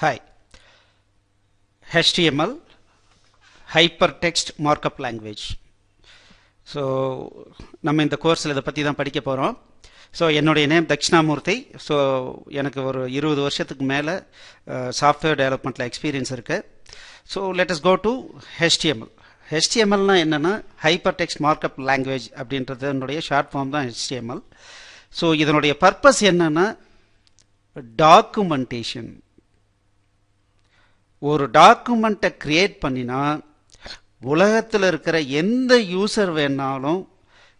Hi. HTML Hypertext Markup Language. So நம்ம இந்த கோர்ஸில் இதை பற்றி தான் படிக்க போகிறோம். ஸோ என்னுடைய நேம் தக்ஷணாமூர்த்தி. ஸோ எனக்கு ஒரு 20 வருஷத்துக்கு மேலே சாஃப்ட்வேர் டெவலப்மெண்ட்டில் எக்ஸ்பீரியன்ஸ் இருக்குது. So let us go to HTML. HTMLனா என்னென்னா ஹைப்பர் டெக்ஸ்ட் மார்க்அப் லாங்குவேஜ் அப்படின்றது என்னுடைய ஷார்ட் ஃபார்ம் தான் HTML. ஸோ இதனுடைய பர்பஸ் என்னென்னா டாக்குமெண்டேஷன். ஒரு டாக்குமெண்ட்டை கிரியேட் பண்ணினா உலகத்தில் இருக்கிற எந்த யூசர் வேணாலும்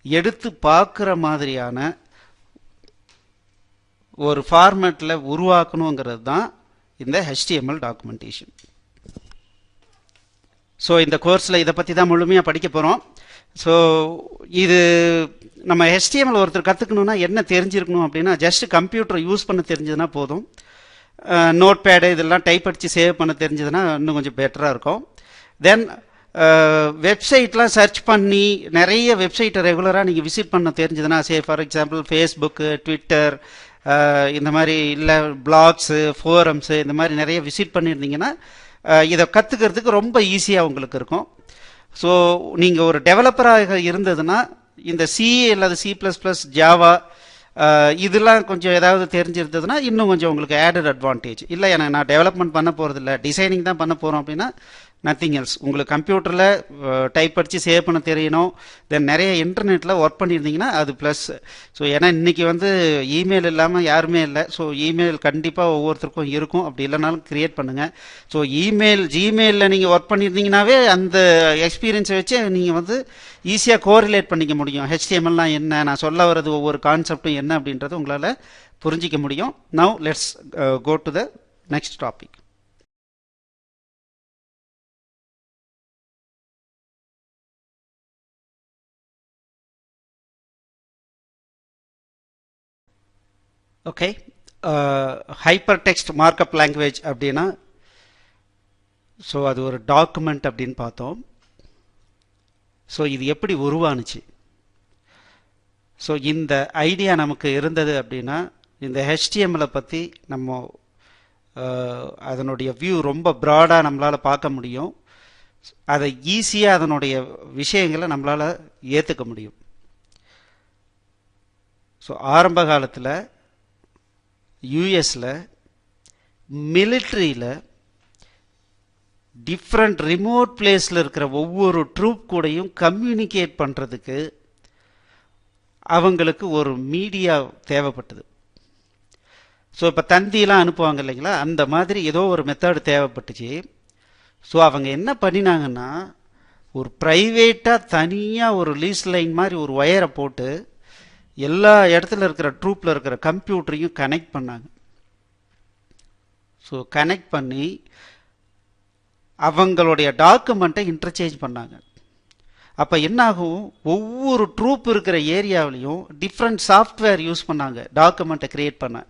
எடுத்து பார்க்குற மாதிரியான ஒரு ஃபார்மேட்டில் உருவாக்கணுங்கிறது தான் இந்த HTML டாக்குமெண்டேஷன். ஸோ இந்த கோர்ஸில் இதை பற்றி தான் முழுமையாக படிக்க போகிறோம். ஸோ இது நம்ம HTML ஒருத்தர் கற்றுக்கணுன்னா என்ன தெரிஞ்சிருக்கணும் அப்படின்னா, ஜஸ்ட் கம்ப்யூட்டரை யூஸ் பண்ண தெரிஞ்சதுன்னா போதும். நோட் பேடு இதெல்லாம் டைப் அடித்து சேவ் பண்ண தெரிஞ்சதுன்னா இன்னும் கொஞ்சம் பெட்டராக இருக்கும். தென் வெப்சைட்லாம் சர்ச் பண்ணி நிறைய வெப்சைட்டை ரெகுலராக நீங்கள் விசிட் பண்ண தெரிஞ்சதுன்னா, ஃபார் எக்ஸாம்பிள் ஃபேஸ்புக்கு, ட்விட்டர், இந்த மாதிரி இல்லை பிளாக்ஸு, ஃபோரம்ஸு, இந்த மாதிரி நிறைய விசிட் பண்ணியிருந்தீங்கன்னா இதை கற்றுக்கிறதுக்கு ரொம்ப ஈஸியாக உங்களுக்கு இருக்கும். ஸோ நீங்கள் ஒரு டெவலப்பராக இருந்ததுன்னா இந்த C அல்லது C++, ஜாவா இதெல்லாம் கொஞ்சம் ஏதாவது தெரிஞ்சிருந்ததுன்னா இன்னும் கொஞ்சம் உங்களுக்கு ஆடட் அட்வான்டேஜ். இல்லை எனக்கு நான் டெவலப்மெண்ட் பண்ண போகிறதில்ல, டிசைனிங் தான் பண்ண போகிறோம் அப்படின்னா நத்திங் எல்ஸ். உங்களுக்கு கம்ப்யூட்டரில் டைப் அடித்து சேவ் பண்ண தெரியணும். தென் நிறைய இன்டர்நெட்டில் ஒர்க் பண்ணியிருந்தீங்கன்னா அது ப்ளஸ். ஸோ ஏன்னா இன்றைக்கி இமெயில் இல்லாமல் யாருமே இல்லை. ஸோ இமெயில் கண்டிப்பாக ஒவ்வொருத்தருக்கும் இருக்கும். அப்படி இல்லைனாலும் க்ரியேட் பண்ணுங்கள். ஸோ ஜிமெயிலில் நீங்கள் ஒர்க் பண்ணியிருந்தீங்கன்னாவே அந்த எக்ஸ்பீரியன்ஸை வச்சு நீங்கள் ஈஸியாக கோரிலேட் பண்ணிக்க முடியும். HTMLலாம் என்ன, நான் சொல்ல வர்றது ஒவ்வொரு கான்செப்டும் என்ன அப்படின்றது உங்களால் புரிஞ்சிக்க முடியும். Now let's go to the next topic. Okay, hyper text markup language அப்படின்னா ஸோ அது ஒரு டாக்குமெண்ட் அப்படின்னு பார்த்தோம். ஸோ இது எப்படி உருவானுச்சு? ஸோ இந்த ஐடியா நமக்கு இருந்தது அப்படின்னா இந்த HTML பற்றி நம்ம அதனுடைய வியூ ரொம்ப ப்ராடாக நம்மளால் பார்க்க முடியும். அதை ஈஸியாக அதனுடைய விஷயங்களை நம்மளால் ஏற்றுக்க முடியும். ஸோ ஆரம்ப காலத்தில் யூஎஸில் மிலிட்ரியில் டிஃப்ரெண்ட் ரிமோட் பிளேஸில் இருக்கிற ஒவ்வொரு ட்ரூப் கூடையும் கம்யூனிகேட் பண்ணுறதுக்கு அவங்களுக்கு ஒரு மீடியா தேவைப்பட்டது. ஸோ இப்போ தந்தியெலாம் அனுப்புவாங்க இல்லைங்களா, அந்த மாதிரி ஏதோ ஒரு மெத்தடு தேவைப்பட்டுச்சு. ஸோ அவங்க என்ன பண்ணினாங்கன்னா ஒரு ப்ரைவேட்டாக தனியாக ஒரு லீஸ் லைன் மாதிரி ஒரு ஒயரை போட்டு எல்லா இடத்துல இருக்கிற ட்ரூப்பில் இருக்கிற கம்ப்யூட்டரையும் கனெக்ட் பண்ணாங்க. ஸோ கனெக்ட் பண்ணி அவங்களுடைய டாக்குமெண்ட்டை இன்டர்சேஞ்ச் பண்ணாங்க. அப்போ என்னாகும், ஒவ்வொரு ட்ரூப் இருக்கிற ஏரியாவிலையும் டிஃப்ரெண்ட் சாஃப்ட்வேர் யூஸ் பண்ணாங்க டாக்குமெண்ட்டை க்ரியேட் பண்ண.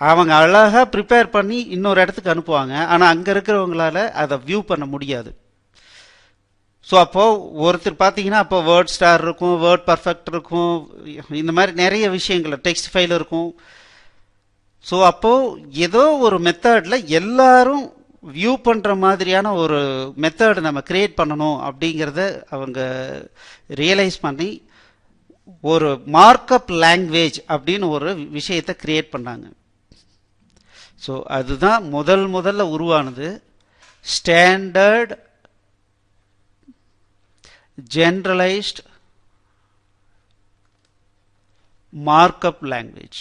அவங்க அழகாக ப்ரிப்பேர் பண்ணி இன்னொரு இடத்துக்கு அனுப்புவாங்க. ஆனால் அங்கே இருக்கிறவங்களால அதை வியூ பண்ண முடியாது. ஸோ அப்போது ஒருத்தர் பார்த்தீங்கன்னா அப்போ வேர்ட் ஸ்டார் இருக்கும், வேர்ட் பர்ஃபெக்ட் இருக்கும், இந்த மாதிரி நிறைய விஷயங்கள் டெக்ஸ்ட் ஃபைல் இருக்கும். ஸோ அப்போது ஏதோ ஒரு மெத்தடில் எல்லாரும் வியூ பண்ணுற மாதிரியான ஒரு மெத்தட் நம்ம க்ரியேட் பண்ணணும் அப்படிங்கிறத அவங்க ரியலைஸ் பண்ணி ஒரு மார்க்அப் லாங்குவேஜ் அப்படின்னு ஒரு விஷயத்தை க்ரியேட் பண்ணாங்க. ஸோ அதுதான் முதல்ல உருவானது standard generalized markup language.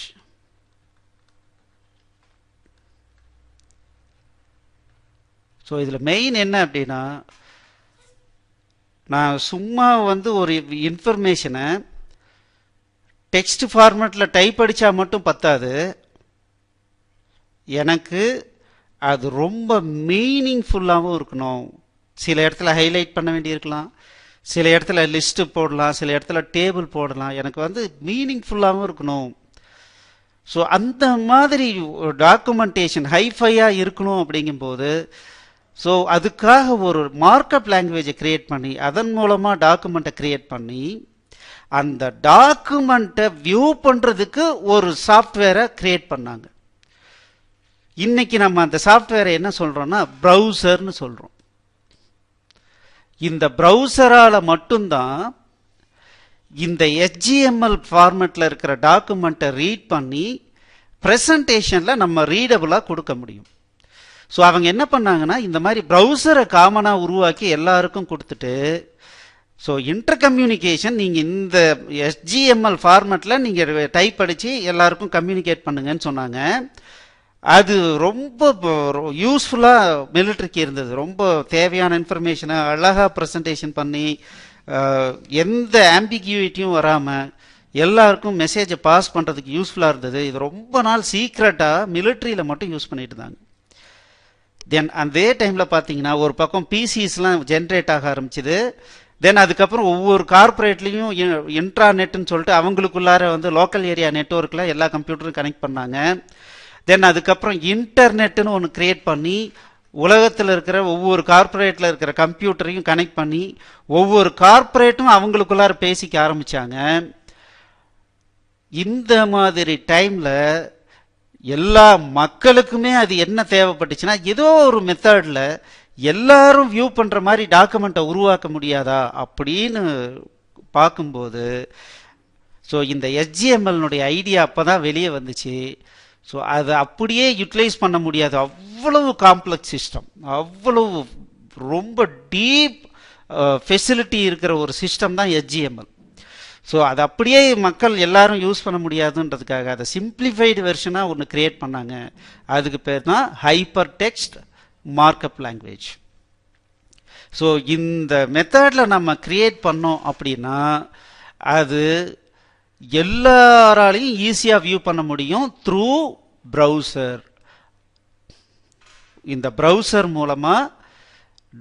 So இதில் மெயின் என்ன அப்படின்னா, நான் சும்மா ஒரு இன்ஃபர்மேஷனை டெக்ஸ்ட் ஃபார்மேட்டில் டைப் அடித்தா மட்டும் பத்தாது, எனக்கு அது ரொம்ப மீனிங்ஃபுல்லாகவும் இருக்கணும். சில இடத்துல ஹைலைட் பண்ண வேண்டியிருக்கலாம், சில இடத்துல லிஸ்ட்டு போடலாம், சில இடத்துல டேபிள் போடலாம். எனக்கு மீனிங்ஃபுல்லாகவும் இருக்கணும். ஸோ அந்த மாதிரி டாக்குமெண்டேஷன் ஹைஃபையாக இருக்கணும். அப்படிங்கும்போது ஸோ அதுக்காக ஒரு மார்க்அப் லாங்குவேஜை க்ரியேட் பண்ணி அதன் மூலமாக டாக்குமெண்ட்டை க்ரியேட் பண்ணி அந்த டாக்குமெண்ட்டை வியூ பண்ணுறதுக்கு ஒரு சாஃப்ட்வேரை க்ரியேட் பண்ணாங்க. இன்னைக்கு நம்ம அந்த சாஃப்ட்வேரை என்ன சொல்றோம்னா ப்ரௌசர்னு சொல்றோம். இந்த ப்ரௌசரால மட்டும்தான் இந்த HTML ஃபார்மேட்ல இருக்கிற டாக்குமெண்ட்டை ரீட் பண்ணி பிரசன்டேஷன்ல நம்ம ரீடபிளா கொடுக்க முடியும். ஸோ அவங்க என்ன பண்ணாங்கன்னா இந்த மாதிரி ப்ரௌசரை காமனாக உருவாக்கி எல்லாருக்கும் கொடுத்துட்டு, ஸோ இன்டர் கம்யூனிகேஷன் நீங்கள் இந்த HTML ஃபார்மேட்டில் நீங்கள் டைப் அடித்து எல்லாருக்கும் கம்யூனிகேட் பண்ணுங்கன்னு சொன்னாங்க. அது ரொம்ப யூஸ்ஃபுல்லாக மிலிட்ரிக்கு இருந்தது. ரொம்ப தேவையான இன்ஃபர்மேஷனை அழகாக ப்ரெசன்டேஷன் பண்ணி எந்த ஆம்பிகியூட்டியும் வராமல் எல்லாருக்கும் மெசேஜை பாஸ் பண்ணுறதுக்கு யூஸ்ஃபுல்லாக இருந்தது. இது ரொம்ப நாள் சீக்ரெட்டாக மிலிட்ரியில் மட்டும் யூஸ் பண்ணிட்டு இருந்தாங்க. தென் அதே டைமில் பார்த்தீங்கன்னா ஒரு பக்கம் பிசிஸ்லாம் ஜென்ரேட் ஆக ஆரம்பிச்சுது. தென் அதுக்கப்புறம் ஒவ்வொரு கார்பரேட்லேயும் இன்ட்ராநெட்னு சொல்லிட்டு அவங்களுக்குள்ளார லோக்கல் ஏரியா நெட்ஒர்க்கில் எல்லா கம்ப்யூட்டரும் கனெக்ட் பண்ணாங்க. தென் அதுக்கப்புறம் இன்டர்நெட்டுன்னு ஒன்று கிரியேட் பண்ணி உலகத்தில் இருக்கிற ஒவ்வொரு கார்பரேட்டில் இருக்கிற கம்ப்யூட்டரையும் கனெக்ட் பண்ணி ஒவ்வொரு கார்பரேட்டும் அவங்களுக்குள்ளார பேசிக்க ஆரம்பித்தாங்க. இந்த மாதிரி டைமில் எல்லா மக்களுக்குமே அது என்ன தேவைப்பட்டுச்சுன்னா, ஏதோ ஒரு மெத்தடில் எல்லாரும் வியூ பண்ணுற மாதிரி டாக்குமெண்ட்டை உருவாக்க முடியாதா அப்படின்னு பார்க்கும்போது, ஸோ இந்த HTML ஐடியா அப்போ தான் வெளியே வந்துச்சு. ஸோ அதை அப்படியே யூட்டிலைஸ் பண்ண முடியாது. அவ்வளவு காம்ப்ளெக்ஸ் சிஸ்டம், அவ்வளவு ரொம்ப டீப் ஃபெசிலிட்டி இருக்கிற ஒரு சிஸ்டம் தான் HTML. ஸோ அது அப்படியே மக்கள் எல்லாரும் யூஸ் பண்ண முடியாதுன்றதுக்காக அதை சிம்பிளிஃபைடு வெர்ஷனாக ஒன்று கிரியேட் பண்ணாங்க. அதுக்கு பேர் தான் hyper text markup language. So இந்த மெத்தடில் நம்ம கிரியேட் பண்ணோம் அப்படின்னா அது எல்லாராலையும் ஈஸியாக வியூ பண்ண முடியும் த்ரூ ப்ரௌசர். இந்த ப்ரௌசர் மூலமாக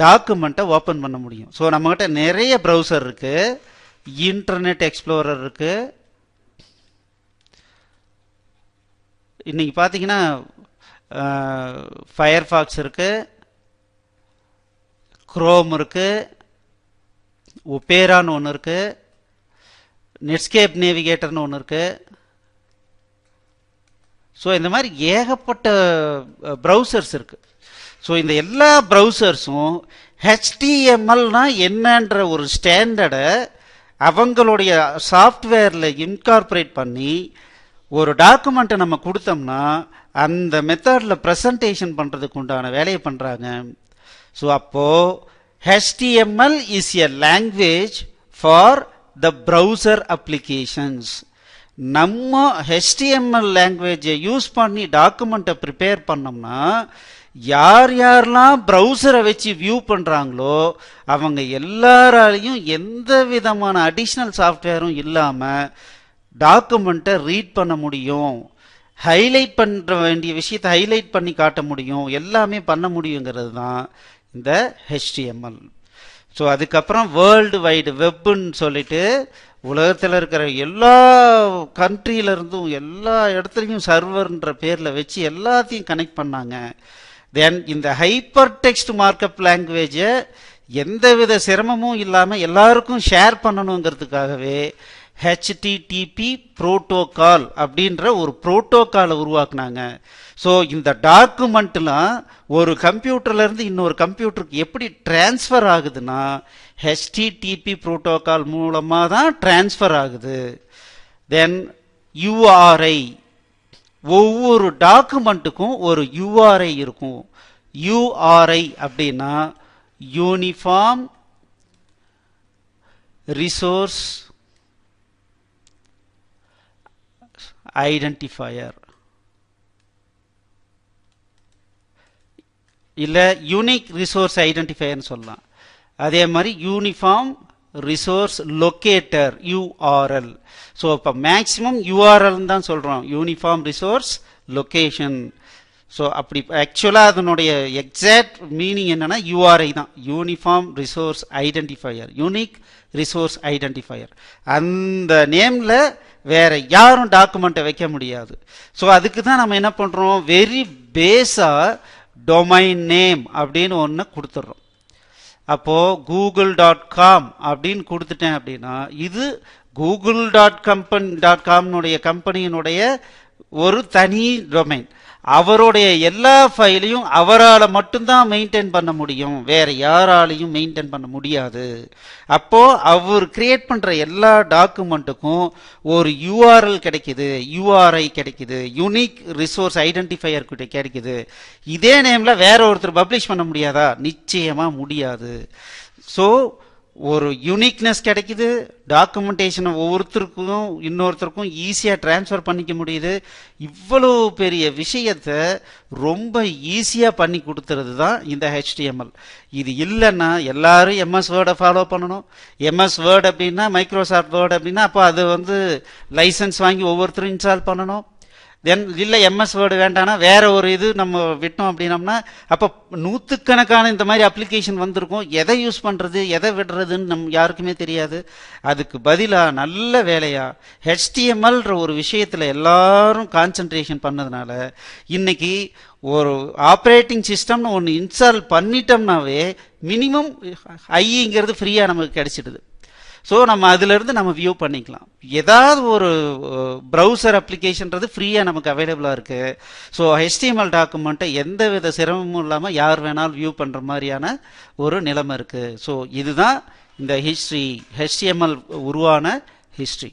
டாக்குமெண்ட்டை ஓப்பன் பண்ண முடியும். ஸோ நம்மகிட்ட நிறைய ப்ரௌசர் இருக்குது. இன்டர்நெட் எக்ஸ்ப்ளோரர் இருக்கு. இன்னைக்கு பார்த்தீங்கன்னா ஃபயர்ஃபாக்ஸ் இருக்கு, குரோம் இருக்கு, ஒபேரான்னு ஒன்று இருக்கு, நெட்ஸ்கேப் நேவிகேட்டர்னு ஒன்று இருக்கு. ஸோ இந்த மாதிரி ஏகப்பட்ட ப்ரௌசர்ஸ் இருக்கு. ஸோ இந்த எல்லா ப்ரௌசர்ஸும் HTMLனா என்னன்ற ஒரு ஸ்டாண்டர்டை அவங்களுடைய சாஃப்ட்வேரில் இன்கார்பரேட் பண்ணி ஒரு டாக்குமெண்ட்டை நம்ம கொடுத்தோம்னா அந்த மெத்தடில் ப்ரெசன்டேஷன் பண்ணுறதுக்கு உண்டான வேலையை பண்ணுறாங்க. ஸோ அப்போது HTML is a language for the browser applications. நம்ம HTML லாங்குவேஜை யூஸ் பண்ணி டாக்குமெண்ட்டை ப்ரிப்பேர் பண்ணோம்னா யார் யாரெல்லாம் ப்ரௌசரை வச்சு வியூ பண்ணுறாங்களோ அவங்க எல்லாராலையும் எந்த விதமான அடிஷ்னல் சாஃப்ட்வேரும் இல்லாமல் டாக்குமெண்ட்டை ரீட் பண்ண முடியும். ஹைலைட் பண்ணுற வேண்டிய விஷயத்தை ஹைலைட் பண்ணி காட்ட முடியும், எல்லாமே பண்ண முடியுங்கிறது தான் இந்த HTML. ஸோ அதுக்கப்புறம் வேர்ல்டு வைடு வெப்புன்னு சொல்லிட்டு உலகத்தில் இருக்கிற எல்லா கண்ட்ரியிலிருந்தும் எல்லா இடத்துலையும் சர்வர்ன்ற பேரில் வச்சு எல்லாத்தையும் கனெக்ட் பண்ணாங்க. தென் இந்த ஹைப்பர் டெக்ஸ்ட் மார்க்அப் லாங்குவேஜை எந்தவித சிரமமும் இல்லாமல் எல்லாருக்கும் ஷேர் பண்ணணுங்கிறதுக்காகவே HTTP புரோட்டோகால் அப்படின்ற ஒரு புரோட்டோகாலை உருவாக்குனாங்க. ஸோ இந்த டாக்குமெண்ட்லாம் ஒரு கம்ப்யூட்டர்லேருந்து இன்னொரு கம்ப்யூட்டருக்கு எப்படி டிரான்ஸ்ஃபர் ஆகுதுன்னா HTTP புரோட்டோகால் மூலமாக தான் டிரான்ஸ்ஃபர் ஆகுது. தென் URI, ஒவ்வொரு டாக்குமெண்ட்டுக்கும் ஒரு URI இருக்கும். URI அப்படின்னா யூனிஃபார்ம் ரிசோர்ஸ் ஐடென்டிஃபையர் இல்லை யூனிக் ரிசோர்ஸ் ஐடென்டிஃபையர்னு சொல்லலாம். அதே மாதிரி uniform resource locator URL. So இப்போ மேக்சிமம் URLன்னு தான் சொல்கிறோம், யூனிஃபார்ம் ரிசோர்ஸ் லொக்கேஷன். ஸோ அப்படி ஆக்சுவலாக அதனுடைய எக்ஸாக்ட் மீனிங் என்னென்னா URI தான், uniform resource identifier, unique resource identifier. அந்த நேமில் வேற யாரும் டாக்குமெண்ட்டை வைக்க முடியாது. ஸோ அதுக்கு தான் நம்ம என்ன பண்ணுறோம், வெரி பேஸாக டொமைன் நேம் அப்படின்னு ஒன்று கொடுத்துட்றோம். அப்போது google.com அப்படின்னு கொடுத்துட்டேன் அப்படின்னா இது google.com கம்பெனியினுடைய ஒரு தனி டொமைன். அவருடைய எல்லா ஃபைலையும் அவரால் மட்டும்தான் மெயின்டைன் பண்ண முடியும், வேற யாராலையும் மெயின்டைன் பண்ண முடியாது. அப்போ அவர் கிரியேட் பண்ற எல்லா டாக்குமெண்ட்டுக்கும் ஒரு யூஆர்எல் கிடைக்குது, யூஆர்ஐ கிடைக்குது, யூனிக் ரிசோர்ஸ் ஐடென்டிஃபையர் கிட்ட கிடைக்குது. இதே நேம்ல வேற ஒருத்தர் பப்ளிஷ் பண்ண முடியாதா? நிச்சயமா முடியாது. ஸோ ஒரு யூனிக்னஸ் கிடைக்குது, டாக்குமெண்டேஷனை ஒவ்வொருத்தருக்கும் இன்னொருத்தருக்கும் ஈஸியாக டிரான்ஸ்ஃபர் பண்ணிக்க முடியுது. இவ்வளோ பெரிய விஷயத்தை ரொம்ப ஈஸியாக பண்ணி கொடுத்துறது தான் இந்த HTML. இது இல்லைன்னா எல்லாரும் எம்எஸ் வேர்டை ஃபாலோ பண்ணணும். எம்எஸ் வேர்டு அப்படின்னா மைக்ரோசாஃப்ட் வேர்டு அப்படின்னா அப்போ அது லைசன்ஸ் வாங்கி ஒவ்வொருத்தரும் இன்ஸ்டால் பண்ணணும். தென் இல்லை எம்எஸ் வேர்டு வேண்டாம்னா வேற ஒரு இது நம்ம விட்டோம் அப்படின்னம்னா அப்போ நூற்றுக்கணக்கான இந்த மாதிரி அப்ளிகேஷன் வந்திருக்கும். எதை யூஸ் பண்ணுறது எதை விடுறதுன்னு யாருக்குமே தெரியாது. அதுக்கு பதிலாக நல்ல வேலையா HTMLன்ற ஒரு விஷயத்தில் எல்லாரும் கான்சன்ட்ரேஷன் பண்ணதுனால இன்னைக்கு ஒரு ஆப்ரேட்டிங் சிஸ்டம்னு ஒன்று இன்ஸ்டால் பண்ணிட்டோம்னாவே மினிமம் ஐங்கிறது ஃப்ரீயாக நமக்கு கிடைச்சிடுது. ஸோ நம்ம அதிலிருந்து நம்ம வியூ பண்ணிக்கலாம். ஏதாவது ஒரு ப்ரௌசர் அப்ளிகேஷன்றது ஃப்ரீயாக நமக்கு அவைலபிளாக இருக்குது. ஸோ HTML டாக்குமெண்ட்டை எந்த வித சிரமமும் இல்லாமல் யார் வேணாலும் வியூ பண்ணுற மாதிரியான ஒரு நிலைமை இருக்குது. ஸோ இதுதான் இந்த ஹிஸ்ட்ரி, HTML உருவான history.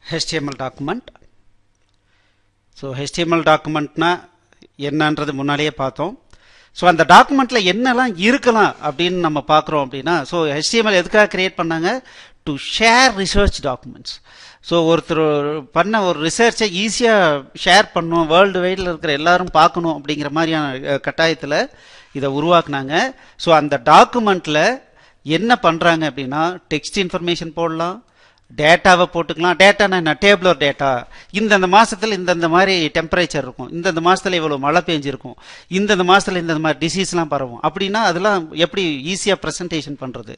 HTML document. So HTML டாக்குமெண்ட்னா என்னன்றது முன்னாலேயே பார்த்தோம். ஸோ அந்த டாக்குமெண்ட்டில் என்னெல்லாம் இருக்கலாம் அப்படின்னு நம்ம பார்க்குறோம் அப்படின்னா, ஸோ HTML எதுக்காக கிரியேட் பண்ணாங்க? To share research documents. So ஒருத்தர் பண்ண ஒரு ரிசர்ச்சை ஈஸியாக ஷேர் பண்ணணும், வேர்ல்டு வைடில் இருக்கிற எல்லாரும் பார்க்கணும் அப்படிங்கிற மாதிரியான கட்டாயத்தில் இதை உருவாக்குனாங்க. ஸோ அந்த டாக்குமெண்ட்டில் என்ன பண்ணுறாங்க அப்படின்னா, டெக்ஸ்ட் இன்ஃபர்மேஷன் போடலாம், டேட்டாவை போட்டுக்கலாம். டேட்டானா என்ன? டேபிளர் டேட்டா. இந்தந்த மாதத்தில் இந்தந்த மாதிரி டெம்பரேச்சர் இருக்கும், இந்தந்த மாதத்தில் இவ்வளோ மழை பெஞ்சிருக்கும், இந்தந்த மாதத்தில் இந்தந்த மாதிரி டிசீஸ்லாம் பரவும் அப்படின்னா அதெல்லாம் எப்படி ஈஸியாக ப்ரெசன்டேஷன் பண்ணுறது.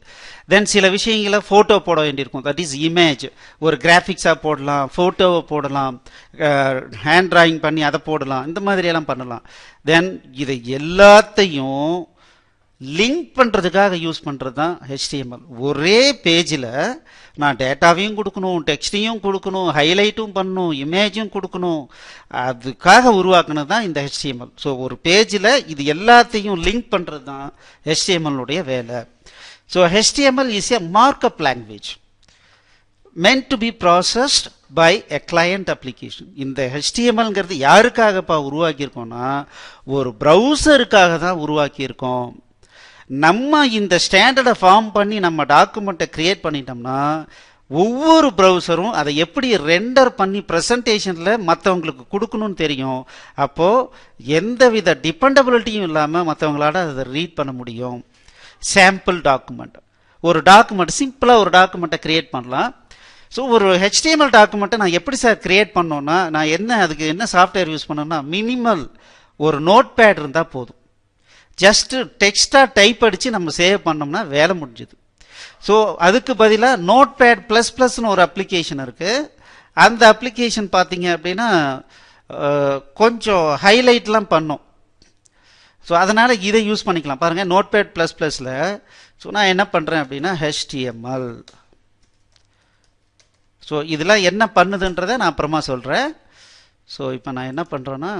தென் சில விஷயங்களை ஃபோட்டோ போட வேண்டியிருக்கும், தட் இஸ் இமேஜ். ஒரு கிராஃபிக்ஸாக போடலாம், ஃபோட்டோவை போடலாம், ஹேண்ட் டிராயிங் பண்ணி அதை போடலாம், இந்த மாதிரியெல்லாம் பண்ணலாம். தென் இதை எல்லாத்தையும் லிங்க் பண்ணுறதுக்காக யூஸ் பண்ணுறது தான் HTML. ஒரே பேஜில் நான் டேட்டாவையும் கொடுக்கணும், டெக்ஸ்டையும் கொடுக்கணும், ஹைலைட்டும் பண்ணணும், இமேஜும் கொடுக்கணும், அதுக்காக உருவாக்குனது தான் இந்த HTML. ஸோ ஒரு பேஜில் இது எல்லாத்தையும் லிங்க் பண்ணுறது தான் HTML-உடைய வேலை. So HTML is a markup language meant to be processed by a client application. இந்த HTMLங்கிறது யாருக்காகப்பா உருவாக்கியிருக்கோம்னா ஒரு ப்ரௌசருக்காக தான் உருவாக்கியிருக்கோம். நம்ம இந்த ஸ்டாண்டர்டை ஃபார்ம் பண்ணி நம்ம டாக்குமெண்ட்டை கிரியேட் பண்ணிட்டோம்னா ஒவ்வொரு ப்ரௌசரும் அதை எப்படி ரெண்டர் பண்ணி ப்ரெசன்டேஷனில் மற்றவங்களுக்கு கொடுக்கணும்னு தெரியும். அப்போது எந்தவித டிபெண்டபிலிட்டியும் இல்லாமல் மற்றவங்களால அதை ரீட் பண்ண முடியும். சாம்பிள் டாக்குமெண்ட், ஒரு டாக்குமெண்ட் சிம்பிளாக ஒரு டாக்குமெண்ட்டை கிரியேட் பண்ணலாம். ஸோ ஒரு HTML டாக்குமெண்ட்டை நான் எப்படி சார் கிரியேட் பண்ணோன்னா நான் அதுக்கு என்ன சாஃப்ட்வேர் யூஸ் பண்ணோன்னா மினிமல் ஒரு நோட் பேட் இருந்தால் போதும். ஜஸ்ட்டு டெக்ஸ்டாக டைப் அடித்து நம்ம சேவ் பண்ணோம்னா வேலை முடிஞ்சுது. ஸோ அதுக்கு பதிலாக நோட் பேட் ப்ளஸ் ப்ளஸ்னு ஒரு அப்ளிகேஷன் இருக்குது. அந்த அப்ளிகேஷன் பார்த்தீங்க அப்படின்னா கொஞ்சம் ஹைலைட்லாம் பண்ணும். ஸோ அதனால் இதை யூஸ் பண்ணிக்கலாம். பாருங்கள், நோட் பேட் ப்ளஸ் ப்ளஸில் ஸோ நான் என்ன பண்ணுறேன் அப்படின்னா HTML. ஸோ இதெல்லாம் என்ன பண்ணுதுன்றதை நான் அப்புறமா சொல்கிறேன். ஸோ இப்போ நான் என்ன பண்ணுறேன்னா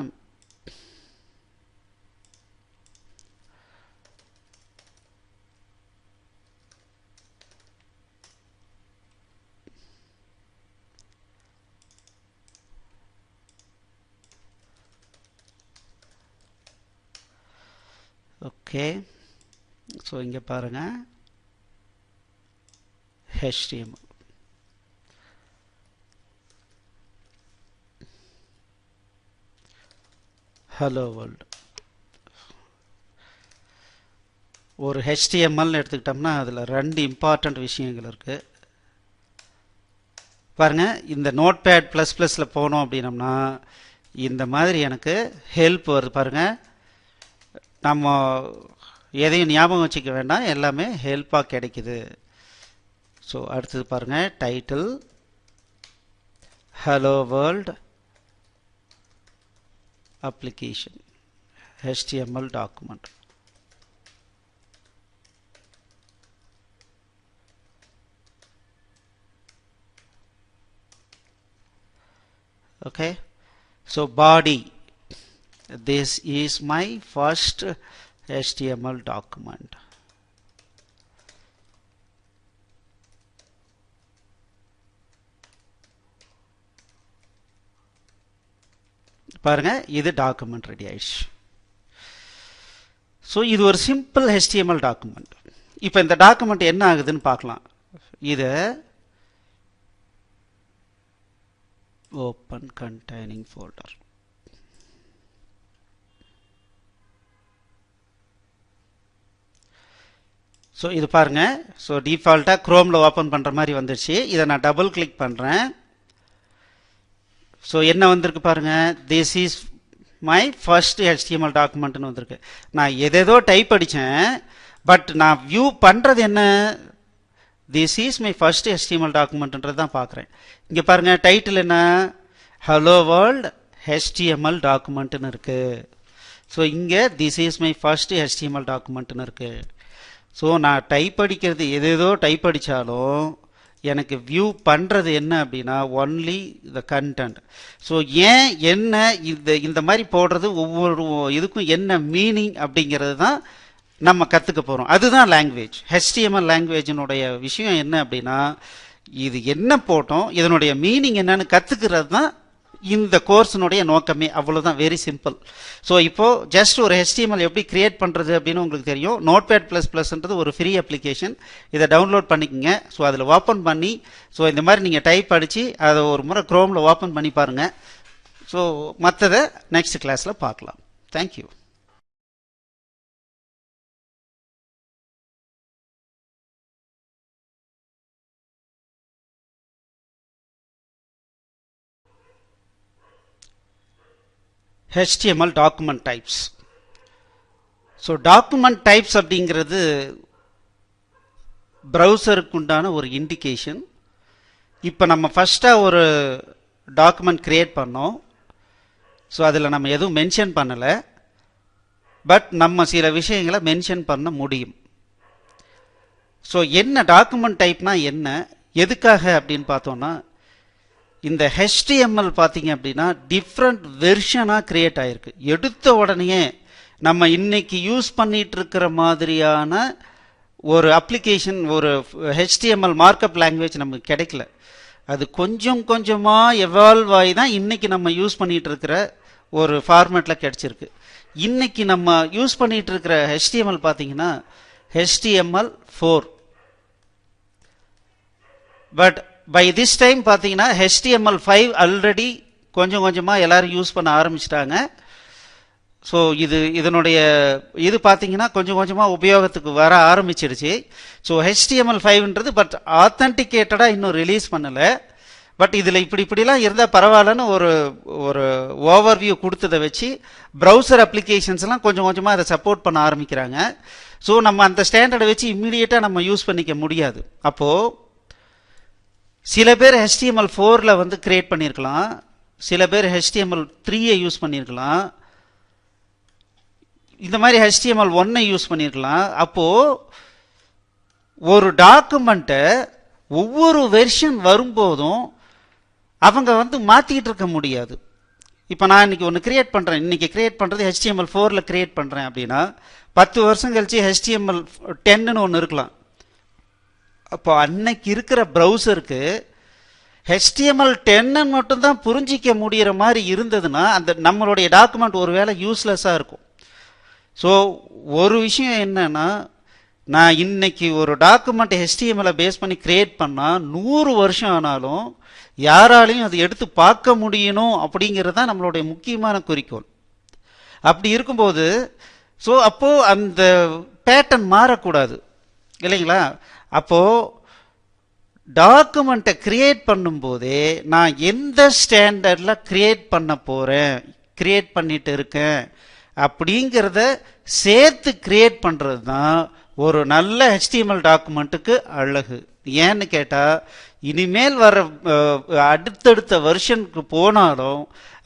ஓகே. ஸோ இங்கே பாருங்கள் HTML. Hello world. ஒரு HTML எடுத்துக்கிட்டோம்னா அதில் 2 இம்பார்ட்டண்ட் விஷயங்கள் இருக்குது. பாருங்கள், இந்த நோட் பேட் ப்ளஸ் ப்ளஸில் போனோம் அப்படின்னம்னா இந்த மாதிரி எனக்கு ஹெல்ப் வருது. பாருங்கள், நம்ம எதையும் ஞாபகம் வச்சுக்க வேண்டாம், எல்லாமே ஹெல்ப்பாக கிடைக்குது. ஸோ அடுத்தது பாருங்கள், title hello world application HTML document. Okay, so body, this is my first HTML document. பாருங்க, இது டாக்குமெண்ட் ரெடி ஆயிடுச்சு. ஸோ இது ஒரு சிம்பிள் HTML டாக்குமெண்ட். இப்போ இந்த டாக்குமெண்ட் என்ன ஆகுதுன்னு பார்க்கலாம். இதை ஓப்பன் கண்டெய்னிங் ஃபோல்டர். ஸோ இது பாருங்க. ஸோ டிஃபால்ட்டாக குரோமில் ஓப்பன் பண்ணுற மாதிரி வந்துடுச்சு. இதை நான் டபுள் கிளிக் பண்ணுறேன். ஸோ என்ன வந்திருக்கு பாருங்க, this is my first HTML டாக்குமெண்ட்னு வந்திருக்கு. நான் எதேதோ டைப் அடித்தேன், பட் நான் வியூ பண்ணுறது என்ன, this is my first HTML டாக்குமெண்ட்ன்றது தான் பார்க்குறேன். இங்கே பாருங்க, டைட்டில் என்ன, ஹலோ வேர்ல்ட் HTML டாக்குமெண்ட்னு இருக்கு. ஸோ இங்கே this is my first HTML டாக்குமெண்ட்னு இருக்கு. ஸோ நான் டைப் அடிக்கிறது எதேதோ டைப் அடித்தாலும் எனக்கு வியூ பண்ணுறது என்ன அப்படின்னா ஒன்லி த கண்டென்ட். ஸோ ஏன் என்ன இந்த மாதிரி போடுறது, ஒவ்வொரு இதுக்கும் என்ன மீனிங் அப்படிங்கிறது தான் நம்ம கற்றுக்க போகிறோம். அதுதான் லாங்குவேஜ். HTML லாங்குவேஜினுடைய விஷயம் என்ன அப்படின்னா, இது என்ன போட்டோம், இதனுடைய மீனிங் என்னன்னு கற்றுக்கிறது தான் இந்த கோர்ஸினுடைய நோக்கமே. அவ்வளோதான், வெரி சிம்பிள். ஸோ இப்போது ஜஸ்ட் ஒரு HTML எப்படி கிரியேட் பண்ணுறது அப்படின்னு உங்களுக்கு தெரியும். Notepad++ன்றது ஒரு ஃப்ரீ அப்ளிகேஷன். இதை டவுன்லோட் பண்ணிக்கோங்க. ஸோ அதில் ஓப்பன் பண்ணி, ஸோ இந்த மாதிரி நீங்கள் டைப் அடித்து அதை ஒரு முறை குரோமில் ஓப்பன் பண்ணி பாருங்கள். ஸோ மற்றதை நெக்ஸ்ட் கிளாஸில் பார்க்கலாம். Thank you. HTML document types. So document types அப்படிங்கிறது ப்ரௌசருக்கு உண்டான ஒரு இண்டிகேஷன். இப்போ நம்ம ஃபஸ்ட்டாக ஒரு டாக்குமெண்ட் கிரியேட் பண்ணோம். ஸோ அதில் நம்ம எதுவும் மென்ஷன் பண்ணலை, பட் நம்ம சில விஷயங்களை மென்ஷன் பண்ண முடியும். ஸோ என்ன டாக்குமெண்ட் டைப்னா என்ன, எதுக்காக அப்படின்னு பார்த்தோன்னா, இந்த HTML பார்த்தீங்க அப்படின்னா டிஃப்ரெண்ட் வெர்ஷனாக கிரியேட் ஆகிருக்கு. எடுத்த உடனே நம்ம இன்னைக்கு யூஸ் பண்ணிட்டு இருக்கிற மாதிரியான ஒரு அப்ளிகேஷன், ஒரு HTML மார்க்அப் லாங்குவேஜ் நமக்கு கிடைக்கல. அது கொஞ்சம் கொஞ்சமாக எவால்வ் ஆகி தான் இன்னைக்கு நம்ம யூஸ் பண்ணிட்டு இருக்கிற ஒரு ஃபார்மேட்டில் கிடைச்சிருக்கு. இன்னைக்கு நம்ம யூஸ் பண்ணிட்டு இருக்கிற HTML பார்த்தீங்கன்னா HTML4. But by this time பார்த்தீங்கன்னா HTML5 ஆல்ரெடி கொஞ்சம் கொஞ்சமாக எல்லாரும் யூஸ் பண்ண ஆரம்பிச்சிட்டாங்க. ஸோ இதனுடைய இது பார்த்தீங்கன்னா கொஞ்சம் கொஞ்சமாக உபயோகத்துக்கு வர ஆரம்பிச்சிடுச்சு. ஸோ HTML5ன்றது பட் ஆத்தன்டிகேட்டடாக இன்னும் ரிலீஸ் பண்ணலை. பட் இதில் இப்படிலாம் இருந்தால் பரவாயில்லன்னு ஒரு ஓவர்வியூ கொடுத்ததை வச்சு ப்ரௌசர் அப்ளிகேஷன்ஸ்லாம் கொஞ்சம் கொஞ்சமாக அதை சப்போர்ட் பண்ண ஆரம்பிக்கிறாங்க. ஸோ நம்ம அந்த ஸ்டாண்டர்டை வச்சு இம்மீடியட்டாக நம்ம யூஸ் பண்ணிக்க முடியாது. அப்போது சில பேர் HTML4 வந்து கிரியேட் பண்ணியிருக்கலாம், சில பேர் HTML3 யூஸ் பண்ணியிருக்கலாம், இந்த மாதிரி HTML1 யூஸ் பண்ணியிருக்கலாம். அப்போது ஒரு டாக்குமெண்ட்டை ஒவ்வொரு வெர்ஷன் வரும்போதும் அவங்க வந்து மாற்றிக்கிட்டு இருக்க முடியாது. இப்போ நான் இன்னைக்கு ஒன்று கிரியேட் பண்ணுறேன், இன்னைக்கு கிரியேட் பண்ணுறது HTML4 கிரியேட் பண்ணுறேன் அப்படின்னா 10 வருஷம் கழிச்சு HTML10ன்னு ஒன்று இருக்கலாம். அப்போ அன்னைக்கு இருக்கிற ப்ரௌசருக்கு HTML10 மட்டும்தான் புரிஞ்சிக்க முடிகிற மாதிரி இருந்ததுன்னா அந்த நம்மளுடைய டாக்குமெண்ட் ஒரு வேளை யூஸ்லெஸ்ஸாக இருக்கும். ஸோ ஒரு விஷயம் என்னன்னா, நான் இன்னைக்கு ஒரு டாக்குமெண்ட் HTML பேஸ் பண்ணி கிரியேட் பண்ணால் 100 வருஷம் ஆனாலும் யாராலையும் அதை எடுத்து பார்க்க முடியணும் அப்படிங்கிறது தான் நம்மளுடைய முக்கியமான குறிக்கோள். அப்படி இருக்கும்போது ஸோ அப்போது அந்த பேட்டர்ன் மாறக்கூடாது இல்லைங்களா. அப்போது டாக்குமெண்ட்டை கிரியேட் பண்ணும்போதே நான் எந்த ஸ்டாண்டர்டில் கிரியேட் பண்ண போகிறேன், கிரியேட் பண்ணிட்டு இருக்கேன் அப்படிங்கிறத சேர்த்து கிரியேட் பண்ணுறது தான் ஒரு நல்ல HTML டாக்குமெண்ட்டுக்கு அழகு. ஏன்னு கேட்டால் இனிமேல் வர அடுத்தடுத்த வெர்ஷனுக்கு போனாலும்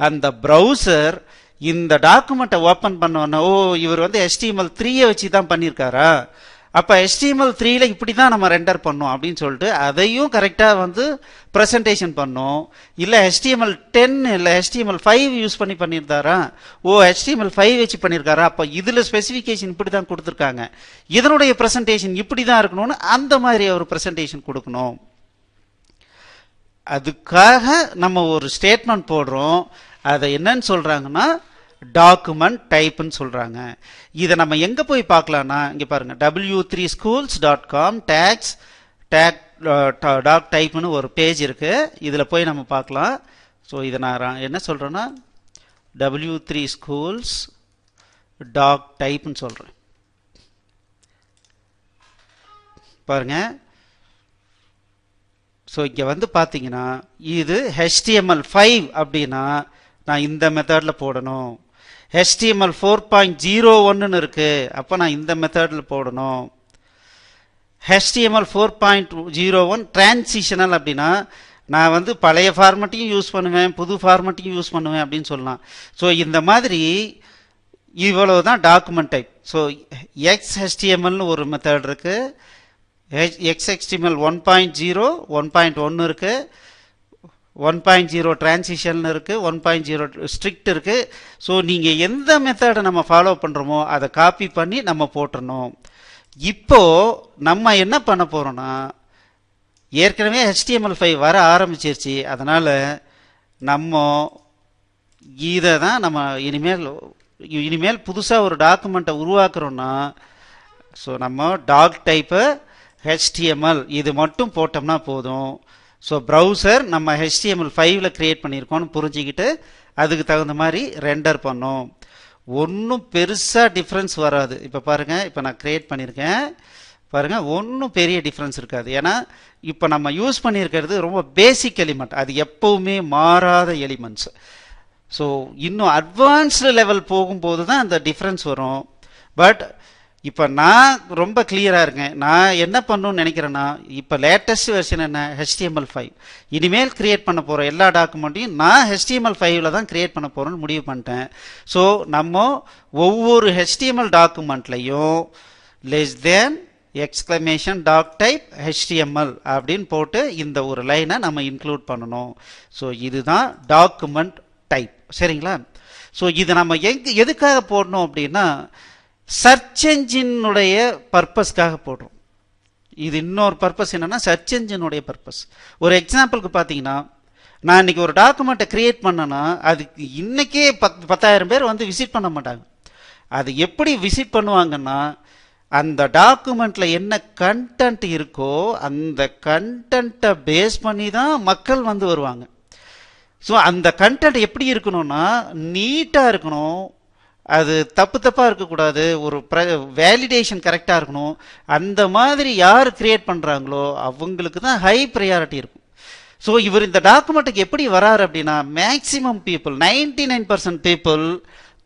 அந்த ப்ரௌசர் இந்த டாக்குமெண்ட்டை ஓப்பன் பண்ணோன்னா, ஓ இவர் வந்து HTML3 வச்சு தான் பண்ணியிருக்காரா, அப்போ HTML3ல இப்படி தான் நம்ம ரெண்டர் பண்ணோம் அப்படின்னு சொல்லிட்டு அதையும் கரெக்டாக வந்து ப்ரெசன்டேஷன் பண்ணோம். இல்லை HTML10 இல்லை HTML5 யூஸ் பண்ணி பண்ணியிருந்தாரா, HTML5 வச்சு பண்ணியிருக்காரா, அப்போ இதில் ஸ்பெசிஃபிகேஷன் இப்படி தான் கொடுத்துருக்காங்க, இதனுடைய ப்ரெசன்டேஷன் இப்படி தான் இருக்கணும்னு அந்த மாதிரி ஒரு ப்ரெசன்டேஷன் கொடுக்கணும். அதுக்காக நம்ம ஒரு ஸ்டேட்மெண்ட் போடுறோம். அதை என்னன்னு சொல்கிறாங்கன்னா டாக்குமெண்ட் டைப்னு சொல்கிறாங்க. இதை நம்ம எங்கே போய் பார்க்கலான்னா இங்கே பாருங்கள், w3schools.com டேக்ஸ் டாக் டைப்னு ஒரு பேஜ் இருக்குது. இதில் போய் நம்ம பார்க்கலாம். ஸோ இதை நான் என்ன சொல்கிறேன்னா w3schools டாக் டைப்னு சொல்கிறேன். பாருங்கள், ஸோ இங்கே வந்து பார்த்தீங்கன்னா இது HTML5 அப்படின்னா நான் இந்த மெத்தடில் போடணும். HTML 4.01 இருக்கு, அப்போ நான் இந்த மெத்தடில் போடணும். HTML 4.01 டிரான்சிஷனல் அப்படின்னா நான் வந்து பழைய ஃபார்மட்டையும் யூஸ் பண்ணுவேன், புது ஃபார்மட்டையும் யூஸ் பண்ணுவேன் அப்படின்னு சொல்லலாம். ஸோ இந்த மாதிரி இவ்வளவு தான் டாக்குமெண்ட் டைப். ஸோ XHTMLனு ஒரு மெத்தட் இருக்கு, XHTML 1.0 1.1 இருக்கு, 1.0 டிரான்சிஷன் இருக்கு, 1.0 ஸ்ட்ரிக்ட் இருக்கு. ஸோ நீங்கள் எந்த மெத்தடை நம்ம ஃபாலோ பண்ணுறோமோ அதை காப்பி பண்ணி நம்ம போட்டுறணும். இப்போ நம்ம என்ன பண்ண போறோம்னா, ஏற்கனவே HTML5 வர ஆரம்பிச்சிருச்சு, அதனால நம்ம இதை தான் நம்ம இனிமேல் புதுசாக ஒரு டாக்குமெண்ட்டை உருவாக்குறோம்னா, ஸோ நம்ம டாக் டைப்பு HTML இது மட்டும் போட்டோம்னா போதும். ஸோ ப்ரௌசர் நம்ம HTML5ல கிரியேட் பண்ணியிருக்கோம்னு புரிஞ்சுக்கிட்டு அதுக்கு தகுந்த மாதிரி ரெண்டர் பண்ணோம். ஒன்றும் பெருசாக டிஃப்ரென்ஸ் வராது. இப்போ பாருங்கள், இப்போ நான் கிரியேட் பண்ணியிருக்கேன் பாருங்கள், ஒன்றும் பெரிய டிஃப்ரென்ஸ் இருக்காது. ஏன்னா இப்போ நம்ம யூஸ் பண்ணியிருக்கிறது ரொம்ப பேசிக் எலிமெண்ட், அது எப்போவுமே மாறாத எலிமெண்ட்ஸ். ஸோ இன்னும் அட்வான்ஸ்டு லெவல் போகும்போது தான் அந்த டிஃப்ரென்ஸ் வரும். பட் இப்போ நான் ரொம்ப கிளியராக இருக்கேன். நான் என்ன பண்ணணும்னு நினைக்கிறேன்னா, இப்போ லேட்டஸ்ட் வெர்ஷன் என்ன HTML5. இனிமேல் கிரியேட் பண்ண போகிற எல்லா டாக்குமெண்ட்டையும் நான் HTML5ல தான் கிரியேட் பண்ண போகிறேன்னு முடிவு பண்ணிட்டேன். ஸோ நம்ம ஒவ்வொரு HTML டாக்குமெண்ட்லையும் less than exclamation doc type HTML அப்படின்னு போட்டு இந்த ஒரு லைனை நம்ம இன்க்ளூட் பண்ணணும். ஸோ இதுதான் டாக்குமெண்ட் டைப். சரிங்களா? ஸோ இது நம்ம எதுக்காக போடணும் அப்படின்னா, சர்ச் என்ஜினுடைய பர்பஸ்க்காக போடுறோம். இது இன்னொரு பர்பஸ் என்னன்னா சர்ச் என்ஜினுடைய பர்பஸ். ஒரு எக்ஸாம்பிளுக்கு பார்த்தீங்கன்னா, நான் இன்னைக்கு ஒரு டாக்குமெண்ட்டை கிரியேட் பண்ணேன்னா அதுக்கு இன்னைக்கே 10,000 பேர் வந்து விசிட் பண்ண மாட்டாங்க. அது எப்படி விசிட் பண்ணுவாங்கன்னா, அந்த டாக்குமெண்ட்ல என்ன கண்டென்ட் இருக்கோ அந்த கண்டென்ட்டை பேஸ் பண்ணி தான் மக்கள் வந்து வருவாங்க. ஸோ அந்த கண்டென்ட் எப்படி இருக்கணும்னா நீட்டாக இருக்கணும், அது தப்பாக இருக்கக்கூடாது, ஒரு வேலிடேஷன் கரெக்டாக இருக்கணும். அந்த மாதிரி யார் கிரியேட் பண்ணுறாங்களோ அவங்களுக்கு தான் ஹை ப்ரையாரிட்டி இருக்கும். ஸோ இவர் இந்த டாக்குமெண்ட்டுக்கு எப்படி வராரு அப்படின்னா, maximum people 99% people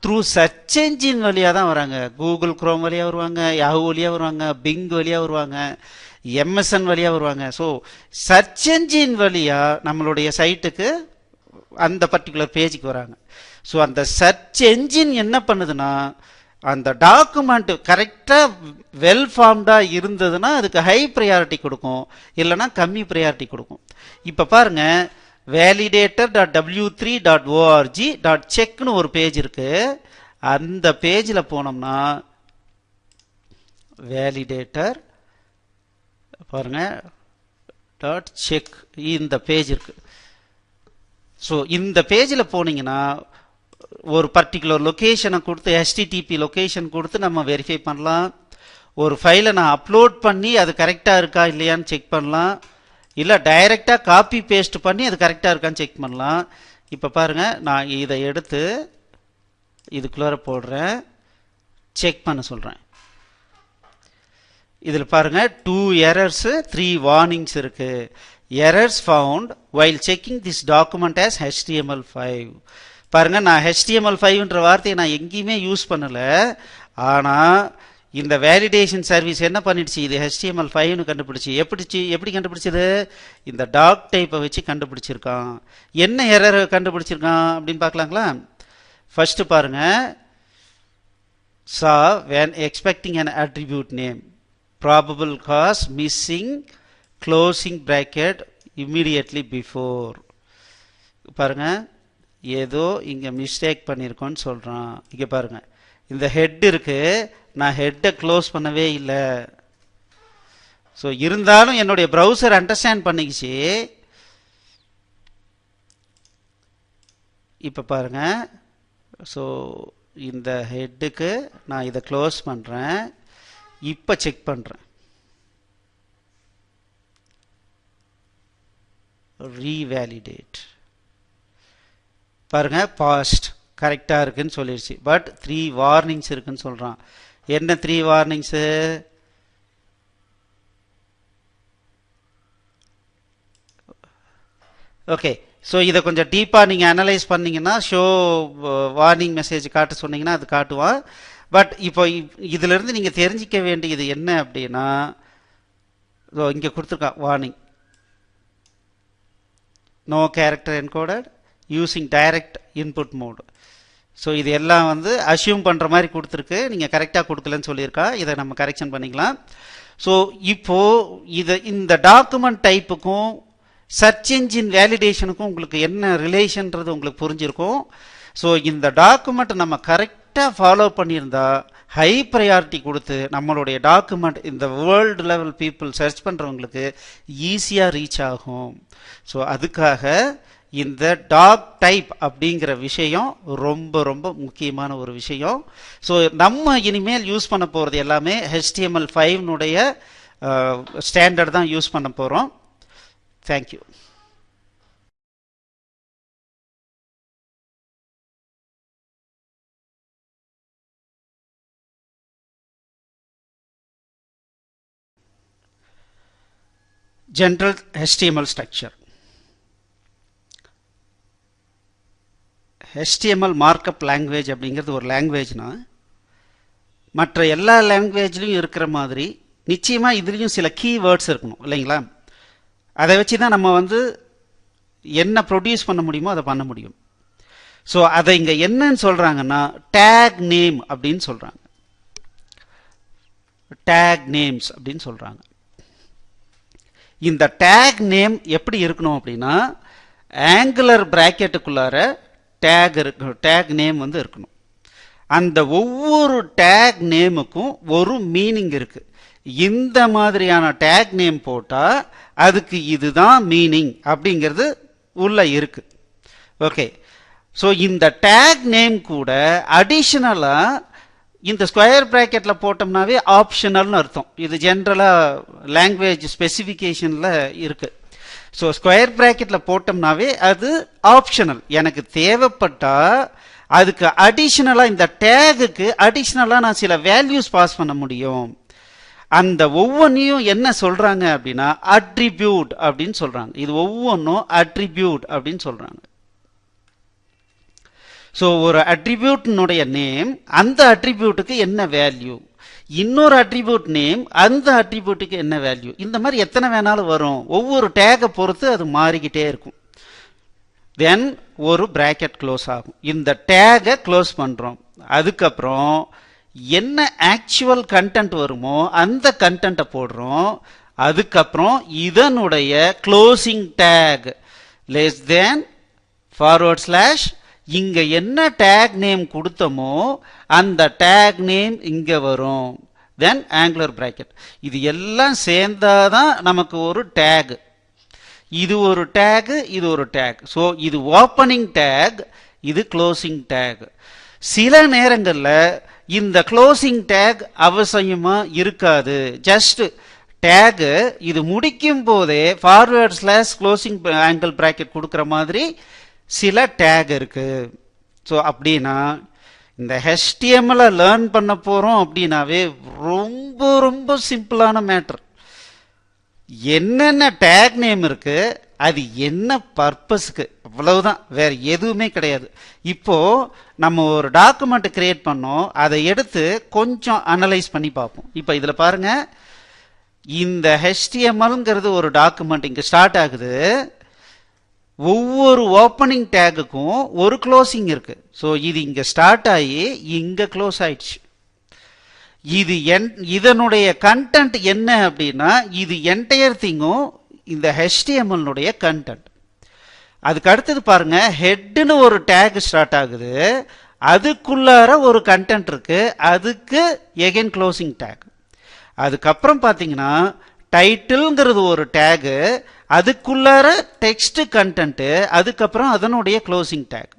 through search engine வழியாக தான் வராங்க. கூகுள் குரோம் வழியாக வருவாங்க, யாஹூ வழியாக வருவாங்க, பிங் வழியாக வருவாங்க, MSN வழியாக வருவாங்க. ஸோ சர்ச் என்ஜின் வழியாக நம்மளுடைய சைட்டுக்கு அந்த பர்டிகுலர் பேஜுக்கு வராங்க. ஸோ அந்த சர்ச் என்ஜின் என்ன பண்ணுதுன்னா, அந்த டாக்குமெண்ட் கரெக்டாக வெல் ஃபார்ம்டாக இருந்ததுன்னா அதுக்கு ஹை ப்ரையாரிட்டி கொடுக்கும், இல்லைன்னா கம்மி ப்ரையாரிட்டி கொடுக்கும். இப்போ பாருங்க, validator.w3.org.checkனு ஒரு பேஜ் இருக்கு. அந்த பேஜில் போனோம்னா வேலிடேட்டர் பாருங்க .check இந்த பேஜ் இருக்கு. ஸோ இந்த பேஜில் போனீங்கன்னா ஒரு பர்டிகுலர் லொக்கேஷனை கொடுத்து HTTP லொக்கேஷன் கொடுத்து நம்ம வெரிஃபை பண்ணலாம். ஒரு ஃபைலை நான் அப்லோட் பண்ணி அது கரெக்டாக இருக்கா இல்லையான்னு செக் பண்ணலாம், இல்லை டைரெக்டாக காப்பி பேஸ்ட் பண்ணி அது கரெக்டாக இருக்கான்னு செக் பண்ணலாம். இப்போ பாருங்கள், நான் இதை எடுத்து இதுக்குள்ளார போடுறேன், செக் பண்ண சொல்கிறேன். இதில் பாருங்கள் 2 errors 3 warnings இருக்குது. Errors found while checking this document as HTML5. பாருங்க, நான் HTML5ன்ற வார்த்தையை நான் எங்கேயுமே யூஸ் பண்ணலை. ஆனால் இந்த வேலிடேஷன் சர்வீஸ் என்ன பண்ணிடுச்சு, இது HTML5னு கண்டுபிடிச்சி. எப்படி கண்டுபிடிச்சது, இந்த டாக் டைப்பை வச்சு கண்டுபிடிச்சிருக்கான். என்ன எரர் கண்டுபிடிச்சிருக்கான் அப்படின்னு பார்க்கலாங்களா? ஃபர்ஸ்ட் பாருங்க, saw when expecting an attribute name probable cause missing closing bracket immediately before. பாருங்க, ஏதோ இங்கே மிஸ்டேக் பண்ணியிருக்கோன்னு சொல்கிறான். இங்கே பாருங்க, இந்த ஹெட் இருக்கு, நான் ஹெட்டை க்ளோஸ் பண்ணவே இல்லை. ஸோ இருந்தாலும் என்னுடைய ப்ரௌசர் அண்டர்ஸ்டாண்ட் பண்ணிக்கிச்சு. இப்போ பாருங்க, ஸோ இந்த ஹெட்டுக்கு நான் இதை க்ளோஸ் பண்ணுறேன். இப்போ செக் பண்ணுறேன், ரீவேலிடேட். பாருங்க, பாஸ்ட் கரெக்டாக இருக்குன்னு சொல்லிடுச்சு. பட் 3 வார்னிங்ஸ் இருக்குன்னு சொல்கிறான். என்ன 3 வார்னிங்ஸு? ஓகே, ஸோ இதை கொஞ்சம் டீப்பாக நீங்கள் அனலைஸ் பண்ணிங்கன்னா, ஷோ வார்னிங் மெசேஜ் காட்ட சொன்னீங்கன்னா அது காட்டுவான். பட் இப்போ இதிலிருந்து நீங்கள் தெரிஞ்சிக்க வேண்டியது என்ன அப்படின்னா, இங்கே கொடுத்துருக்கான் warning, no character encoded using direct input mode. So இது எல்லாம் அசியூம் பண்ணுற மாதிரி கொடுத்துருக்கு, நீங்கள் கரெக்டாக கொடுக்கலன்னு சொல்லியிருக்கா. இதை நம்ம கரெக்ஷன் பண்ணிக்கலாம். ஸோ இப்போது இந்த டாக்குமெண்ட் டைப்புக்கும் சர்ச் என்ஜின் வேலிடேஷனுக்கும் உங்களுக்கு என்ன ரிலேஷன்றது உங்களுக்கு புரிஞ்சிருக்கும். ஸோ இந்த டாக்குமெண்ட் நம்ம கரெக்டாக ஃபாலோ பண்ணியிருந்தா ஹை ப்ரையாரிட்டி கொடுத்து நம்மளுடைய டாக்குமெண்ட் இந்த வேர்ல்டு லெவல் பீப்புள் சர்ச் பண்ணுறவங்களுக்கு ஈஸியாக ரீச் ஆகும். ஸோ அதுக்காக இந்த டாக் டைப் அப்படிங்கிற விஷயம் ரொம்ப ரொம்ப முக்கியமான ஒரு விஷயம். ஸோ நம்ம இனிமேல் யூஸ் பண்ண போகிறது எல்லாமே HTML5 ஸ்டாண்டர்ட் தான் யூஸ் பண்ண போகிறோம். Thank you. General HTML structure. HTML markup language அப்படிங்கிறது ஒரு லாங்குவேஜ்னா மற்ற எல்லா லாங்குவேஜ்லையும் இருக்கிற மாதிரி நிச்சயமாக இதுலேயும் சில கீவேர்ட்ஸ் இருக்கணும் இல்லைங்களா? அதை வச்சு தான் நம்ம என்ன ப்ரொடியூஸ் பண்ண முடியுமோ அதை பண்ண முடியும். ஸோ அதை இங்கே என்னன்னு சொல்கிறாங்கன்னா டேக் நேம் அப்படின்னு சொல்கிறாங்க. டேக் நேம்ஸ் அப்படின்னு சொல்கிறாங்க. இந்த டேக் நேம் எப்படி இருக்கணும் அப்படின்னா ஆங்குலர் பிராக்கெட்டுக்குள்ளார டேக் நேம் இருக்கணும். அந்த ஒவ்வொரு டேக் நேமுக்கும் ஒரு மீனிங் இருக்கு. இந்த மாதிரியான டேக் நேம் போட்டால் அதுக்கு இதுதான் மீனிங் அப்படிங்கிறது உள்ள இருக்கு. ஓகே, ஸோ இந்த டேக் நேம் கூட அடிஷனலாக இந்த ஸ்கொயர் பிராக்கெட்டில் போட்டோம்னாவே ஆப்ஷனல்னு அர்த்தம். இது ஜென்ரலாக லாங்குவேஜ் ஸ்பெசிஃபிகேஷனில் இருக்கு. ஸோ ஸ்கொயர் பிராக்கெட்டில் போட்டோம்னாவே அது ஆப்ஷனல். எனக்கு தேவைப்பட்டா அதுக்கு அடிஷனலாக இந்த டேகுக்கு அடிஷனலாக நான் சில வேல்யூஸ் பாஸ் பண்ண முடியும். அந்த ஒவ்வொன்றையும் என்ன சொல்றாங்க அப்படின்னா அட்ரிபியூட் அப்படின்னு சொல்றாங்க. இது ஒவ்வொன்றும் அட்ரிபியூட் அப்படின்னு சொல்றாங்க. ஸோ ஒரு அட்ரிபியூட்னுடைய நேம், அந்த அட்ரிபியூட்டுக்கு என்ன வேல்யூ, இன்னொரு அட்ரிபியூட் நேம், அந்த அட்ரிபியூட்டுக்கு என்ன வேல்யூ, இந்த மாதிரி எத்தனை வேணாலும் வரும். ஒவ்வொரு டேகை பொறுத்து அது மாறிக்கிட்டே இருக்கும். தென் ஒரு பிராக்கெட் க்ளோஸ் ஆகும். இந்த டேகை க்ளோஸ் பண்றோம். அதுக்கப்புறம் என்ன ஆக்சுவல் கண்டென்ட் வருமோ அந்த கண்டென்ட்டை போடுறோம். அதுக்கப்புறம் இதனுடைய closing take less than forward slash இங்க என்ன டேக் நேம் கொடுத்தோமோ அந்த டேக் நேம் இங்க வரும். தென் ஆங்குலர் பிராக்கெட். இது எல்லாம் சேர்ந்தாதான் நமக்கு ஒரு டேக். இது ஒரு டேக், இது ஒரு டேக். ஸோ இது ஓப்பனிங் டேக், இது க்ளோசிங் டேக். சில நேரங்களில் இந்த க்ளோசிங் டேக் அவசியமா இருக்காது. ஜஸ்ட் டேக் இது முடிக்கும் போதே forward slash closing angle bracket கொடுக்குற மாதிரி சில டேக் இருக்கு. ஸோ அப்படின்னா இந்த HTML லேர்ன் பண்ண போறோம் அப்படின்னாவே ரொம்ப ரொம்ப சிம்பிளான மேட்டர். என்னென்ன டேக் நேம் இருக்கு, அது என்ன பர்பஸ்க்கு, அவ்வளவுதான், வேற எதுவுமே கிடையாது. இப்போ நம்ம ஒரு டாக்குமெண்ட் கிரியேட் பண்ணோம், அதை எடுத்து கொஞ்சம் அனலைஸ் பண்ணி பார்ப்போம். இப்போ இதுல பாருங்க, இந்த HTMLங்கிறது ஒரு டாக்குமெண்ட் இங்க ஸ்டார்ட் ஆகுது. ஒவ்வொரு ஓப்பனிங் டேகுக்கும் ஒரு க்ளோசிங் இருக்கு. ஸோ இது இங்க ஸ்டார்ட் ஆகி இங்க க்ளோஸ் ஆயிடுச்சு. இது இதனுடைய கண்டென்ட் என்ன அப்படின்னா இது என்டையர் திங்கும் இந்த HTML கண்டென்ட். அதுக்கு அடுத்தது பாருங்க, ஹெட்னு ஒரு டேக் ஸ்டார்ட் ஆகுது, அதுக்குள்ளார ஒரு கண்டென்ட் இருக்கு, அதுக்கு எகைன் க்ளோசிங் டேக். அதுக்கப்புறம் பார்த்தீங்கன்னா டைட்டில்ங்கிறது ஒரு டேகு, அதுக்குள்ளார டெக்ஸ்ட் கண்டென்ட், அதுக்கப்புறம் அதனுடைய க்ளோசிங் டேக்.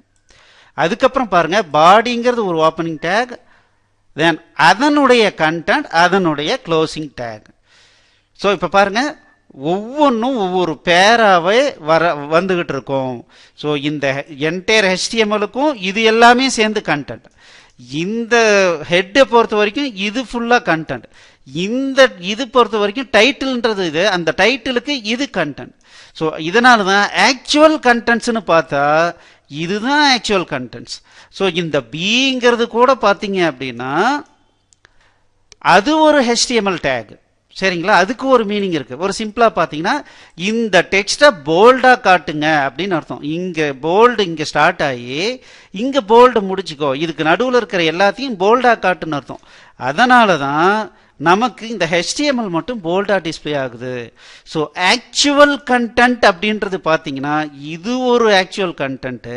அதுக்கப்புறம் பாருங்க பாடிங்கிறது ஒரு ஓப்பனிங் டேக், தென் அதனுடைய கண்டென்ட், அதனுடைய க்ளோசிங் டேக். ஸோ இப்போ பாருங்க ஒவ்வொன்றும் ஒவ்வொரு பேராவே வந்துகிட்டு இருக்கும். ஸோ இந்த என்டையர் HTML-க்கும் இது எல்லாமே சேர்ந்து கண்டென்ட். இந்த ஹெட்டை பொறுத்த வரைக்கும் இது ஃபுல்லா கண்டென்ட். இந்த இது பொறுத்த வரைக்கும் டைட்டில்ன்றது இது, அந்த டைட்டிலுக்கு இது கண்டென்ட். ஸோ இதனால தான் ஆக்சுவல் கண்டென்ட்ஸ்னு பார்த்தா இதுதான் ஆக்சுவல் கண்டென்ட்ஸ். ஸோ இந்த பிங்கிறது கூட பார்த்தீங்க அப்படின்னா அது ஒரு HTML டேக். சரிங்களா, அதுக்கு ஒரு மீனிங் இருக்கு. ஒரு சிம்பிளா பார்த்தீங்கன்னா இந்த டெக்ஸ்டை போல்டா காட்டுங்க அப்படின்னு அர்த்தம். இங்க போல்டு இங்க ஸ்டார்ட் ஆகி இங்க போல்டு முடிச்சுக்கோ, இதுக்கு நடுவில் இருக்கிற எல்லாத்தையும் போல்டா காட்டுன்னு அர்த்தம். அதனால தான் நமக்கு இந்த HTML மட்டும் போல்டா டிஸ்பிளே ஆகுது. ஸோ ஆக்சுவல் கண்டென்ட் அப்படின்றது பார்த்தீங்கன்னா இது ஒரு ஆக்சுவல் கண்டென்ட்,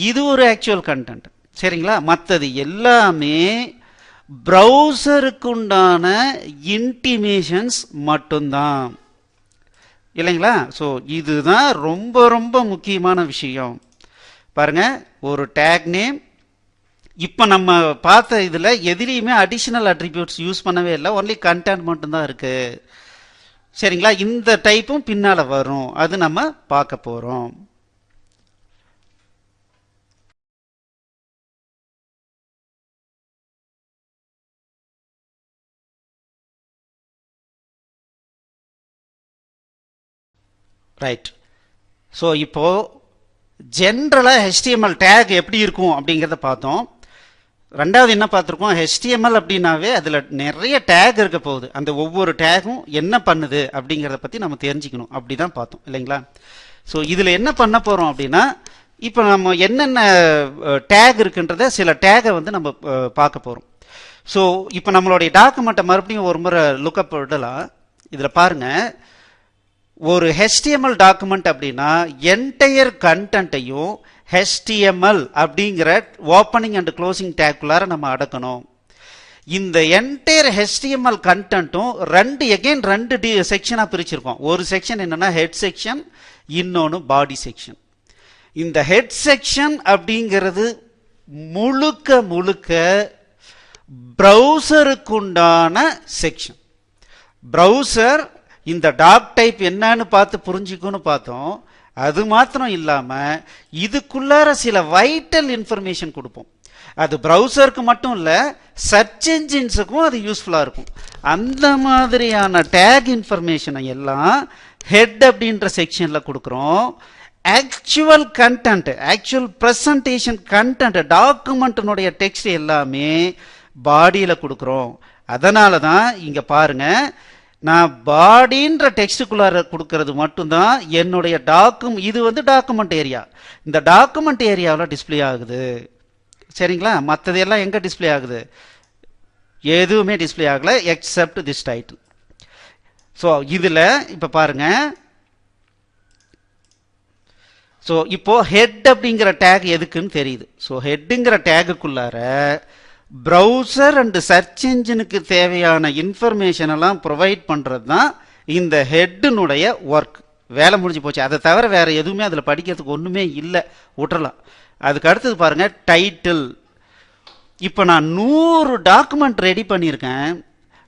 இது ஒரு ஆக்சுவல் கண்டென்ட். சரிங்களா, மற்றது எல்லாமே ப்ரௌசருக்கு உண்டான இன்டிமேஷன்ஸ் மட்டும்தான் இல்லைங்களா. ஸோ இதுதான் ரொம்ப ரொம்ப முக்கியமான விஷயம். பாருங்க, ஒரு டேக் நேம், இப்போ நம்ம பார்த்த இதில் எதிலையுமே அடிஷனல் அட்ரிபியூட்ஸ் யூஸ் பண்ணவே இல்லை, ஒன்லி கண்டென்ட் மட்டும்தான் இருக்கு. சரிங்களா, இந்த டைப்பும் பின்னால வரும், அது நம்ம பார்க்க போறோம். ரைட். ஸோ இப்போ ஜென்ரலாக HTML டேக் எப்படி இருக்கும் அப்படிங்கிறத பார்த்தோம். ரெண்டாவது என்ன பார்த்துருக்கோம், HTML அப்படின்னாவே அதில் நிறைய டேக் இருக்க போகுது, அந்த ஒவ்வொரு டேகும் என்ன பண்ணுது அப்படிங்கிறத பற்றி நம்ம தெரிஞ்சுக்கணும், அப்படி தான் பார்த்தோம் இல்லைங்களா. ஸோ இதில் என்ன பண்ண போகிறோம் அப்படின்னா இப்போ நம்ம என்னென்ன டேக் இருக்குன்றத சில டேகை வந்து நம்ம பார்க்க போகிறோம். ஸோ இப்போ நம்மளுடைய டாக்குமெண்ட்டை மறுபடியும் ஒரு முறை லுக்கப் விடலாம். இதில் பாருங்கள், ஒரு HTML டாக்குமெண்ட் அப்படின்னா என்டையர் கண்டென்ட்டையும் HTML அப்படிங்கிற ஓப்பனிங் அண்ட் க்ளோசிங் டேக்குள்ளார நம்ம அடக்கணும். இந்த என்டையர் HTML கண்டென்ட்டும் ரெண்டு செக்ஷனா பிரிச்சிருக்கோம். ஒரு செக்ஷன் என்னன்னா ஹெட் செக்ஷன், இன்னொன்று பாடி செக்ஷன். இந்த ஹெட் செக்ஷன் அப்படிங்கிறது முழுக்க முழுக்க ப்ரௌசருக்குண்டான செக்ஷன். ப்ரௌசர் இந்த டாக் டைப் என்னன்னு பார்த்து புரிஞ்சுக்கணும்னு பார்த்தோம். அது மாத்திரம் இல்லாம இதுக்குள்ளார சில வைட்டல் இன்ஃபர்மேஷன் கொடுப்போம். அது ப்ரௌசருக்கு மட்டும் இல்ல, சர்ச் என்ஜின்ஸுக்கும் அது யூஸ்ஃபுல்லா இருக்கும். அந்த மாதிரியான டேக் இன்ஃபர்மேஷனை எல்லாம் ஹெட் அப்படின்ற செக்ஷன்ல கொடுக்குறோம். Actual content, actual presentation content, டாக்குமெண்ட்டினுடைய டெக்ஸ்ட் எல்லாமே பாடியில கொடுக்குறோம். அதனால தான் இங்க பாருங்க, நான் பாடின்ற டெக்ஸ்டுக்குள்ளார கொடுக்கறது மட்டும்தான் என்னுடைய இது வந்து டாக்குமெண்ட் ஏரியா, இந்த டாக்குமெண்ட் ஏரியாவில் டிஸ்பிளே ஆகுது. சரிங்களா, மற்றதெல்லாம் எங்க டிஸ்பிளே ஆகுது, எதுவுமே டிஸ்பிளே ஆகல எக்ஸப்ட் திஸ் டைட்டில். ஸோ இதில் இப்போ பாருங்க, ஸோ இப்போ ஹெட் அப்படிங்கிற டேக் எதுக்குன்னு தெரியுது. ஸோ ஹெட்டுங்கிற டேகுக்குள்ளார ப்ரௌசர் அண்ட் சர்ச் என்ஜினுக்கு தேவையான இன்ஃபர்மேஷன் எல்லாம் ப்ரொவைட் பண்ணுறது தான் இந்த ஹெட்டுனுடைய ஒர்க். வேலை முடிஞ்சு போச்சு. அதை தவிர வேற எதுவுமே அதில் படிக்கிறதுக்கு ஒன்றுமே இல்லை, விட்டுறலாம். அதுக்கு அடுத்தது பாருங்க டைட்டில். இப்போ நான் 100 டாக்குமெண்ட் ரெடி பண்ணியிருக்கேன்,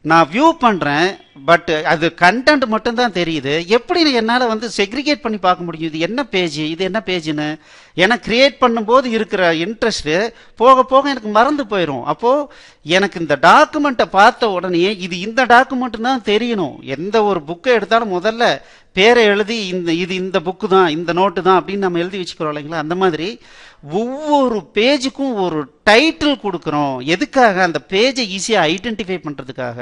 நான் வியூ பண்ணுறேன், பட் அது கண்டென்ட் மட்டும்தான் தெரியுது. எப்படி என்னால் வந்து செக்ரிகேட் பண்ணி பார்க்க முடியும் இது என்ன பேஜ், இது என்ன பேஜுன்னு? ஏன்னா கிரியேட் பண்ணும்போது இருக்கிற இன்ட்ரெஸ்ட்டு போக போக எனக்கு மறந்து போயிடும். அப்போது எனக்கு இந்த டாக்குமெண்ட்டை பார்த்த உடனே இது இந்த டாக்குமெண்ட் தான் தெரியணும். எந்த ஒரு புக்கை எடுத்தாலும் முதல்ல பேரை எழுதி இது இந்த புக்கு தான், இந்த நோட்டு தான் அப்படின்னு நம்ம எழுதி வச்சுக்கிறோம் இல்லைங்களா. அந்த மாதிரி ஒவ்வொரு பேஜுக்கும் ஒரு டைட்டில் கொடுக்குறோம். எதுக்காக? அந்த பேஜை ஈஸியாக ஐடென்டிஃபை பண்ணுறதுக்காக.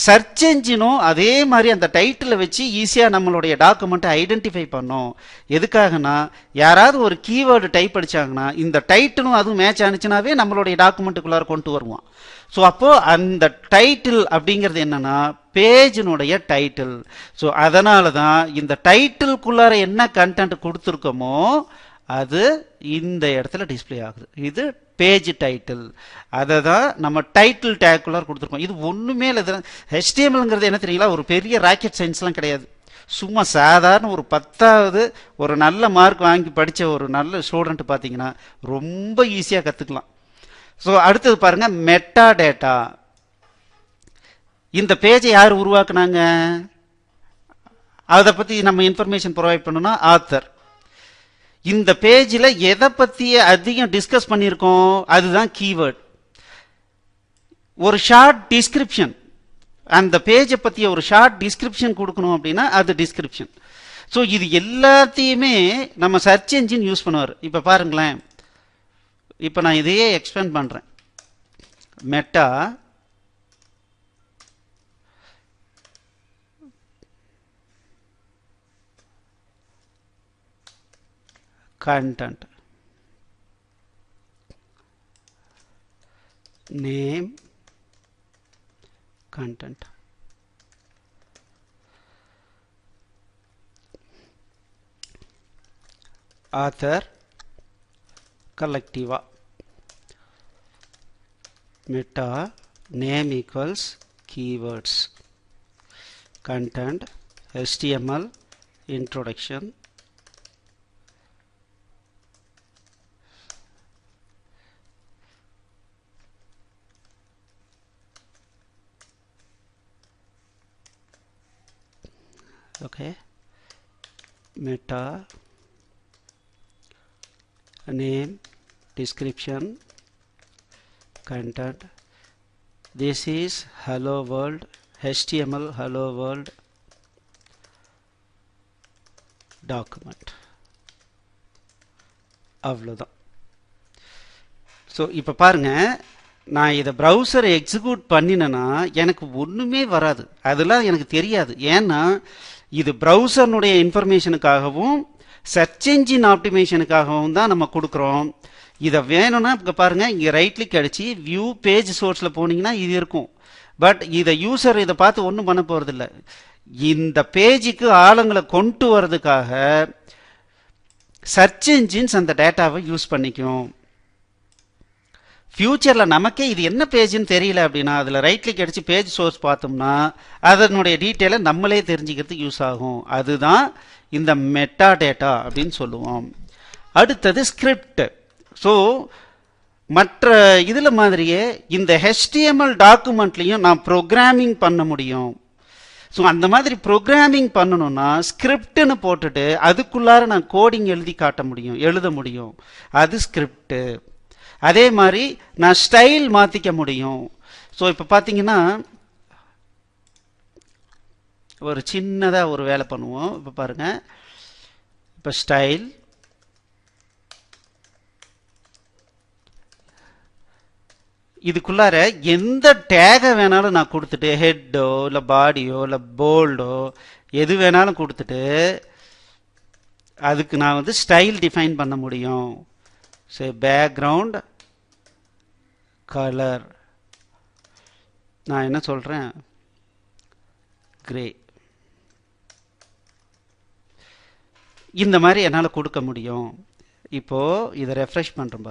சர்ச் என்ஜினும் அதே மாதிரி அந்த டைட்டிலை வச்சு ஈஸியாக நம்மளுடைய டாக்குமெண்ட்டை ஐடென்டிஃபை பண்ணோம். எதுக்காகனா யாராவது ஒரு கீவேர்டு டைப் அடிச்சாங்கன்னா இந்த டைட்டிலும் அதுவும் மேட்ச் ஆனிச்சுனாவே நம்மளுடைய டாக்குமெண்ட்டுக்குள்ளார கொண்டு வருவான். ஸோ அப்போ அந்த டைட்டில் அப்படிங்கிறது என்னன்னா பேஜினுடைய டைட்டில். ஸோ அதனால தான் இந்த டைட்டிலுக்குள்ளார என்ன கண்டென்ட் கொடுத்துருக்கோமோ அது இந்த இடத்துல டிஸ்பிளே ஆகுது. இது பேஜ் டைட்டில். அதை தான் நம்ம டைட்டில் டேக்குள்ளார கொடுத்துருக்கோம். இது ஒன்றுமே இல்லை. HTMLங்கிறது என்ன தெரியுங்களா, ஒரு பெரிய ராக்கெட் சயின்ஸ்லாம் கிடையாது. சும்மா சாதாரண ஒரு 10வது ஒரு நல்ல மார்க் வாங்கி படித்த ஒரு நல்ல ஸ்டூடெண்ட் பார்த்தீங்கன்னா ரொம்ப ஈஸியாக கற்றுக்கலாம். ஸோ அடுத்தது பாருங்க, மெட்டா டேட்டா. இந்த பேஜை யார் உருவாக்குனாங்க, அதை பற்றி நம்ம இன்ஃபர்மேஷன் ப்ரொவைட் பண்ணணும்னா ஆத்தர். இந்த பேஜில் எதை பற்றி அதிகம் டிஸ்கஸ் பண்ணியிருக்கோம் அதுதான் கீவேர்ட். ஒரு ஷார்ட் டிஸ்கிரிப்ஷன், அந்த பேஜை பற்றிய ஒரு ஷார்ட் டிஸ்கிரிப்ஷன் கொடுக்கணும் அப்படின்னா அது டிஸ்கிரிப்ஷன். ஸோ இது எல்லாத்தையுமே நம்ம சர்ச் என்ஜின் யூஸ் பண்ணுவார். இப்போ பாருங்களேன், இப்போ நான் இதையே எக்ஸ்பேண்ட் பண்ணுறேன். Meta content, name, content. Author, collectiva. Meta, name equals keywords. Content, HTML, introduction. Okay, meta, name, description, content. This is hello world, HTML hello world document. அவ்வளோதான். ஸோ இப்போ பாருங்க, நான் இதை ப்ரௌசரை எக்ஸிக்யூட் பண்ணினேன்னா எனக்கு ஒன்றுமே வராது, அதெல்லாம் எனக்கு தெரியாது. ஏன்னா இது ப்ரௌசர்னுடைய இன்ஃபர்மேஷனுக்காகவும் சர்ச் என்ஜின் ஆப்டிமேஷனுக்காகவும் தான் நம்ம கொடுக்குறோம். இதை வேணும்னா இப்போ பாருங்கள், இங்கே ரைட் கிளிக் அடித்து வியூ பேஜ் சோர்ஸில் போனீங்கன்னா இது இருக்கும். பட் இதை யூசர் இதை பார்த்து ஒன்றும் பண்ண போகிறதில்ல. இந்த பேஜுக்கு ஆளுங்களை கொண்டு வர்றதுக்காக சர்ச் என்ஜின்ஸ் அந்த டேட்டாவை யூஸ் பண்ணிக்கும். ஃபியூச்சரில் நமக்கே இது என்ன பேஜுன்னு தெரியல அப்படின்னா அதில் ரைட் கிளிக் அடித்து பேஜ் சோர்ஸ் பார்த்தோம்னா அதனுடைய டீட்டெயிலை நம்மளே தெரிஞ்சுக்கிறதுக்கு யூஸ் ஆகும். அதுதான் இந்த மெட்டா டேட்டா அப்படின்னு சொல்லுவோம். அடுத்தது ஸ்கிரிப்ட். ஸோ மற்ற இதில் மாதிரியே இந்த HTML டாக்குமெண்ட்லேயும் நான் ப்ரோக்ராமிங் பண்ண முடியும். ஸோ அந்த மாதிரி ப்ரோக்ராமிங் பண்ணணும்னா ஸ்கிரிப்டுன்னு போட்டுட்டு அதுக்குள்ளார நான் கோடிங் எழுத முடியும். அது ஸ்கிரிப்டு. அதே மாதிரி நான் ஸ்டைல் மாற்றிக்க முடியும். ஸோ இப்போ பார்த்தீங்கன்னா ஒரு சின்னதாக ஒரு வேலை பண்ணுவோம். இப்போ பாருங்கள், இப்போ ஸ்டைல், இதுக்குள்ளார எந்த டேகை வேணாலும் நான் கொடுத்துட்டு ஹெட்டோ இல்லை பாடியோ இல்லை போல்டோ எது வேணாலும் கொடுத்துட்டு அதுக்கு நான் வந்து ஸ்டைல் டிஃபைன் பண்ண முடியும். சரி, பேக்ரவுண்ட் கலர் நான் என்ன சொல்கிறேன், கிரே. இந்த மாதிரி என்னால் கொடுக்க முடியும். இப்போது இதை ரெஃப்ரெஷ் பண்ணுறேன்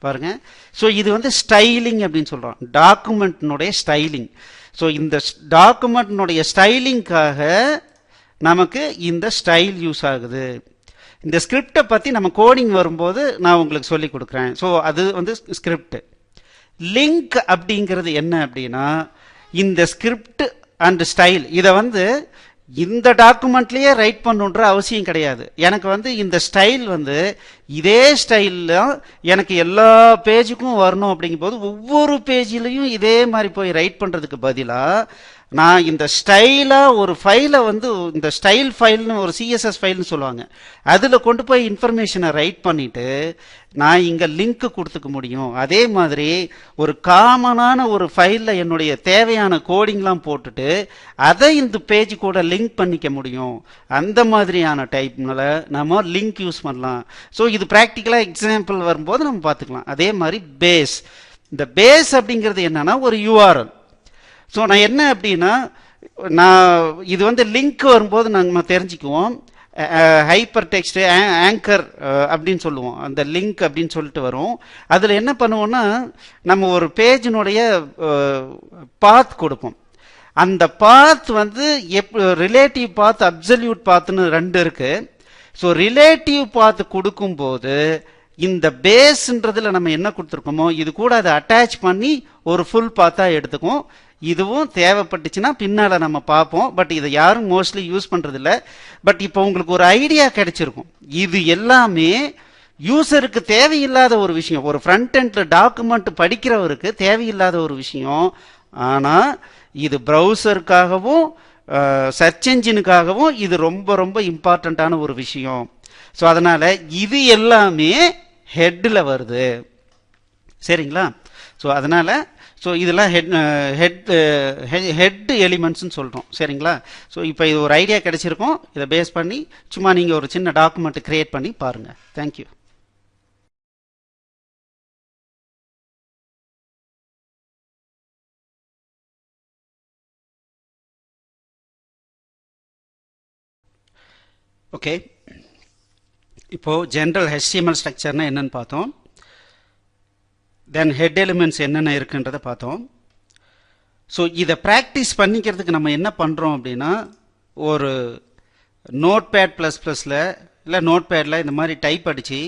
பாருங்கள். ஸோ இது வந்து ஸ்டைலிங் அப்படின்னு சொல்கிறோம், டாக்குமெண்ட்னுடைய ஸ்டைலிங். ஸோ இந்த டாக்குமெண்ட்னுடைய ஸ்டைலிங்காக நமக்கு இந்த ஸ்டைல் யூஸ் ஆகுது. இந்த ஸ்கிரிப்டை பற்றி நம்ம கோடிங் வரும்போது நான் உங்களுக்கு சொல்லி கொடுக்குறேன். ஸோ அது வந்து ஸ்கிரிப்ட். லிங்க் அப்படிங்கிறது என்ன அப்படின்னா இந்த ஸ்கிரிப்ட் அண்ட் ஸ்டைல் இதை வந்து இந்த டாக்குமெண்ட்லேயே ரைட் பண்ணுன்ற அவசியம் கிடையாது. எனக்கு வந்து இந்த ஸ்டைல் வந்து இதே ஸ்டைலில் எனக்கு எல்லா பேஜுக்கும் வரணும் அப்படிங்கும்போது ஒவ்வொரு பேஜிலையும் இதே மாதிரி போய் ரைட் பண்ணுறதுக்கு பதிலாக நான் இந்த ஸ்டைலாக ஒரு ஃபைலை வந்து இந்த ஸ்டைல் ஃபைல்னு ஒரு சிஎஸ்எஸ் ஃபைல்னு சொல்லுவாங்க, அதில் கொண்டு போய் இன்ஃபர்மேஷனை ரைட் பண்ணிவிட்டு நான் இங்கே லிங்க் கொடுத்துக்க முடியும். அதே மாதிரி ஒரு காமனான ஒரு ஃபைலில் என்னுடைய தேவையான கோடிங்லாம் போட்டுட்டு அதை இந்த பேஜ் கூட லிங்க் பண்ணிக்க முடியும். அந்த மாதிரியான டைப்னால நம்ம லிங்க் யூஸ் பண்ணலாம். ஸோ இது ப்ராக்டிக்கலாக எக்ஸாம்பிள் வரும்போது நம்ம பார்த்துக்கலாம். அதே மாதிரி பேஸ், இந்த பேஸ் அப்படிங்கிறது என்னன்னா ஒரு யூஆர்எல். ஸோ நான் என்ன அப்படின்னா, நான் இது வந்து லிங்க் வரும்போது நம்ம தெரிஞ்சுக்குவோம். ஹைப்பர் டெக்ஸ்ட் ஆங்கர் அப்படின்னு சொல்லுவோம், அந்த லிங்க் அப்படின்னு சொல்லிட்டு வரும். அதில் என்ன பண்ணுவோம்னா, நம்ம ஒரு பேஜினுடைய பாத் கொடுப்போம். அந்த பாத் வந்து ரிலேட்டிவ் பாத், அப்சல்யூட் பாத்னு ரெண்டு இருக்கு. ஸோ ரிலேட்டிவ் பாத் கொடுக்கும்போது இந்த பேஸ்ன்றதுல நம்ம என்ன கொடுத்துருக்கோமோ இது கூட அதை அட்டாச் பண்ணி ஒரு ஃபுல் பாத்தா எடுத்துக்கும். இதுவும் தேவைப்பட்டுச்சுன்னா பின்னால நம்ம பார்ப்போம். பட் இதை யாரும் மோஸ்ட்லி யூஸ் பண்றது இல்லை. பட் இப்போ உங்களுக்கு ஒரு ஐடியா கிடைச்சிருக்கும். இது எல்லாமே யூசருக்கு தேவையில்லாத ஒரு விஷயம், ஒரு ஃப்ரண்ட் எண்ட்ல டாக்குமெண்ட் படிக்கிறவருக்கு தேவையில்லாத ஒரு விஷயம். ஆனா இது ப்ரௌசருக்காகவும் சர்ச் என்ஜினுக்காகவும் இது ரொம்ப ரொம்ப இம்பார்ட்டண்ட்டான ஒரு விஷயம். ஸோ அதனால இது எல்லாமே ஹெட்டில் வருது, சரிங்களா? ஸோ அதனால இதெல்லாம் ஹெட் எலிமெண்ட்ஸ்னு சொல்கிறோம், சரிங்களா? ஸோ இப்போ இது ஒரு ஐடியா கிடைச்சிருக்கும். இதை பேஸ் பண்ணி சும்மா நீங்கள் ஒரு சின்ன டாக்குமெண்ட் கிரியேட் பண்ணி பாருங்கள். தேங்க்யூ. ஓகே, இப்போ ஜென்ரல் HTML ஸ்ட்ரக்சர்னா என்னன்னு பார்த்தோம். தென் ஹெட் எலிமெண்ட்ஸ் என்னென்ன இருக்குன்றதை பார்த்தோம். ஸோ இதை ப்ராக்டிஸ் பண்ணிக்கிறதுக்கு நம்ம என்ன பண்ணுறோம் அப்படின்னா, ஒரு Notepad++ல் இல்லை நோட்பேடில் இந்த மாதிரி டைப் அடித்து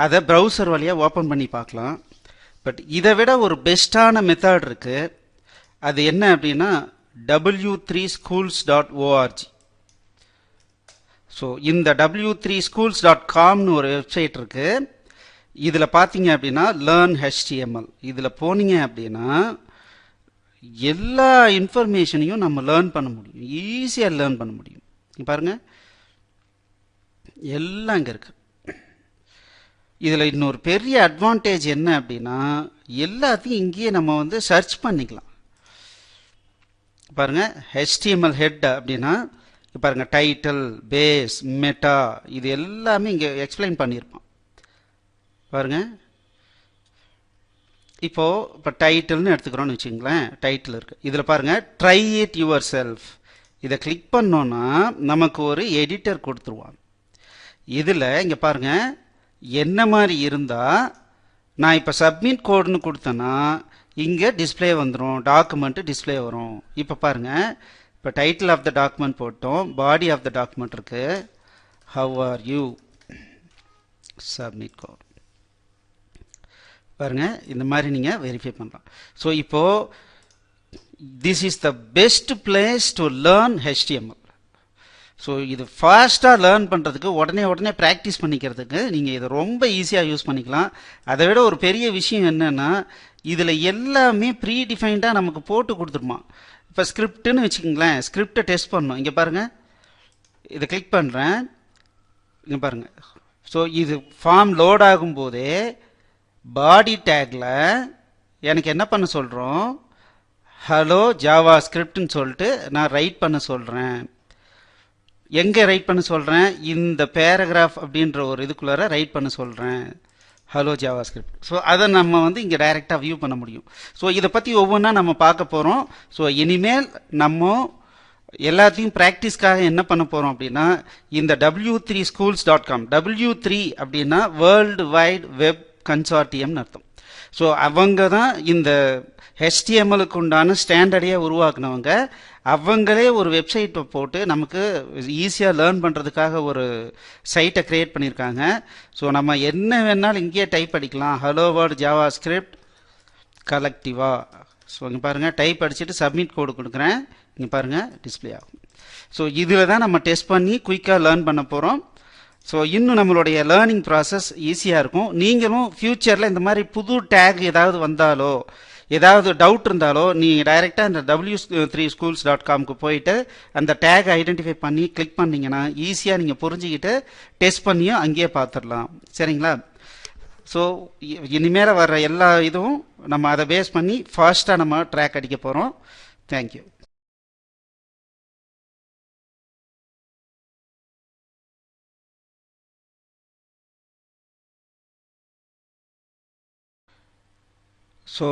அதை ப்ரௌசர் வழியாக ஓப்பன் பண்ணி பார்க்கலாம். பட் இதை விட ஒரு பெஸ்ட்டான மெத்தட் இருக்குது. அது என்ன அப்படின்னா w3schools.org. ஸோ இந்த w3schools.comனு ஒரு வெப்சைட் இருக்கு. இதில் பார்த்தீங்க அப்படின்னா லேர்ன் HTML, இதில் போனீங்க அப்படின்னா எல்லா இன்ஃபர்மேஷனையும் நம்ம லேர்ன் பண்ண முடியும், ஈஸியாக லேர்ன் பண்ண முடியும். பாருங்க, எல்லாம் இங்கே இருக்கு. இதில் இன்னொரு பெரிய அட்வான்டேஜ் என்ன அப்படின்னா, எல்லாத்தையும் இங்கேயே நம்ம வந்து சர்ச் பண்ணிக்கலாம். பாருங்க, HTML ஹெட் அப்படின்னா பாருங்க, டைட்டில், பேஸ், மெட்டா, இது எல்லாமே இங்கே எக்ஸ்பிளைன் பண்ணியிருப்பான். பாருங்க, இப்போ டைட்டில்னு எடுத்துக்கிறோன்னு வச்சுங்களேன், டைட்டில் இருக்கு. இதில் பாருங்க, ட்ரை இட் யுவர் செல்ஃப். இதை கிளிக் பண்ணோன்னா நமக்கு ஒரு எடிட்டர் கொடுத்துருவாங்க. இதில் இங்கே பாருங்க, என்ன மாதிரி இருந்தால் நான் இப்போ சப்மிட் கோடுன்னு கொடுத்தேன்னா இங்கே டிஸ்பிளே வந்துடும், டாக்குமெண்ட் டிஸ்பிளே வரும். இப்போ பாருங்க, இப்போ டைட்டில் ஆஃப் த டாக்குமெண்ட் போட்டோம், பாடி ஆஃப் த டாக்குமெண்ட் இருக்கு, how are you, submit code. பாருங்க, இந்த மாதிரி நீங்கள் வெரிஃபை பண்ணலாம். ஸோ இப்போ this is the best place to learn HTML. So இது ஃபாஸ்ட்டாக லேர்ன் பண்ணுறதுக்கு, உடனே ப்ராக்டிஸ் பண்ணிக்கிறதுக்கு நீங்கள் இதை ரொம்ப ஈஸியாக யூஸ் பண்ணிக்கலாம். அதை விட ஒரு பெரிய விஷயம் என்னென்னா, இதில் எல்லாமே ப்ரீ டிஃபைன்டாக நமக்கு போட்டு கொடுத்துருமா. இப்போ ஸ்கிரிப்டுன்னு வச்சுக்கோங்களேன், ஸ்கிரிப்டை டெஸ்ட் பண்ணணும். இங்கே பாருங்கள், இதை கிளிக் பண்ணுறேன், இங்கே பாருங்கள். ஸோ இது ஃபார்ம் லோட் ஆகும்போதே பாடி டேக்கில் எனக்கு என்ன பண்ண சொல்கிறோம், ஹலோ ஜாவா ஸ்கிரிப்ட்னு சொல்லிட்டு நான் ரைட் பண்ண சொல்கிறேன். எங்கே ரைட் பண்ண சொல்கிறேன், இந்த பேராகிராஃப் அப்படின்ற ஒரு இதுக்குள்ளார ரைட் பண்ண சொல்கிறேன், ஹலோ ஜாவா ஸ்கிரிப்ட். ஸோ அதை நம்ம வந்து இங்கே டைரெக்டாக வியூ பண்ண முடியும். ஸோ இதை பற்றி ஒவ்வொன்றா நம்ம பார்க்க போகிறோம். ஸோ இனிமேல் நம்ம எல்லாத்தையும் ப்ராக்டிஸ்க்காக என்ன பண்ண போகிறோம் அப்படின்னா, இந்த w3schools.com, W3 அப்படின்னா வேர்ல்டு வைட் வெப் கன்சார்டியம்னு அர்த்தம். ஸோ அவங்க தான் இந்த HTMLக்கு உண்டான ஸ்டாண்டர்டையே உருவாக்குனவங்க. அவங்களே ஒரு வெப்சைட்டை போட்டு நமக்கு ஈஸியாக லேர்ன் பண்ணுறதுக்காக ஒரு சைட்டை க்ரியேட் பண்ணியிருக்காங்க. ஸோ நம்ம என்ன வேணாலும் இங்கேயே டைப் அடிக்கலாம், ஹலோ வேர்ல்ட் ஜாவா ஸ்கிரிப்ட் கலெக்டிவா. ஸோ இங்கே பாருங்கள், டைப் அடிச்சுட்டு சப்மிட் கோடு கொடுக்குறேன், இங்கே பாருங்கள் டிஸ்பிளே ஆகும். ஸோ இதில் தான் நம்ம டெஸ்ட் பண்ணி குயிக்காக லேர்ன் பண்ண போகிறோம். ஸோ இன்னும் நம்மளுடைய லேர்னிங் ப்ராசஸ் ஈஸியாக இருக்கும். நீங்களும் ஃப்யூச்சரில் இந்த மாதிரி புது டேக் ஏதாவது வந்தாலோ ஏதாவது டவுட் இருந்தாலோ நீ டைரெக்டாக இந்த w3schools.comக்கு போயிட்டு அந்த டேக் ஐடென்டிஃபை பண்ணி கிளிக் பண்ணீங்கன்னா ஈஸியாக நீங்கள் புரிஞ்சுக்கிட்டு டெஸ்ட் பண்ணியும் அங்கேயே பார்த்துடலாம். சரிங்களா? ஸோ இனிமேல் வர்ற எல்லா இதுவும் நம்ம அதை பேஸ் பண்ணி ஃபாஸ்ட்டாக நம்ம ட்ராக் அடிக்க போகிறோம். தேங்க்யூ. ஸோ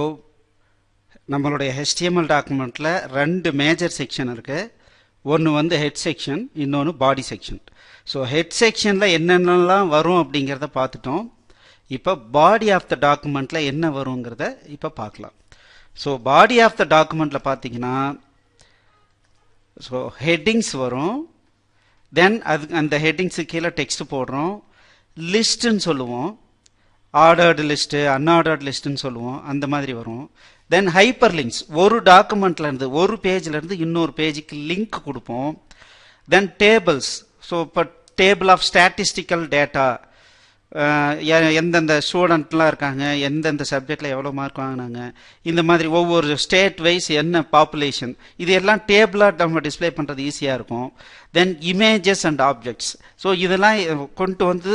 நம்மளுடைய HTML டாக்குமெண்ட்டில் 2 மேஜர் செக்ஷன் இருக்குது. ஒன்று வந்து ஹெட் செக்ஷன், இன்னொன்று பாடி செக்ஷன். ஸோ ஹெட் செக்ஷனில் என்னென்னலாம் வரும் அப்படிங்கிறத பார்த்துட்டோம். இப்போ பாடி ஆஃப் த டாக்குமெண்ட்டில் என்ன வருங்கிறத இப்போ பார்க்கலாம். ஸோ பாடி ஆஃப் த டாக்குமெண்ட்டில் பார்த்தீங்கன்னா ஸோ ஹெட்டிங்ஸ் வரும். தென் அந்த ஹெட்டிங்ஸு கீழே டெக்ஸ்ட் போடுறோம். லிஸ்ட்டுன்னு சொல்லுவோம். ஆர்டர்டு லிஸ்ட்டு, அன்ஆர்டர்டு லிஸ்ட்டுன்னு சொல்லுவோம். அந்த மாதிரி வரும். தென் ஹைப்பர் லிங்க்ஸ், ஒரு டாக்குமெண்ட்லேருந்து ஒரு பேஜ்லேருந்து இன்னொரு பேஜுக்கு லிங்க் கொடுப்போம். தென் டேபிள்ஸ், ஸோ இப்போ டேபிள் ஆஃப் ஸ்டாட்டிஸ்டிக்கல் டேட்டா, எந்தெந்த ஸ்டூடெண்ட்லாம் இருக்காங்க, எந்தெந்த சப்ஜெக்டில் எவ்வளோ மார்க் வாங்கினாங்க, இந்த மாதிரி ஒவ்வொரு ஸ்டேட் வைஸ் என்ன பாப்புலேஷன், இது எல்லாம் டேபிளாக நம்ம டிஸ்பிளே பண்ணுறது ஈஸியாக இருக்கும். Then images and objects, so இதெல்லாம் கொண்டு வந்து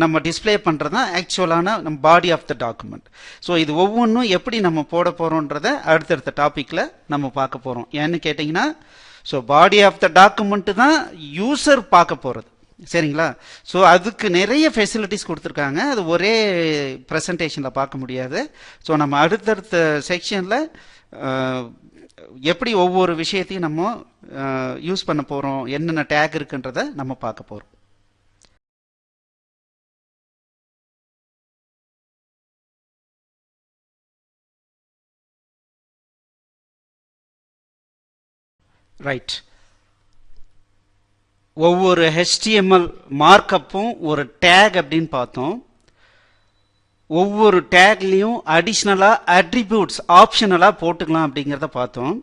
நம்ம டிஸ்பிளே பண்ணுறது தான் ஆக்சுவலான நம்ம body of the document. So இது ஒவ்வொன்றும் எப்படி நம்ம போட போகிறோன்றத அடுத்தடுத்த டாப்பிக்கில் நம்ம பார்க்க போகிறோம். ஏன்னு கேட்டிங்கன்னா so body of the document தான் யூசர் பார்க்க போகிறது. சரிங்களா? ஸோ அதுக்கு நிறைய ஃபெசிலிட்டிஸ் கொடுத்துருக்காங்க. அது ஒரே ப்ரெசன்டேஷனில் பார்க்க முடியாது. ஸோ நம்ம அடுத்தடுத்த செக்ஷனில் எப்படி ஒவ்வொரு விஷயத்தையும் நம்ம யூஸ் பண்ண போகிறோம், என்னென்ன டேக் இருக்குன்றத நம்ம பார்க்க போகிறோம். ரைட். ஒவ்வொரு HTML மார்க்கப்பும் ஒரு டேக் அப்படின்னு பார்த்தோம். ஒவ்வொரு டேக்லேயும் அடிஷ்னலாக அட்ரிபியூட்ஸ் ஆப்ஷனலாக போட்டுக்கலாம் அப்படிங்கிறத பார்த்தோம்.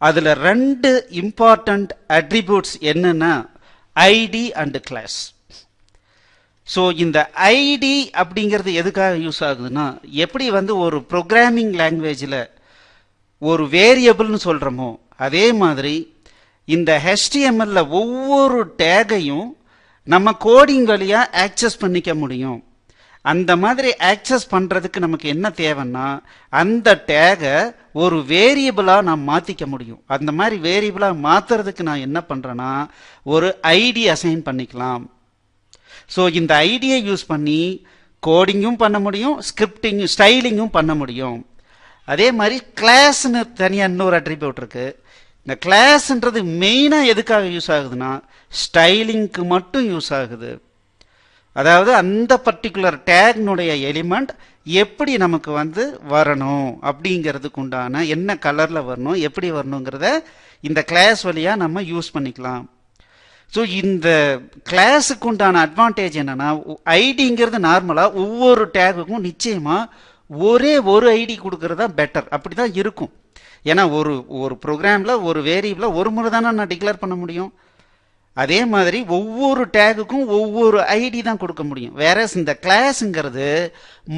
அதில் 2 இம்பார்ட்டண்ட் அட்ரிபியூட்ஸ் என்னென்னா ஐடி அண்டு கிளாஸ். ஸோ இந்த ஐடி அப்படிங்கிறது எதுக்காக யூஸ் ஆகுதுன்னா, எப்படி வந்து ஒரு ப்ரோக்ராமிங் லாங்குவேஜில் ஒரு வேரியபிள்னு சொல்கிறோமோ அதே மாதிரி இந்த HTML ஒவ்வொரு டேகையும் நம்ம கோடிங் வழியாக ஆக்சஸ் பண்ணிக்க முடியும். அந்த மாதிரி ஆக்சஸ் பண்ணுறதுக்கு நமக்கு என்ன தேவைன்னா அந்த டேகை ஒரு வேரியபிளாக நான் மாற்றிக்க முடியும். அந்த மாதிரி வேரியபிளாக மாற்றுறதுக்கு நான் என்ன பண்ணுறேன்னா ஒரு ஐடி அசைன் பண்ணிக்கலாம். ஸோ இந்த ஐடியை யூஸ் பண்ணி கோடிங்கும் பண்ண முடியும், ஸ்கிரிப்டிங்கும் ஸ்டைலிங்கும் பண்ண முடியும். அதே மாதிரி கிளாஸ்னு தனியாக இன்னொரு அட்ரிபியூட் இருக்குது. இந்த கிளாஸ்ன்றது மெயினாக எதுக்காக யூஸ் ஆகுதுன்னா ஸ்டைலிங்க்கு மட்டும் யூஸ் ஆகுது. அதாவது அந்த பர்டிகுலர் டேக்னுடைய எலிமெண்ட் எப்படி நமக்கு வந்து வரணும் அப்படிங்கிறதுக்கு உண்டான என்ன கலரில் வரணும், எப்படி வரணுங்கிறத இந்த கிளாஸ் வழியாக நம்ம யூஸ் பண்ணிக்கலாம். ஸோ இந்த கிளாஸுக்கு உண்டான அட்வான்டேஜ் என்னென்னா ஐடிங்கிறது நார்மலாக ஒவ்வொரு டேகுக்கும் நிச்சயமாக ஒரே ஒரு ஐடி கொடுக்கறதா பெட்டர். அப்படி தான் இருக்கும். ஏன்னா ஒரு ப்ரோக்ராமில் ஒரு வேரியபிளில் ஒரு முறை தானே நான் டிக்ளேர் பண்ண முடியும். அதே மாதிரி ஒவ்வொரு டேகுக்கும் ஒவ்வொரு ஐடி தான் கொடுக்க முடியும். வேற இந்த கிளாஸுங்கிறது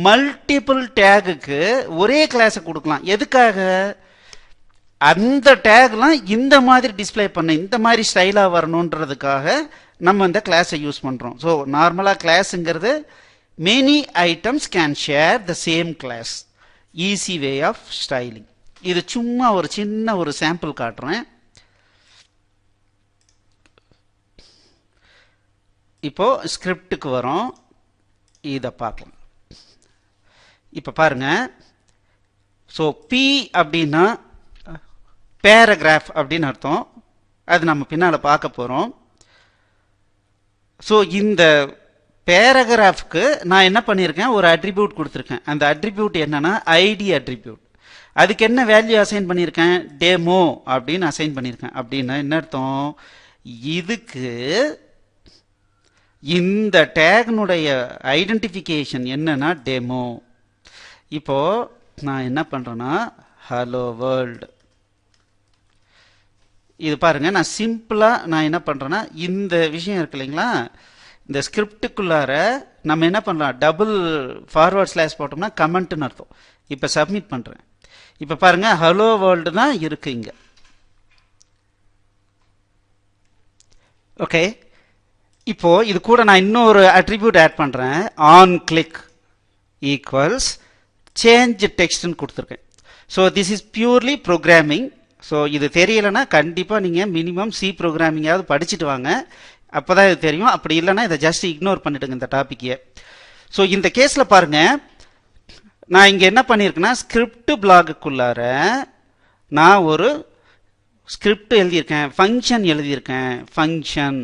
மல்டிபிள் டேகுக்கு ஒரே கிளாஸை கொடுக்கலாம். எதுக்காக? அந்த டேக்லாம் இந்த மாதிரி டிஸ்பிளே பண்ண, இந்த மாதிரி ஸ்டைலாக வரணுன்றதுக்காக நம்ம இந்த கிளாஸை யூஸ் பண்ணுறோம். ஸோ நார்மலாக கிளாஸுங்கிறது many items can share the same class, easy way of styling. இது சும்மா ஒரு சின்ன ஒரு சாம்பிள் காட்டுறேன். இப்போ ஸ்கிரிப்டுக்கு வரோம், இதை பார்க்கலாம். இப்போ பாருங்க. ஸோ பி அப்படின்னா பேராகிராஃப் அப்படின்னு அர்த்தம். அது நம்ம பின்னால் பார்க்க போகிறோம். ஸோ இந்த பேராகிராஃப்க்கு நான் என்ன பண்ணியிருக்கேன், ஒரு அட்ரிபியூட் கொடுத்துருக்கேன். அந்த அட்ரிபியூட் என்னன்னா ஐடி அட்ரிபியூட். அதுக்கு என்ன வேல்யூ அசைன் பண்ணியிருக்கேன், டெமோ அப்படின்னு அசைன் பண்ணியிருக்கேன். அப்படின்னா என்ன அர்த்தம், இதுக்கு இந்த டேக்னுடைய ஐடென்டிஃபிகேஷன் என்னன்னா டெமோ. இப்போ நான் என்ன பண்ணுறேன்னா ஹலோ வேர்ல்டு, இது பாருங்க. நான் சிம்பிளாக நான் என்ன பண்ணுறேன்னா இந்த விஷயம் இருக்கு இல்லைங்களா, இந்த ஸ்கிரிப்டுக்குள்ளார நம்ம என்ன பண்ணலாம், டபுள் ஃபார்வர்ட் ஸ்லாஷ் போட்டோம்னா கமெண்ட்னு அர்த்தம். இப்போ சப்மிட் பண்ணுறேன். இப்போ பாருங்க ஹலோ வேர்ல்டு தான் இருக்கு இங்க. ஓகே, இப்போ இது கூட நான் இன்னொரு அட்ரிபியூட் ஆட் பண்றேன். ஆன் கிளிக் ஈக்குவல்ஸ் சேஞ்ச் டெக்ஸ்ட்னு கொடுத்துருக்கேன். So this is purely programming. So இது தெரியலைன்னா கண்டிப்பாக நீங்கள் மினிமம் சி ப்ரோக்ராமிங்காவது படிச்சுட்டு வாங்க, அப்போ தான் இது தெரியும். அப்படி இல்லைன்னா இதை ஜஸ்ட் இக்னோர் பண்ணிவிடுங்க இந்த டாப்பிக்கே. ஸோ இந்த கேஸில் பாருங்கள், நான் இங்கே என்ன பண்ணியிருக்கேன்னா ஸ்கிரிப்ட் பிளாகுக்குள்ளார நான் ஒரு ஸ்கிரிப்ட் எழுதியிருக்கேன், ஃபங்க்ஷன் எழுதியிருக்கேன், ஃபங்க்ஷன்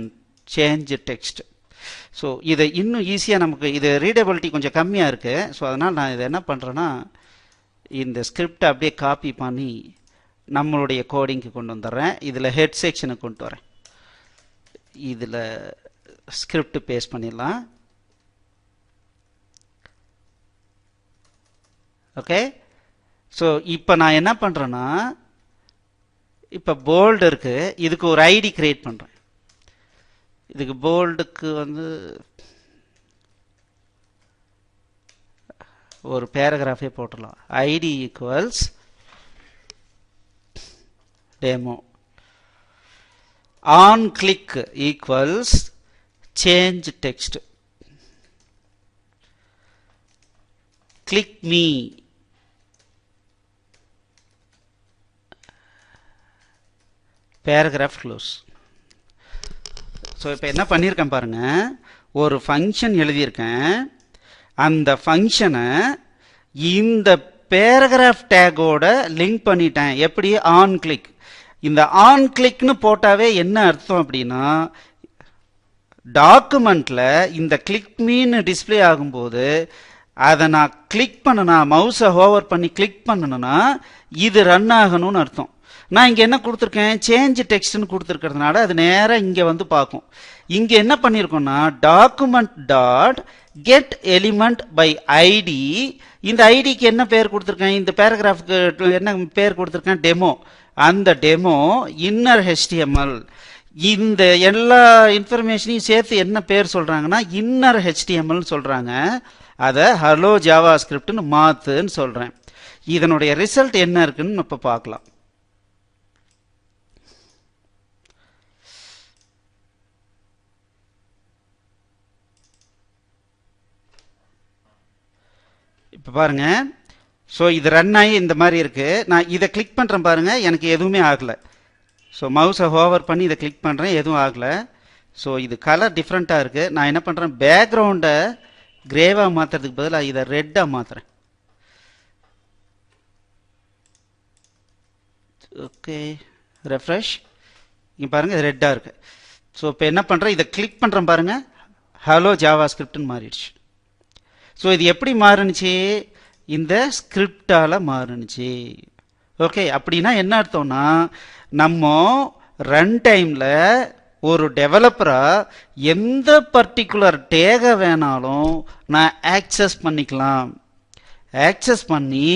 சேஞ்ச் டெக்ஸ்ட். ஸோ இதை இன்னும் ஈஸியாக நமக்கு இது ரீடபிலிட்டி கொஞ்சம் கம்மியாக இருக்குது. ஸோ அதனால் நான் இதை என்ன பண்ணுறேன்னா இந்த ஸ்கிரிப்டை அப்படியே காப்பி பண்ணி நம்மளுடைய கோடிங்க்கு கொண்டு வந்துடுறேன். இதில் ஹெட் செக்ஷனுக்கு கொண்டு வரேன். இதில் ஸ்கிரிப்ட் பேஸ்ட் பண்ணிடலாம். ஓகே, ஸோ இப்போ நான் என்ன பண்ணுறேன்னா இப்போ போல்டு இருக்குது, இதுக்கு ஒரு ஐடி கிரியேட் பண்ணுறேன். இதுக்கு போல்டுக்கு வந்து ஒரு பேராகிராஃபே போட்டுடலாம். ID equals demo. On click equals change text. Click me paragraph close. So இப்போ என்ன பண்ணியிருக்கேன் பாருங்க, ஒரு ஃபங்க்ஷன் எழுதியிருக்கேன். அந்த ஃபங்க்ஷனை இந்த பேராகிராஃப் டேகோட லிங்க் பண்ணிட்டேன். எப்படி? On click. இந்த ஆன் கிளிக்னு போட்டாவே என்ன அர்த்தம் அப்படின்னா, டாக்குமெண்ட்ல இந்த கிளிக் மீன்னு டிஸ்பிளே ஆகும்போது அதை நான் கிளிக் பண்ணனா, மவுஸை ஹோவர் பண்ணி கிளிக் பண்ணணும்னா இது ரன் ஆகணும்னு அர்த்தம். நான் இங்கே என்ன கொடுத்துருக்கேன், சேஞ்ச் டெக்ஸ்ட்னு கொடுத்துருக்கிறதுனால அது நேராக இங்கே வந்து பார்க்கும். இங்கே என்ன பண்ணியிருக்கோம்னா document dot get element by ID. இந்த ஐடிக்கு என்ன பேர் கொடுத்துருக்கேன், இந்த பேராகிராஃபுக்கு என்ன பேர் கொடுத்துருக்கேன், டெமோ. அந்த டெமோ இன்னர் ஹெச்டிஎம்எல். இந்த எல்லா இன்ஃபர்மேஷனையும் சேர்த்து என்ன பேர் சொல்கிறாங்கன்னா இன்னர் ஹெச்டிஎம்எல் சொல்கிறாங்க. அதை ஹலோ ஜாவா ஸ்கிரிப்ட்னு மாற்றுன்னு சொல்கிறேன். இதனுடைய ரிசல்ட் என்ன இருக்குன்னு இப்போ பார்க்கலாம். இப்போ பாருங்க, ஸோ இது ரன் ஆகி இந்த மாதிரி இருக்குது. நான் இதை கிளிக் பண்ணுறேன் பாருங்க, எனக்கு எதுவுமே ஆகலை. ஸோ மவுஸை ஹோவர் பண்ணி இதை கிளிக் பண்ணுறேன், எதுவும் ஆகலை. ஸோ இது கலர் டிஃப்ரெண்ட்டாக இருக்குது. நான் என்ன பண்ணுறேன், பேக்ரவுண்டை கிரேவாக மாற்றுறதுக்கு பதிலாக இதை ரெட்டாக மாற்றுறேன். Okay, refresh. இங்கே பாருங்கள், இது ரெட்டாக இருக்குது. ஸோ இப்போ என்ன பண்ணுறேன், இதை கிளிக் பண்ணுறேன் பாருங்கள், ஹலோ ஜாவா ஸ்கிரிப்ட்னு மாறிடுச்சு. ஸோ இது எப்படி மாறுனுச்சு, இந்த ஸ்கிரிப்டால் மாறுனுச்சு. ஓகே, அப்படின்னா என்ன அர்த்தம்னா நம்ம ரன் டைமில் ஒரு டெவலப்பராக எந்த பர்டிகுலர் டேகை வேணாலும் நான் ஆக்சஸ் பண்ணிக்கலாம். ஆக்சஸ் பண்ணி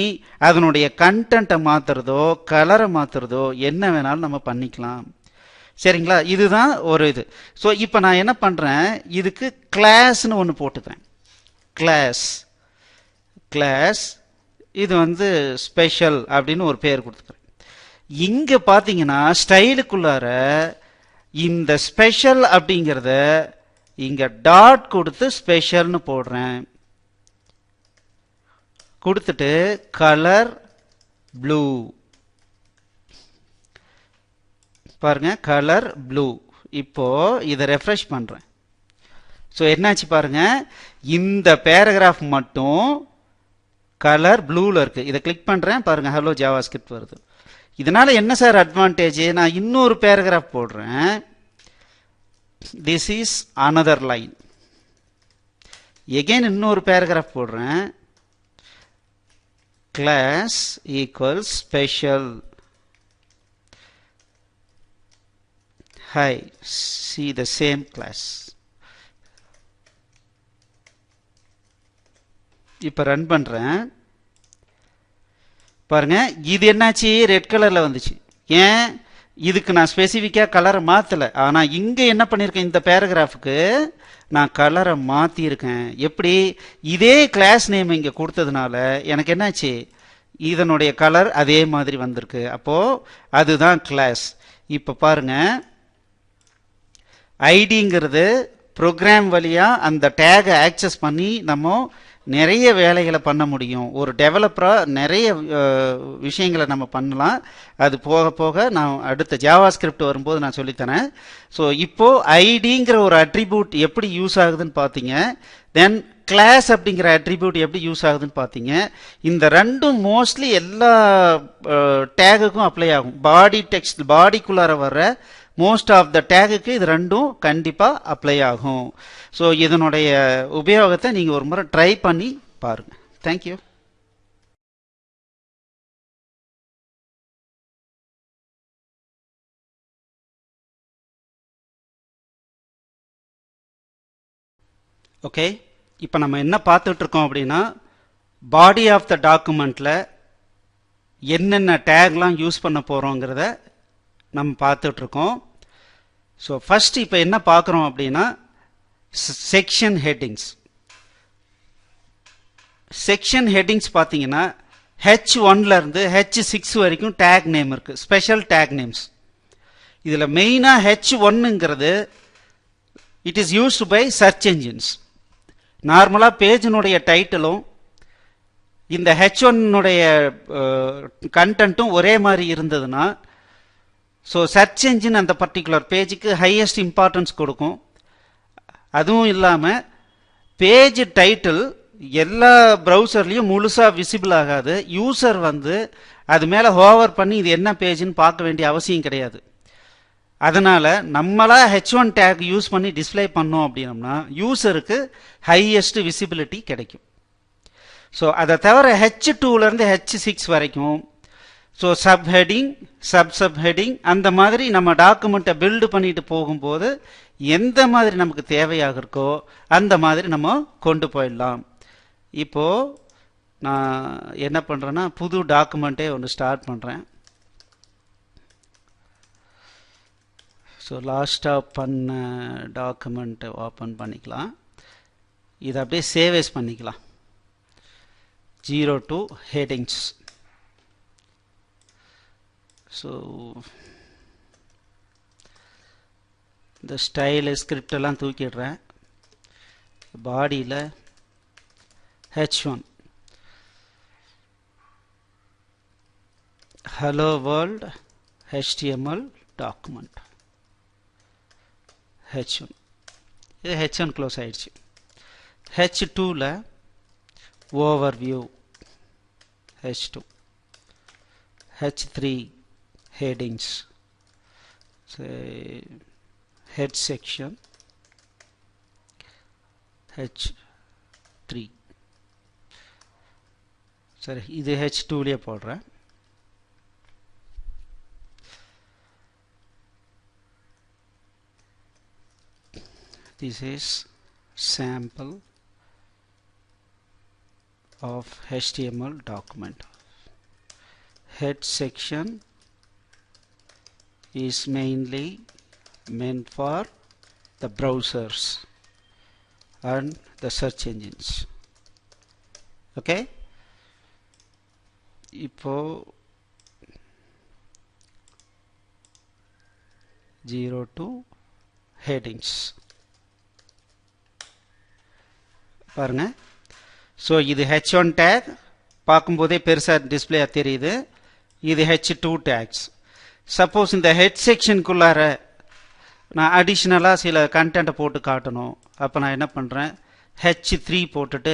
அதனுடைய கண்டென்ட்டை மாற்றுறதோ கலரை மாற்றுறதோ என்ன வேணாலும் நம்ம பண்ணிக்கலாம். சரிங்களா, இதுதான் ஒரு இது. ஸோ இப்போ நான் என்ன பண்ணுறேன், இதுக்கு கிளாஸ்னு ஒன்று போட்டுக்கிறேன். கிளாஸ் இது வந்து ஸ்பெஷல் அப்படின்னு ஒரு பேர் கொடுத்துக்கிறேன். இங்கே பார்த்தீங்கன்னா ஸ்டைலுக்குள்ளார இந்த ஸ்பெஷல் அப்படிங்கிறத இங்கே டாட் கொடுத்து ஸ்பெஷல்னு போடுறேன். கொடுத்துட்டு கலர் ப்ளூ பாருங்க, கலர் ப்ளூ. இப்போ இதை ரெஃப்ரெஷ் பண்ணுறேன். ஸோ என்னாச்சு பாருங்க, இந்த பேராகிராஃப் மட்டும் கலர் ப்ளூவில் இருக்குது. இதை கிளிக் பண்ணுறேன் பாருங்க, ஹலோ ஜாவா ஸ்கிரிப்ட் வருது. இதனால என்ன சார் அட்வான்டேஜ், நான் இன்னொரு பேராகிராஃப் போடுறேன். This is another line. Again இன்னொரு பேராகிராஃப் போடுறேன். Class equals special. Hi see the same class. இப்போ ரன் பண்ணுறேன் பாருங்க, இது என்னாச்சு, ரெட் கலரில் வந்துச்சு. ஏன், இதுக்கு நான் ஸ்பெசிஃபிக்காக கலரை மாற்றலை. ஆனால் இங்கே என்ன பண்ணியிருக்கேன், இந்த பேராகிராஃபுக்கு நான் கலரை மாற்றியிருக்கேன். எப்படி, இதே கிளாஸ் நேம் இங்கே கொடுத்ததுனால எனக்கு என்னாச்சு, இதனுடைய கலர் அதே மாதிரி வந்திருக்கு. அப்போ அதுதான் கிளாஸ். இப்ப பாருங்க, ஐடிங்கிறது ப்ரோக்ராம் வழியா அந்த டேகை ஆக்சஸ் பண்ணி நம்ம நிறைய வேலைகளை பண்ண முடியும். ஒரு டெவலப்பரா நிறைய விஷயங்களை நம்ம பண்ணலாம். அது போக போக நான் அடுத்த ஜாவா ஸ்கிரிப்ட் வரும்போது நான் சொல்லித்தரேன். ஸோ இப்போ ஐடிங்கிற ஒரு அட்ரிபியூட் எப்படி யூஸ் ஆகுதுன்னு பார்த்தீங்க. தென் கிளாஸ் அப்படிங்கிற அட்ரிபியூட் எப்படி யூஸ் ஆகுதுன்னு பார்த்தீங்க. இந்த ரெண்டும் மோஸ்ட்லி எல்லா டேகுக்கும் அப்ளை ஆகும். பாடி டெக்ஸ்ட் பாடிக்குள்ளார வர்ற மோஸ்ட் ஆஃப் த டேகுக்கு இது ரெண்டும் கண்டிப்பாக அப்ளை ஆகும். ஸோ இதனுடைய உபயோகத்தை நீங்கள் ஒரு முறை ட்ரை பண்ணி பாருங்கள். தேங்க்யூ. ஓகே, இப்போ நம்ம என்ன பார்த்துட்டு இருக்கோம் அப்படின்னா, பாடி ஆஃப் த டாக்குமெண்ட்டில் என்னென்ன டேக்லாம் யூஸ் பண்ண போகிறோங்கிறத நம்ம பார்த்துட்ருக்கோம். ஸோ ஃபஸ்ட் இப்போ என்ன பார்க்குறோம் அப்படின்னா, செக்ஷன் ஹெட்டிங்ஸ். செக்ஷன் ஹெட்டிங்ஸ் பார்த்தீங்கன்னா H1லேருந்து H6 வரைக்கும் டேக் நேம் இருக்குது, ஸ்பெஷல் டேக் நேம்ஸ். இதில் மெயினாக H1ங்கிறது it is used by search engines. நார்மலாக பேஜினுடைய டைட்டிலும் இந்த H1னுடைய கண்டென்ட்டும் ஒரே மாதிரி இருந்ததுன்னா, ஸோ சர்ச் என்ஜின் அந்த பர்டிகுலர் பேஜுக்கு ஹையஸ்ட் இம்பார்ட்டன்ஸ் கொடுக்கும். அதுவும் இல்லாமல் பேஜ் டைட்டில் எல்லா ப்ரௌசர்லேயும் முழுசாக விசிபிள் ஆகாது. யூசர் அது மேலே ஹோவர் பண்ணி இது என்ன பேஜுன்னு பார்க்க வேண்டிய அவசியம் கிடையாது. அதனால் நம்மளா H1 டேக் யூஸ் பண்ணி டிஸ்பிளே பண்ணோம் அப்படின்னம்னா யூசருக்கு ஹையஸ்ட் விசிபிலிட்டி கிடைக்கும். ஸோ அதை தவிர H2லேருந்து H6 வரைக்கும் ஸோ சப்ஹெட்டிங் சப்ஹெட்டிங் அந்த மாதிரி நம்ம டாக்குமெண்ட்டை பில்டு பண்ணிட்டு போகும்போது எந்த மாதிரி நமக்கு தேவையாக இருக்கோ அந்த மாதிரி நம்ம கொண்டு போயிடலாம். இப்போது நான் என்ன பண்ணுறேன்னா, புது டாக்குமெண்ட்டே ஒன்று ஸ்டார்ட் பண்ணுறேன். ஸோ லாஸ்ட்டாக பண்ண டாக்குமெண்ட்டை ஓப்பன் பண்ணிக்கலாம். இதை அப்படியே சேவேஸ் பண்ணிக்கலாம். 02 ஹெட்டிங்ஸ். ஸோ இந்த ஸ்டைலு ஸ்கிரிப்ட் எல்லாம் தூக்கிடுறேன். பாடியில் H1 hello world HTML document H1. இது H1 க்ளோஸ் ஆயிடுச்சு. H2ல overview H2. H3 headings, say head section H3. சரி, இது H2லேயே போடுறேன். This is sample of HTML document. Head section is mainly meant for the browsers and the search engines. Okay, இப்போ 02 headings பாருங்க. So இது H1 take பார்க்கும்போதே பெருசாக display தெரியுது. இது H2 டேக்ஸ். சப்போஸ் இந்த ஹெட் செக்ஷனுக்குள்ளார நான் அடிஷ்னலாக சில கண்டென்ட்டை போட்டு காட்டணும். அப்போ நான் என்ன பண்ணுறேன், H3 போட்டுட்டு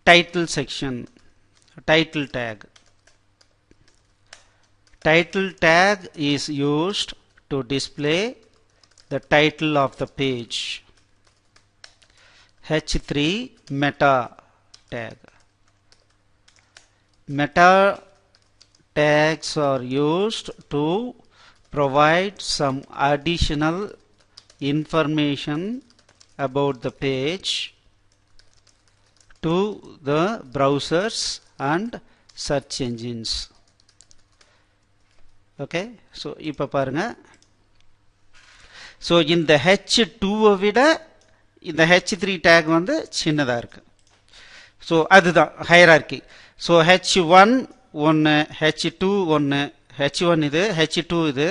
title section, title tag. Title tag is used to display the title of the page. H3 meta tag. Meta tags are used to provide some additional information about the page to the browsers and search engines. Okay, so இப்போ பாருங்க. So இந்த H2 விட இந்த H3 take சின்னதாக இருக்கு. So அதுதான் hierarchy. So H1 ஒன்று H2 ஒன்று H1 இது H2 இது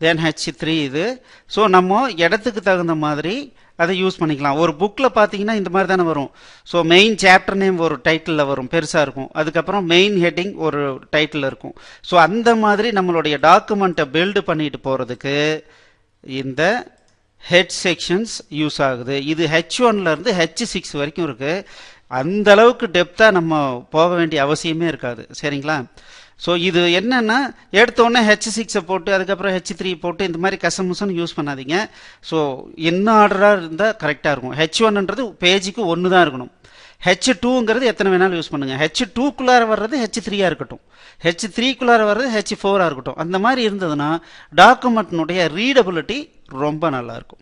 தென் H3 இது. ஸோ நம்ம இடத்துக்கு தகுந்த மாதிரி அதை யூஸ் பண்ணிக்கலாம். ஒரு புக்கில் பார்த்தீங்கன்னா இந்த மாதிரி தானே வரும். ஸோ மெயின் சாப்டர் நேம் ஒரு டைட்டிலில் வரும், பெருசாக இருக்கும். அதுக்கப்புறம் மெயின் ஹெட்டிங் ஒரு டைட்டில் இருக்கும். ஸோ அந்த மாதிரி நம்மளுடைய டாக்குமெண்ட்டை பில்டு பண்ணிட்டு போகிறதுக்கு இந்த ஹெட் செக்ஷன்ஸ் யூஸ் ஆகுது. இது H1லேருந்து H6 வரைக்கும் இருக்குது. அந்த அளவுக்கு டெப்த்தாக நம்ம போக வேண்டிய அவசியமே இருக்காது. சரிங்களா? ஸோ இது என்னென்னா எடுத்தோடனே H6 போட்டு அதுக்கப்புறம் H3 போட்டு இந்த மாதிரி கசமுசன்னு யூஸ் பண்ணாதீங்க. ஸோ என்ன ஆர்டராக இருந்தால் கரெக்டாக இருக்கும். H1ன்றது பேஜுக்கு ஒன்று தான் இருக்கணும். H2ங்கிறது எத்தனை வேணாலும் யூஸ் பண்ணுங்கள். H2க்குள்ளார வர்றது H3யாக இருக்கட்டும், H3க்குள்ளார வர்றது H4ஆக இருக்கட்டும். அந்த மாதிரி இருந்ததுன்னா டாக்குமெண்ட்னுடைய ரீடபிலிட்டி ரொம்ப நல்லாயிருக்கும்.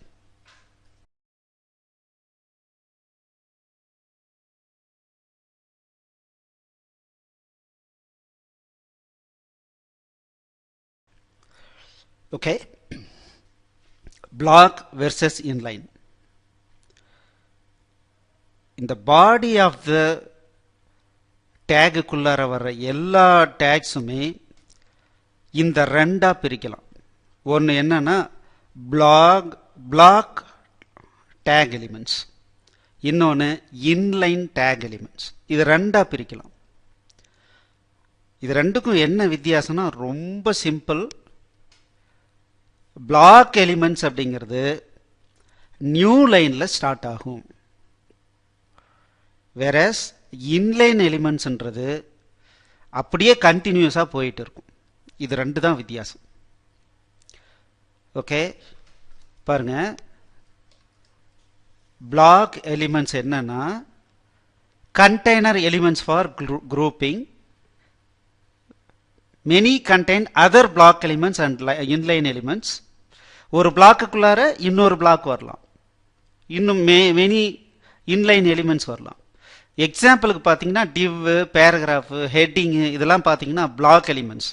Okay, block versus inline. In the body of the tag குள்ளார வர்ற எல்லா டேக்ஸுமே இந்த ரெண்டா பிரிக்கலாம். ஒன்று என்னன்னா பிளாக் டேக் எலிமெண்ட்ஸ், இன்னொன்று இன்லைன் டேக் எலிமெண்ட்ஸ். இது ரெண்டா பிரிக்கலாம். இது ரெண்டுக்கும் என்ன வித்தியாசம்னா ரொம்ப சிம்பிள். பிளாக் எலிமெண்ட்ஸ் அப்படிங்கிறது நியூ லைனில் ஸ்டார்ட் ஆகும். வேறஸ் இன்லைன் எலிமெண்ட்ஸ்ன்றது அப்படியே கண்டினியூஸாக போயிட்டு இருக்கும். இது ரெண்டு தான் வித்தியாசம். ஓகே, பாருங்க. பிளாக் எலிமெண்ட்ஸ் என்னன்னா container elements for grouping. Many contain other block elements and inline elements. ஒரு பிளாக்குள்ளார இன்னொரு பிளாக் வரலாம், இன்னும் மெனி இன்லைன் எலிமெண்ட்ஸ் வரலாம். எக்ஸாம்பிளுக்கு பார்த்தீங்கன்னா டிவ், பேராகிராஃபு, ஹெட்டிங்கு இதெல்லாம் பார்த்தீங்கன்னா பிளாக் எலிமெண்ட்ஸ்.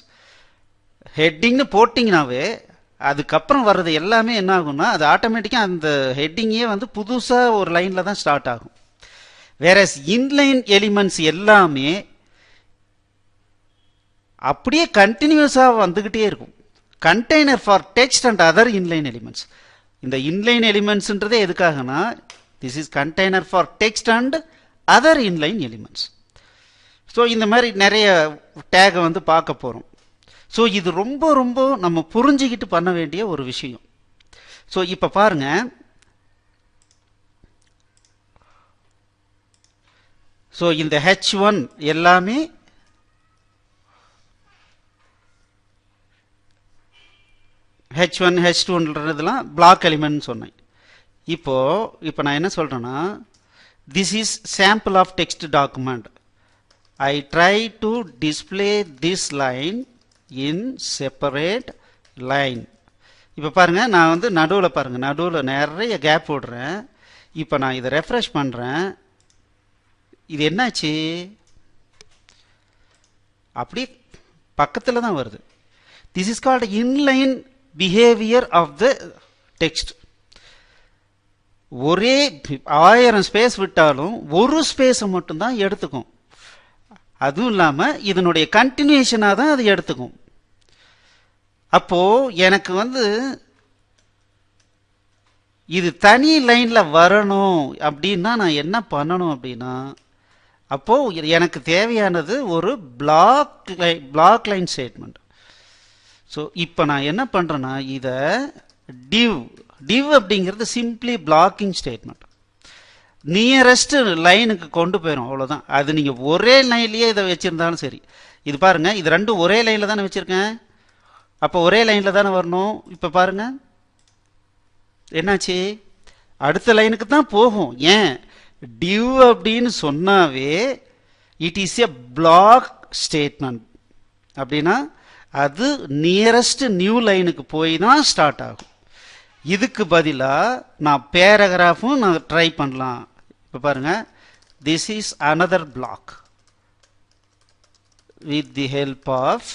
ஹெட்டிங்னு போட்டிங்கனாவே அதுக்கப்புறம் வர்றது எல்லாமே என்ன ஆகும்னா அது ஆட்டோமேட்டிக்காக அந்த ஹெட்டிங்கே வந்து புதுசாக ஒரு லைனில் தான் ஸ்டார்ட் ஆகும். வேற இன்லைன் எலிமெண்ட்ஸ் எல்லாமே அப்படியே கண்டினியூஸாக வந்துக்கிட்டே இருக்கும். Container for text and other inline elements. இந்த இன்லைன் எலிமெண்ட்ஸ்ன்றதே எதுக்காகனா this is container for text and other inline elements. So இந்த மாதிரி நிறைய டேகை வந்து பார்க்க போகிறோம். ஸோ இது ரொம்ப ரொம்ப நம்ம புரிஞ்சுக்கிட்டு பண்ண வேண்டிய ஒரு விஷயம். ஸோ இப்போ பாருங்க, ஸோ இந்த H1 எல்லாமே H1 H2ன்றதுலாம் பிளாக் எலிமெண்ட் சொன்னேன். இப்போ நான் என்ன சொல்றேன்னா this is sample of text document. I try to display this line in separate line. இப்போ பாருங்க, நான் வந்து நடுவில் பாருங்க, நடுவில் நிறைய கேப் போடுறேன். இப்போ நான் இதை ரெஃப்ரெஷ் பண்ணுறேன். இது என்னாச்சு? அப்படி பக்கத்தில் தான் வருது. This is called inline behaviour of the text. ஒரே 1000 ஸ்பேஸ் விட்டாலும் ஒரு ஸ்பேஸை மட்டும்தான் எடுத்துக்கும். அதுவும் இல்லாமல் இதனுடைய கண்டினியூஷனாக தான் அது எடுத்துக்கும். அப்போ எனக்கு வந்து இது தனி லைனில் வரணும் அப்படின்னா நான் என்ன பண்ணணும் அப்படின்னா, அப்போ எனக்கு தேவையானது ஒரு பிளாக் லைன் ஸ்டேட்மெண்ட். ஸோ இப்போ நான் என்ன பண்ணுறேன்னா இதை டிவ் அப்படிங்கிறது சிம்பிளி பிளாக்கிங் ஸ்டேட்மெண்ட். நியரஸ்ட் லைனுக்கு கொண்டு போயிடும், அவ்வளோதான். அது நீங்கள் ஒரே லைன்லேயே இதை வச்சுருந்தாலும் சரி. இது பாருங்கள், இது ரெண்டும் ஒரே லைனில் தானே வச்சுருக்கேன். அப்போ ஒரே லைனில் தானே வரணும். இப்போ பாருங்கள் என்னாச்சு, அடுத்த லைனுக்கு தான் போகும். ஏன்? டிவ் அப்படின்னு சொன்னாவே it is a block statement. அப்படின்னா அது நியரஸ்ட் நியூ லைனுக்கு போய் தான் ஸ்டார்ட் ஆகும். இதுக்கு பதிலாக நான் பேராகிராஃபும் நான் ட்ரை பண்ணலாம். இப்போ பாருங்க, this is another block with the help of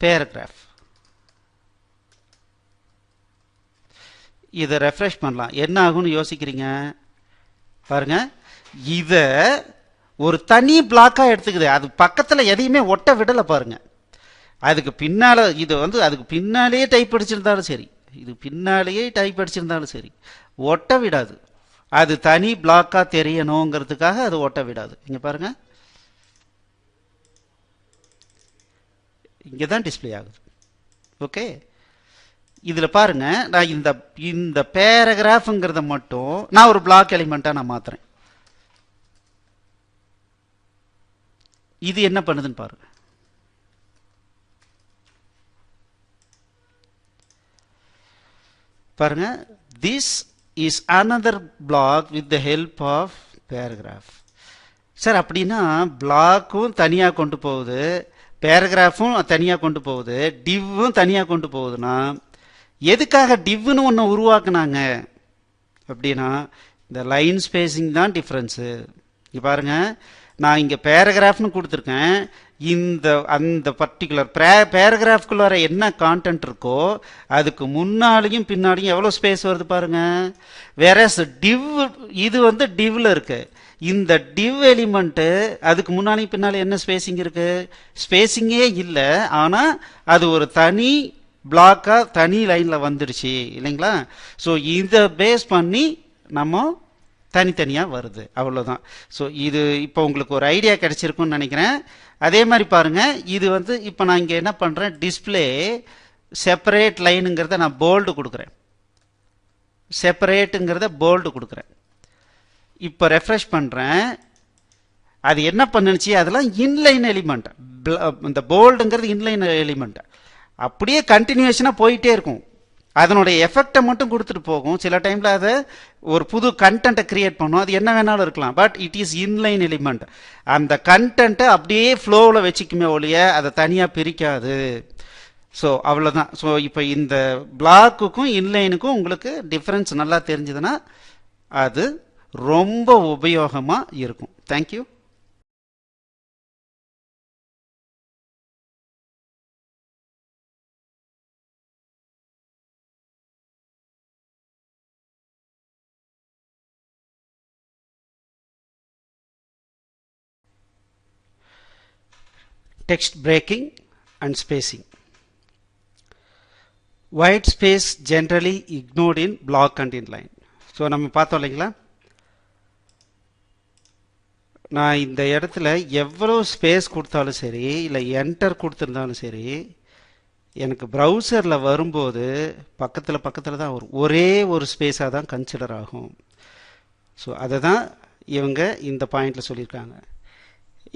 paragraph. இதை ரெஃப்ரெஷ் பண்ணலாம். என்ன ஆகும்னு யோசிக்கிறீங்க? பாருங்க, இதை ஒரு தனி பிளாக்காக எடுத்துக்குது. அது பக்கத்தில் எதையுமே ஒட்ட விடலை பாருங்க. அதுக்கு பின்னால் இது வந்து அதுக்கு பின்னாலேயே டைப் அடிச்சிருந்தாலும் சரி, இது பின்னாலேயே டைப் அடிச்சிருந்தாலும் சரி, ஒட்ட விடாது. அது தனி பிளாக்காக தெரியணுங்கிறதுக்காக அது ஒட்ட விடாது. இங்கே பாருங்க, இங்கே தான் டிஸ்பிளே ஆகுது. ஓகே, இதில் பாருங்க, நான் இந்த இந்த பேராகிராஃப்ங்கிறத மட்டும் நான் ஒரு பிளாக் எலிமெண்ட்டாக நான் மாற்றுறேன். இது என்ன பண்ணுதுன்னு பாருங்க. பாருங்க, this is another block with the help of paragraph. Sir அப்படின்னா பிளாக்கும் தனியாக கொண்டு போகுது, பேராகிராஃபும் தனியாக கொண்டு போகுது, டிவ்வும் தனியாக கொண்டு போகுதுன்னா எதுக்காக டிவ்னு ஒன்று உருவாக்குனாங்க அப்படின்னா இந்த லைன் ஸ்பேசிங் தான் டிஃப்ரென்ஸு. இங்கே பாருங்க, நான் இங்கே பேராகிராஃப்னு கொடுத்துருக்கேன். இந்த அந்த பர்டிகுலர் பேராகிராஃப்குள்ளார என்ன கான்டென்ட் இருக்கோ அதுக்கு முன்னாடியும் பின்னாடியும் எவ்வளோ ஸ்பேஸ் வருது பாருங்க. வேற டிவ் இது வந்து டிவ்ல இருக்கு. இந்த டிவ் எலிமெண்ட்டு அதுக்கு முன்னாடியும் பின்னாலும் என்ன ஸ்பேசிங் இருக்கு? ஸ்பேசிங்கே இல்லை. ஆனால் அது ஒரு தனி பிளாக்காக தனி லைனில் வந்துடுச்சு இல்லைங்களா? ஸோ இதை பேஸ் பண்ணி நம்ம தனித்தனியாக வருது, அவ்வளோதான். ஸோ இது இப்போ உங்களுக்கு ஒரு ஐடியா கிடைச்சிருக்குன்னு நினைக்கிறேன். அதே மாதிரி பாருங்கள், இது வந்து இப்போ நான் இங்கே என்ன பண்ணுறேன், டிஸ்பிளே செப்பரேட் லைனுங்கிறத நான் போல்டு கொடுக்குறேன், செப்பரேட்டுங்கிறத போல்டு கொடுக்குறேன். இப்போ ரெஃப்ரெஷ் பண்ணுறேன், அது என்ன பண்ணுச்சு, அதெல்லாம் இன்லைன் எலிமெண்ட். இந்த போல்டுங்கிறது இன்லைன் எலிமெண்ட், அப்படியே கண்டினியூஷனாக போயிட்டே இருக்கும். அதனுடைய எஃபெக்டை மட்டும் கொடுத்துட்டு போகும். சில டைமில் அதை ஒரு புது கண்டென்ட்டை கிரியேட் பண்ணும். அது என்ன வேணாலும் இருக்கலாம், but it is inline element. அந்த கண்டென்ட்டை அப்படியே ஃப்ளோவில் வச்சுக்குமே ஒழிய அதை தனியாக பிரிக்காது. ஸோ அவ்வளோதான். ஸோ இப்போ இந்த பிளாக்குக்கும் இன்லைனுக்கும் உங்களுக்கு டிஃப்ரென்ஸ் நல்லா தெரிஞ்சதுன்னா அது ரொம்ப உபயோகமாக இருக்கும். Thank you. Text breaking and spacing. White space generally ignored in block and inline. So நம்ம பார்த்தோம் இல்லைங்களா, நான் இந்த இடத்துல எவ்வளோ ஸ்பேஸ் கொடுத்தாலும் சரி, இல்லை என்டர் கொடுத்துருந்தாலும் சரி, எனக்கு ப்ரௌசரில் வரும்போது பக்கத்தில் பக்கத்தில் தான் வரும், ஒரே ஒரு ஸ்பேஸாக தான் கன்சிடர் ஆகும். ஸோ அதை தான் இவங்க இந்த பாயிண்டில் சொல்லியிருக்காங்க.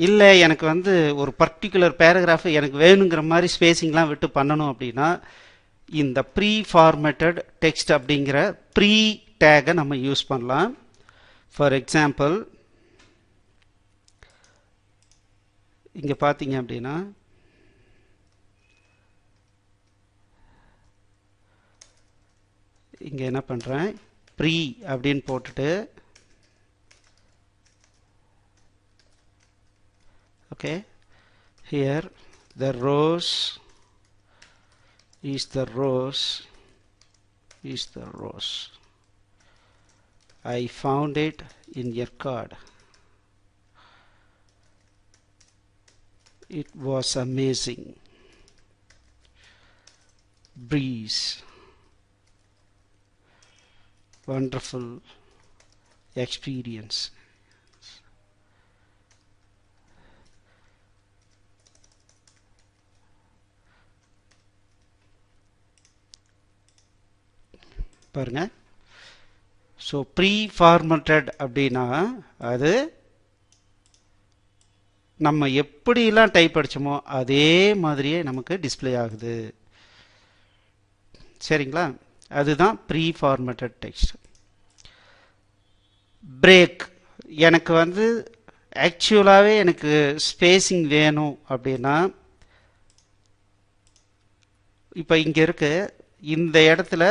இல்லை எனக்கு வந்து ஒரு பர்டிகுலர் பேராகிராஃப் எனக்கு வேணுங்கிற மாதிரி ஸ்பேசிங்லாம் விட்டு பண்ணணும் அப்படின்னா இந்த ப்ரீ ஃபார்மேட்டட் டெக்ஸ்ட் அப்படிங்கிற ப்ரீ டேகை நம்ம யூஸ் பண்ணலாம். ஃபார் எக்ஸாம்பிள் இங்கே பார்த்தீங்க அப்படின்னா இங்கே என்ன பண்ணுறேன், ப்ரீ அப்படின்னு போட்டுட்டு okay, here the rows is the rows is the rows. I found it in your card. It was amazing. Breeze, wonderful experience. பாருங்க, ஸோ ப்ரீ ஃபார்மேட்டட் அப்படின்னா அது நம்ம எப்படிலாம் டைப் அடிச்சோமோ அதே மாதிரியே நமக்கு டிஸ்பிளே ஆகுது. சரிங்களா, அதுதான் ப்ரீ ஃபார்மேட்டட் டெக்ஸ்ட். பிரேக், எனக்கு வந்து ஆக்சுவலாகவே எனக்கு ஸ்பேசிங் வேணும் அப்படின்னா இப்போ இங்கே இருக்கு, இந்த இடத்துல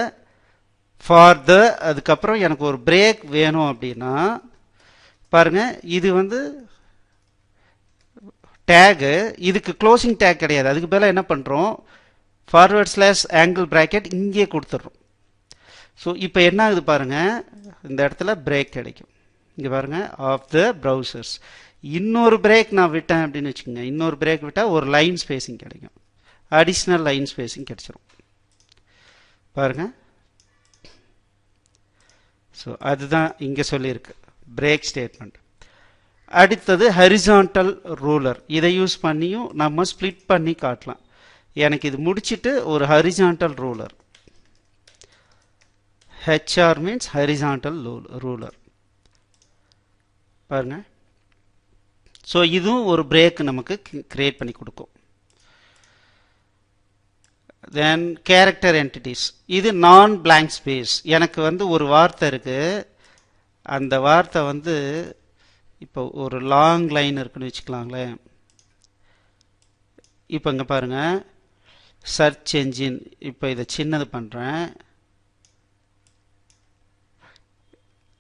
ஃபார் த அதுக்கப்புறம் எனக்கு ஒரு பிரேக் வேணும் அப்படின்னா பாருங்க, இது வந்து டேகு, இதுக்கு க்ளோசிங் டேக் கிடையாது. அதுக்கு பதிலாக என்ன பண்ணுறோம், ஃபார்வர்ட் ஸ்லாஷ் ஆங்கிள் ப்ராக்கெட் இங்கே கொடுத்துட்றோம். ஸோ இப்போ என்ன ஆகுது பாருங்க, இந்த இடத்துல பிரேக் கிடைக்கும். இங்கே பாருங்க, ஆஃப் த ப்ரௌசர்ஸ். இன்னொரு பிரேக் நான் விட்டேன் அப்படின்னு வச்சுக்கோங்க, இன்னொரு பிரேக் விட்டால் ஒரு லைன் ஸ்பேசிங் கிடைக்கும், அடிஷ்னல் லைன் ஸ்பேசிங் கிடைச்சிரும் பாருங்க. ஸோ அதுதான் இங்கே சொல்லியிருக்கு பிரேக் ஸ்டேட்மெண்ட். அடுத்தது ஹரிசான்டல் ரூலர். இதை யூஸ் பண்ணியும் நம்ம ஸ்ப்ளிட் பண்ணி காட்டலாம். எனக்கு இது முடிச்சிட்டு ஒரு horizontal ruler, HR means horizontal ruler பாருங்க. ஸோ இதுவும் ஒரு பிரேக் நமக்கு கிரியேட் பண்ணி கொடுக்கும். தென் கேரக்டர் என்டிட்டிஸ். இது நான் பிளாங்க் ஸ்பேஸ். எனக்கு வந்து ஒரு வார்த்தை இருக்கு, அந்த வார்த்தை வந்து இப்போ ஒரு லாங் லைன் இருக்குன்னு வச்சுக்கலாங்களேன். இப்போ இங்கே பாருங்க, சர்ச் என்ஜின். இப்போ இதை சின்னது பண்ணுறேன்.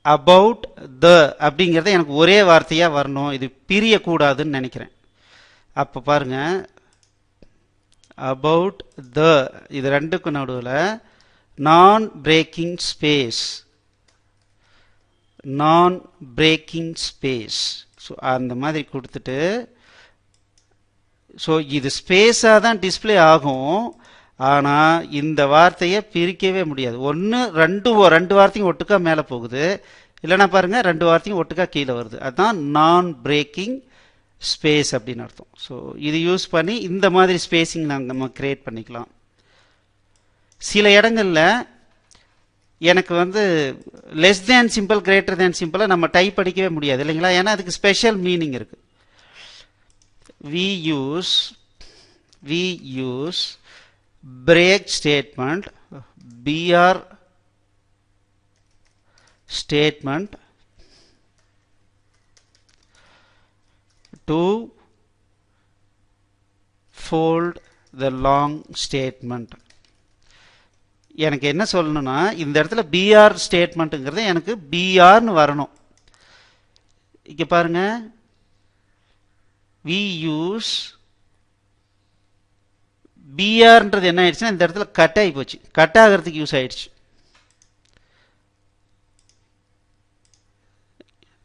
அபவுட் த அப்படிங்கிறத எனக்கு ஒரே வார்த்தையாக வரணும், இது பிரியக்கூடாதுன்னு நினைக்கிறேன். அப்போ பாருங்க, அபவுட் த, இது ரெண்டுக்கும் நடுவில் நான் பிரேக்கிங் ஸ்பேஸ், நான் பிரேக்கிங் ஸ்பேஸ். ஸோ அந்த மாதிரி கொடுத்துட்டு, ஸோ இது ஸ்பேஸாக தான் டிஸ்பிளே ஆகும், ஆனால் இந்த வார்த்தையை பிரிக்கவே முடியாது. ஒன்று ரெண்டு வார்த்தையும் ஒட்டுக்கா மேலே போகுது, இல்லைன்னா பாருங்க ரெண்டு வார்த்தையும் ஒட்டுக்கா கீழே வருது. அதுதான் நான் பிரேக்கிங் ஸ்பேஸ் அப்படின்னு அர்த்தம். ஸோ இது யூஸ் பண்ணி இந்த மாதிரி ஸ்பேசிங் நம்ம கிரியேட் பண்ணிக்கலாம். சில இடங்களில் எனக்கு வந்து less than simple, greater than சிம்பிளை நம்ம டைப் அடிக்கவே முடியாது இல்லைங்களா, ஏன்னா அதுக்கு ஸ்பெஷல் மீனிங் இருக்கு. we use break statement, br statement to fold the long statement. எனக்கு என்ன சொல்லணும்னா, இந்த இடத்துல br ஸ்டேட்மெண்ட்டுங்கிறது எனக்கு brன்னு வரணும். இங்க பாருங்க, we use brன்றது என்ன ஆயிடுச்சுன்னா இந்த இடத்துல கட் ஆகி போச்சு, கட் ஆகிறதுக்கு யூஸ் ஆயிடுச்சு.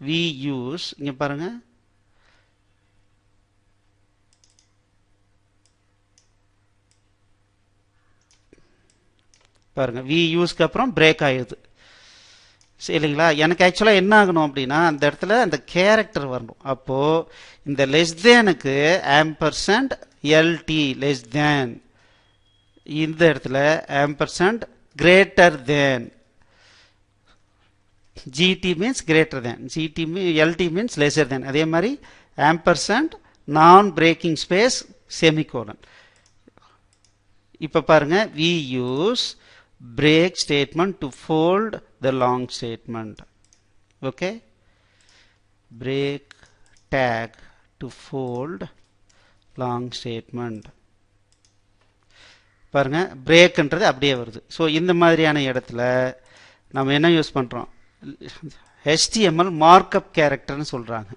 we use, இங்க பாருங்க, பாருங்க we யூஸ்க்கு அப்புறம் பிரேக் ஆயிடுது இல்லைங்களா. எனக்கு ஆக்சுவலாக என்ன ஆகணும் அப்படின்னா, அந்த இடத்துல அந்த கேரக்டர் வரணும். அப்போ இந்த லெஸ் தேனுக்கு ஆம்பர்சண்ட் எல்டி லெஸ் தேன், இந்த இடத்துல ampersand greater than, GT means greater than, LT means lesser than. அதே மாதிரி ஆம்பர்சண்ட் நான் பிரேக்கிங் ஸ்பேஸ் செமிகோலன். இப்போ பாருங்க, we use break statement to fold the long statement. Okay, break tag to fold long statement. பாருங்க, பிரேக்ன்றது அப்படியே வருது. So இந்த மாதிரியான இடத்துல நம்ம என்ன யூஸ் பண்ணுறோம், HTML மார்க்அப் கேரக்டர்னு சொல்கிறாங்க.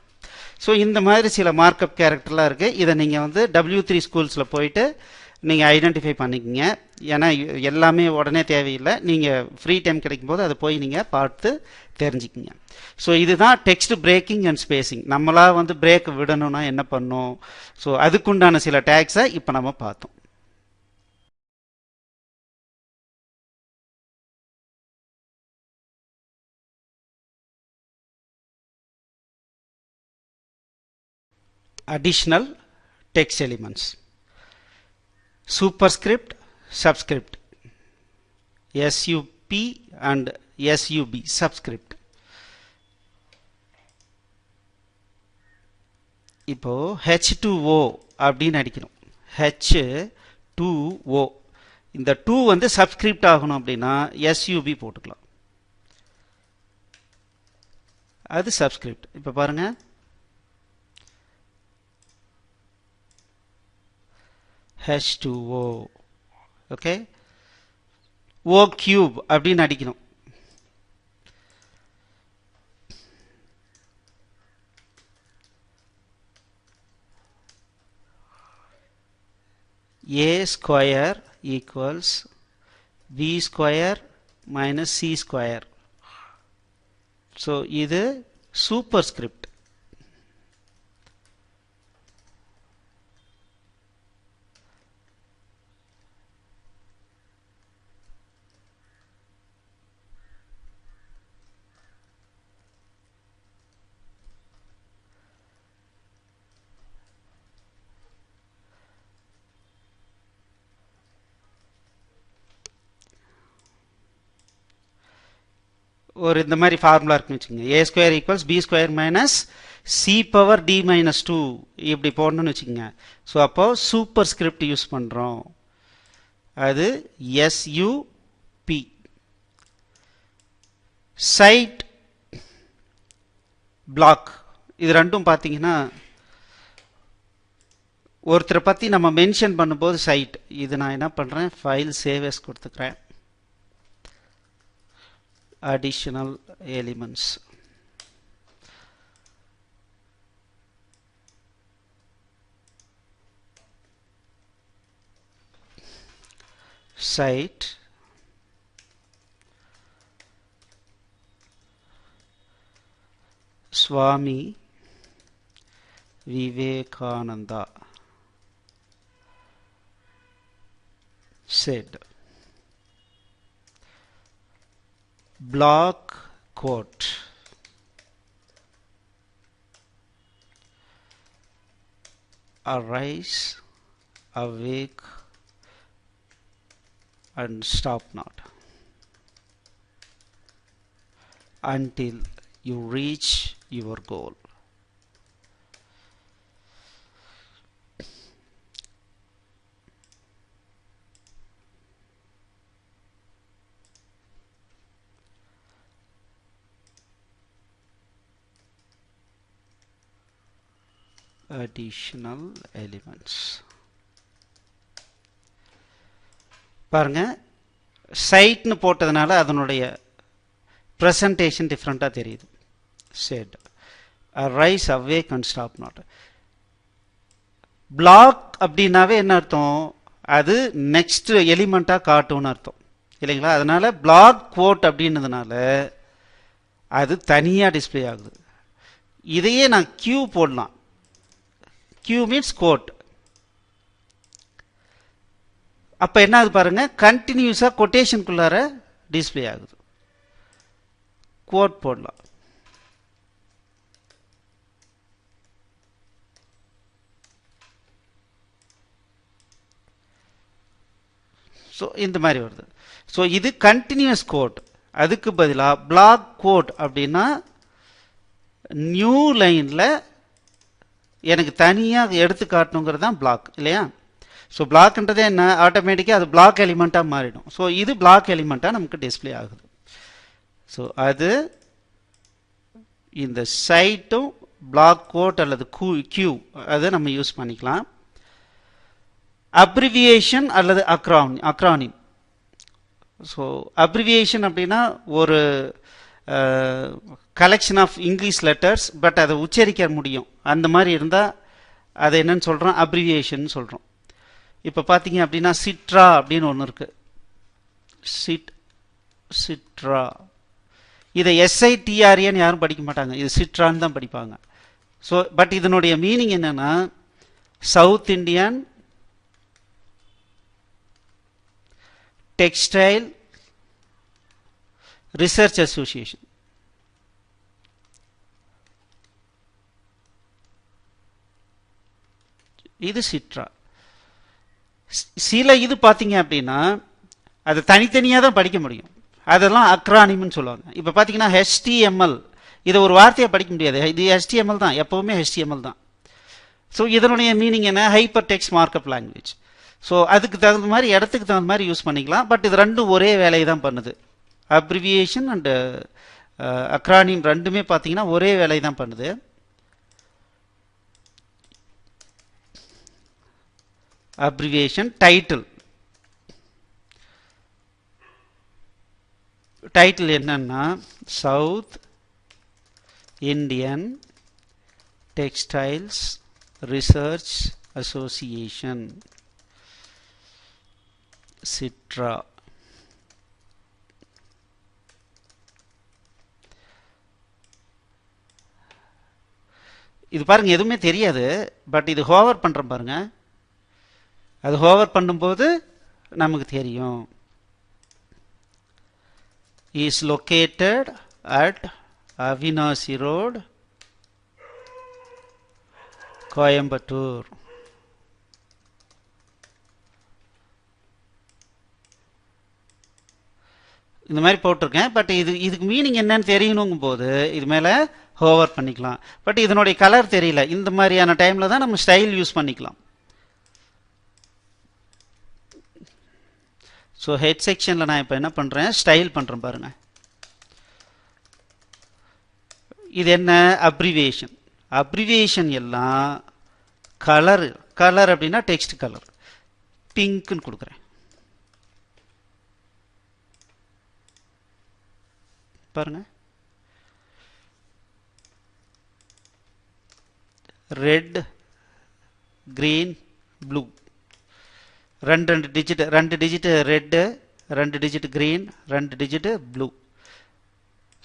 ஸோ இந்த மாதிரி சில மார்க்அப் கேரக்டர்லாம் இருக்குது. இதை நீங்கள் வந்து W3 ஸ்கூல்ஸில் போயிட்டு நீங்கள் ஐடென்டிஃபை பண்ணிக்கோங்க. ஏன்னா எல்லாமே உடனே தேவையில்லை, நீங்கள் ஃப்ரீ டைம் கிடைக்கும் போது அதை போய் நீங்கள் பார்த்து தெரிஞ்சுக்கிங்க. ஸோ இதுதான் டெக்ஸ்ட் பிரேக்கிங் அண்ட் ஸ்பேசிங். நம்மளா வந்து பிரேக் விடணும்னா என்ன பண்ணும், ஸோ அதுக்குண்டான சில டேக்ஸை இப்போ நம்ம பார்த்தோம். Additional text elements, superscript, subscript, SUP and SUB, subscript. இப்போ H2O அப்படின்னு அடிக்கணும், H2O. இந்த 2 வந்து சப்ஸ்கிரிப்ட் ஆகணும் அப்படின்னா SUB போட்டுக்கலாம், அது சப்ஸ்கிரிப்ட். இப்போ பாருங்க, H2O. ஓகே, O cube அப்படின்னு அடிக்கணும். A square equals B square minus C square. So இது சூப்பர் ஸ்கிரிப்ட். ஒரு இந்த மாதிரி ஃபார்முலா இருக்குன்னு வச்சுக்கோங்க. A square equals B square minus C power D minus 2 இப்படி போடணும்னு வச்சுக்கோங்க. ஸோ அப்போ சூப்பர் ஸ்கிரிப்ட் யூஸ் பண்ணுறோம். அது எஸ்யூபி. சைட் பிளாக் இது ரெண்டும் பார்த்தீங்கன்னா ஒருத்தரை பற்றி நம்ம மென்ஷன் பண்ணும்போது சைட் இது நான் என்ன பண்ணுறேன், ஃபைல் சேவஸ் கொடுத்துக்கிறேன். Additional elements site Swami Vivekananda said. Block quote. Arise, awake, and stop not until you reach your goal. Additional elements. பாருங்க, சைட்னு போட்டதுனால அதனுடைய ப்ரெசன்டேஷன் டிஃப்ரெண்ட்டாக தெரியுது. Set rise awake and stop not. Block அப்படின்னாவே என்ன அர்த்தம், அது நெக்ஸ்ட் எலிமெண்ட்டாக காட்டும்னு அர்த்தம் இல்லைங்களா. அதனால பிளாக் கோட் அப்படின்னதுனால அது தனியாக டிஸ்பிளே ஆகுது. இதையே நான் கியூ போடலாம். Q means quote. அப்போ என்ன ஆகுது பாருங்க, கண்டினியூஸாக கொட்டேஷனுக்குள்ளார டிஸ்பிளே ஆகுது. கோட் போடலாம். ஸோ இந்த மாதிரி வருது. ஸோ இது கண்டினியூஸ் கோட். அதுக்கு பதிலாக பிளாக் கோட் அப்படின்னா நியூ லைனில் எனக்கு தனியாக எடுத்து காட்டணுங்கிறது தான் பிளாக் இல்லையா. ஸோ பிளாக்ன்றதே என்ன, ஆட்டோமேட்டிக்காக அது பிளாக் எலிமெண்ட்டாக மாறிடும். ஸோ இது பிளாக் எலிமெண்ட்டாக நமக்கு டிஸ்பிளே ஆகுது. ஸோ அது இந்த சைட்டும் பிளாக் கோட் அல்லது கியூ அதை நம்ம யூஸ் பண்ணிக்கலாம். அப்ரிவியேஷன் அல்லது அக்ரானிம். ஸோ அப்ரிவியேஷன் அப்படின்னா ஒரு collection of English letters, but அதை உச்சரிக்க முடியும். அந்த மாதிரி இருந்தால் அதை என்னன்னு சொல்கிறோம், அப்ரிவியேஷன் சொல்கிறோம். இப்போ பார்த்தீங்க அப்படின்னா சிட்ரா அப்படின்னு ஒன்று இருக்குது. சிட்ரா இதை எஸ்ஐடிஆர்ஏன்னு யாரும் படிக்க மாட்டாங்க, இது சிட்ரான்னு தான் படிப்பாங்க. ஸோ பட் இதனுடைய மீனிங் என்னன்னா South Indian textile research association. இது சிட்ரா. சில இது பார்த்தீங்க அப்படின்னா அது தனித்தனியாக தான் படிக்க முடியும், அதெல்லாம் அக்ரானிம்னு சொல்லுவாங்க. இப்போ பார்த்தீங்கன்னா HTML, இதை ஒரு வார்த்தையை படிக்க முடியாது, இது HTML தான், எப்போவுமே HTML தான். ஸோ இதனுடைய மீனிங் என்ன, hyper text markup language. So அதுக்கு தகுந்த மாதிரி இடத்துக்கு தகுந்த மாதிரி யூஸ் பண்ணிக்கலாம். பட் இது ரெண்டும் ஒரே வேலையை தான் பண்ணுது. அப்ரிவியேஷன் அண்டு அக்ரானிம் ரெண்டுமே பார்த்தீங்கன்னா ஒரே வேலையை தான் பண்ணுது. அப்ரிவியேஷன் டைட்டில் என்னன்னா South Indian Textiles Research Association SITRA. இது பாருங்க எதுவுமே தெரியாது, பட் இது ஹோவர் பண்றோம் பாருங்க, அது ஹோவர் பண்ணும்போது நமக்கு தெரியும். is located at Avinasi Road, Coimbatore. இந்த மாதிரி போட்டிருக்கேன். பட் இதுக்கு மீனிங் என்னன்னு தெரியணுங்கும் போது இது மேலே ஹோவர் பண்ணிக்கலாம். பட் இதனுடைய கலர் தெரியல. இந்த மாதிரியான டைமில் தான் நம்ம ஸ்டைல் யூஸ் பண்ணிக்கலாம். ஸோ ஹெட் செக்ஷனில் நான் இப்போ என்ன பண்ணுறேன், ஸ்டைல் பண்ணுறேன் பாருங்கள். இது என்ன அப்ரிவியேஷன். அப்ரிவியேஷன் எல்லாம் கலர் அப்படின்னா டெக்ஸ்ட் கலர் பிங்க்னு கொடுக்குறேன். பாருங்க, ரெட், கிரீன், ப்ளூ, ரெண்டு digit red, 2 digit green, 2 digit blue.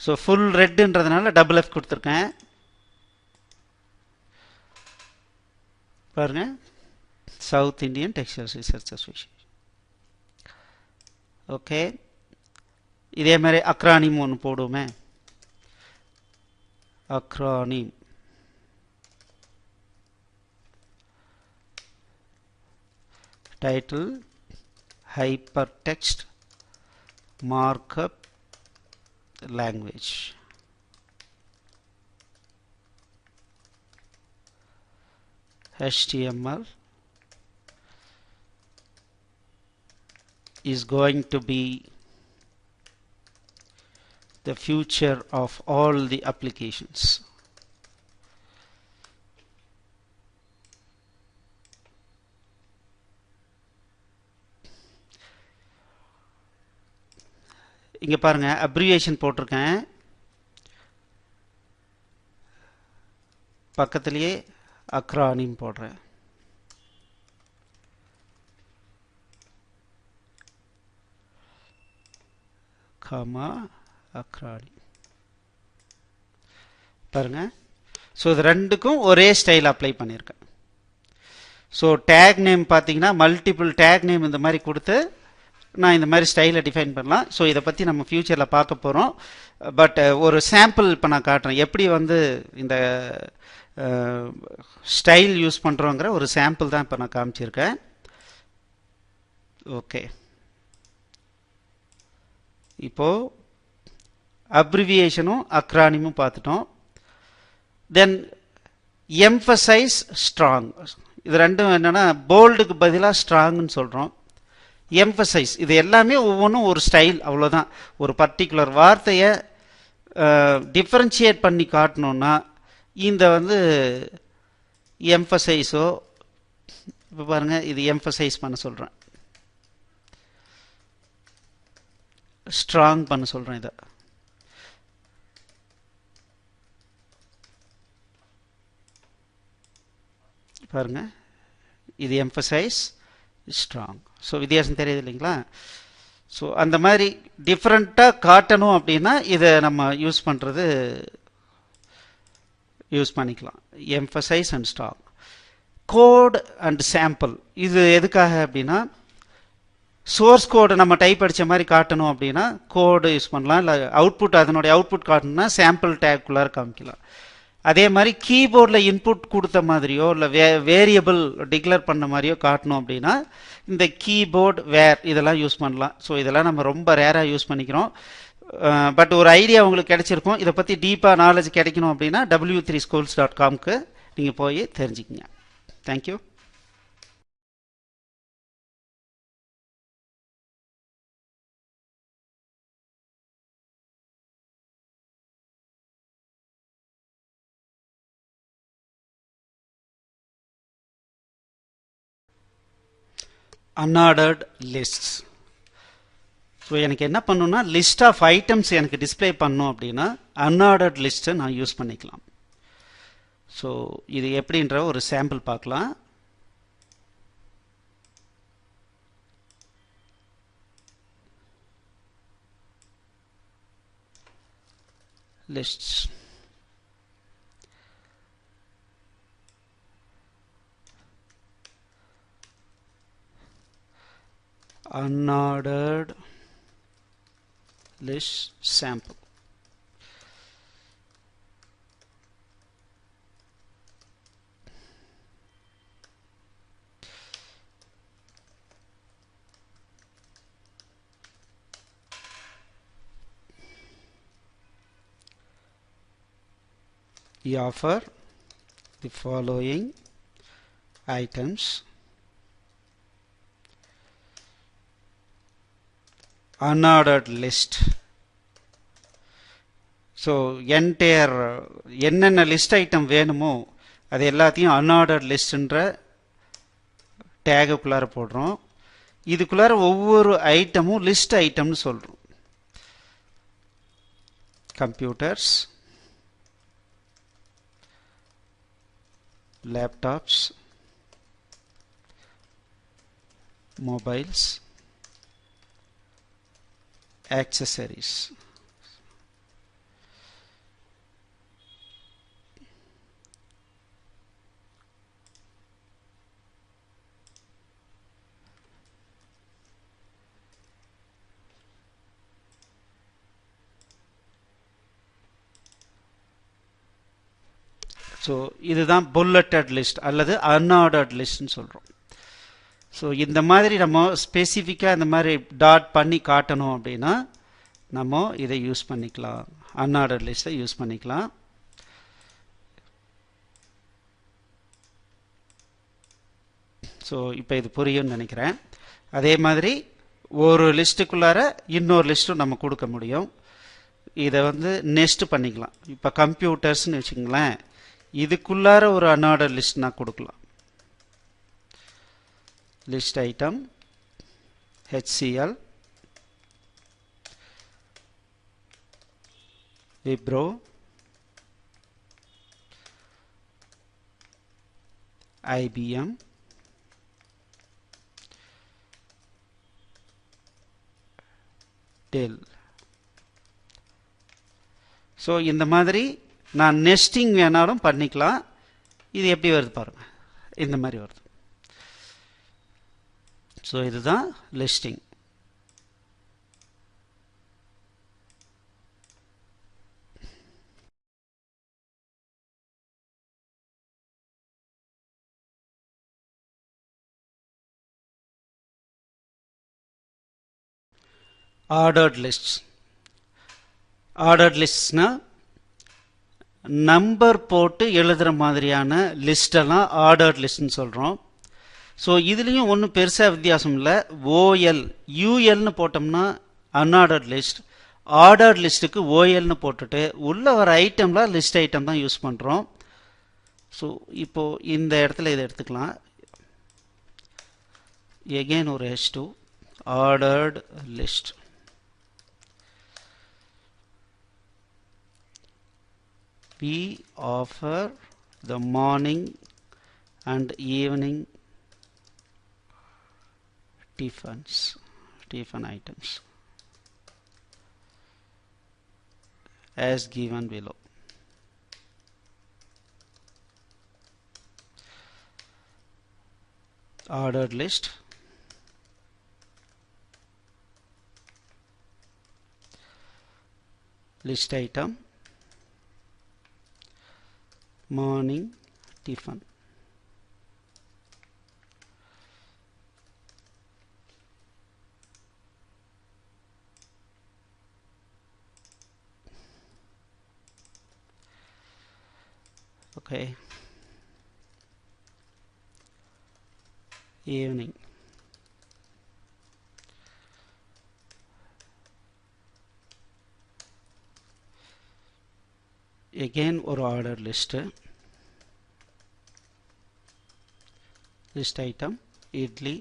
So full ரெட்டுன்றதுனால டபுள் எஃப் கொடுத்துருக்கேன். பாருங்க, South Indian Textiles Research Association. Okay, இதே மாதிரி அக்ரானிம் ஒன்று போடுவோமே. Acronym title hyper text markup language. HTML is going to be the future of all the applications. இங்க பாருங்க, abbreviation போட்டிருக்கேன். பக்கத்திலேயே அக்ரானிம் போடுறேன். காமா அக்ரானிம் பாருங்க. ஸோ இது ரெண்டுக்கும் ஒரே ஸ்டைல் அப்ளை பண்ணியிருக்கேன். ஸோ டேக் நேம் பார்த்தீங்கன்னா மல்டிபிள் டேக் நேம் இந்த மாதிரி கொடுத்து நான் இந்த மாதிரி ஸ்டைலை டிஃபைன் பண்ணலாம். ஸோ இதை பற்றி நம்ம ஃப்யூச்சரில் பார்க்க போகிறோம். பட் ஒரு சாம்பிள் இப்போ நான் காட்டுறேன், எப்படி வந்து இந்த ஸ்டைல் யூஸ் பண்ணுறோங்கிற ஒரு சாம்பிள் தான் இப்போ நான் காமிச்சிருக்கேன். ஓகே, இப்போது அப்ரிவியேஷனும் அக்ரானிமும் பார்த்துட்டோம். தென் எம்ஃபசைஸ் ஸ்ட்ராங், இது ரெண்டும் என்னென்னா போல்டுக்கு பதிலாக ஸ்ட்ராங்னு சொல்கிறோம். எம்ஃபசைஸ், இது எல்லாமே ஒவ்வொன்றும் ஒரு ஸ்டைல், அவ்வளோதான். ஒரு பர்டிகுலர் வார்த்தையை டிஃபரன்ஷியேட் பண்ணி காட்டணுன்னா இந்த வந்து எம்ஃபசைஸோ, இப்போ பாருங்கள், இது எம்ஃபசைஸ் பண்ண சொல்கிறேன், ஸ்ட்ராங் பண்ண சொல்கிறேன். இதை பாருங்க, இது எம்ஃபசைஸ் ஸ்ட்ராங். ஸோ வித்தியாசம் தெரியுது இல்லைங்களா? ஸோ அந்த மாதிரி டிஃப்ரெண்ட்டாக காட்டணும் அப்படின்னா இதை நம்ம யூஸ் பண்ணிக்கலாம். Emphasize and strong. Code and sample, இது எதுக்காக அப்படின்னா சோர்ஸ் கோடு நம்ம டைப் அடித்த மாதிரி காட்டணும் அப்படின்னா கோடு யூஸ் பண்ணலாம். இல்லை அவுட்புட், அதனுடைய அவுட்புட் காட்டணும்னா சாம்பிள் டேக்குள்ளார காமிக்கலாம். அதே மாதிரி கீபோர்டில் இன்புட் கொடுத்த மாதிரியோ இல்லை வேரியபிள் டிக்ளேர் பண்ண மாதிரியோ காட்டணும் அப்படின்னா இந்த கீபோர்ட் வேர் இதெல்லாம் யூஸ் பண்ணலாம். ஸோ இதெல்லாம் நம்ம ரொம்ப ரேராக யூஸ் பண்ணிக்கிறோம். பட் ஒரு ஐடியா உங்களுக்கு கிடைச்சிருக்கும். இதை பற்றி டீப்பாக நாலேஜ் கிடைக்கணும் அப்படின்னா w3schools.comக்கு நீங்கள் போய் தெரிஞ்சுக்கிங்க. தேங்க்யூ. Unordered lists. ஸோ எனக்கு என்ன பண்ணணும்னா லிஸ்ட் ஆஃப் ஐட்டம்ஸ் எனக்கு டிஸ்பிளே பண்ணணும் அப்படின்னா அன்ஆர்டர்ட் லிஸ்ட்டை நான் யூஸ் பண்ணிக்கலாம். ஸோ இது எப்படின்ற ஒரு சாம்பிள் பார்க்கலாம். Lists, unordered list sample. we offer the following items unordered list. So entire என்னென்ன லிஸ்ட் ஐட்டம் வேணுமோ அது எல்லாத்தையும் அன்ஆர்டர்ட் லிஸ்ட்ன்ற டேகுக்குள்ளார போடுறோம். இதுக்குள்ளார ஒவ்வொரு ஐட்டமும் லிஸ்ட் ஐட்டம்னு சொல்கிறோம். Computers, laptops, mobiles, accessories. So இதுதான் புல்லட்டட் லிஸ்ட் அல்லது அன்ஆர்டர்ட் லிஸ்ட்னு சொல்கிறோம். ஸோ இந்த மாதிரி நம்ம ஸ்பெசிஃபிக்காக இந்த மாதிரி டாட் பண்ணி காட்டணும் அப்படின்னா நம்ம இதை யூஸ் பண்ணிக்கலாம், அன்ஆர்டர்ட் லிஸ்ட்டை யூஸ் பண்ணிக்கலாம். ஸோ இப்போ இது புரியும்னு நினைக்கிறேன். அதே மாதிரி ஒரு லிஸ்ட்டுக்குள்ளார இன்னொரு லிஸ்ட்டும் நம்ம கொடுக்க முடியும். இதை நெஸ்ட் பண்ணிக்கலாம். இப்போ கம்ப்யூட்டர்ஸ்னு வச்சுங்களேன், இதுக்குள்ளார ஒரு அன்ஆர்டர் லிஸ்ட் நான் கொடுக்கலாம். List item HCL, Wipro, IBM, Dell. So இந்த மாதிரி நான் நெஸ்டிங் வேணாலும் பண்ணிக்கலாம். இது எப்படி வருது பாருங்க, இந்த மாதிரி வருது. ஸோ இதுதான் லிஸ்டிங். Ordered lists. ஆர்டர்ட் லிஸ்ட்னா நம்பர் போட்டு எழுதுகிற மாதிரியான லிஸ்டெல்லாம் ஆர்டர்ட் லிஸ்ட்னு சொல்கிறோம். ஸோ இதுலேயும் ஒன்றும் பெருசாக வித்தியாசம் இல்லை. ஓஎல் யூஎல்னு போட்டோம்னா அன்ஆர்டர்ட் லிஸ்ட், ஆர்டர்ட் லிஸ்ட்டுக்கு ஓஎல்னு போட்டுட்டு உள்ள வர ஐட்டம்லாம் லிஸ்ட் ஐட்டம் தான் யூஸ் பண்ணுறோம். ஸோ இப்போது இந்த இடத்துல இதை எடுத்துக்கலாம். எகெயின் ஒரு H2 ordered list. We offer the morning and evening tiffin items as given below. Ordered list, list item, morning tiffin. Okay, evening. Again ஒரு order list. List item idli,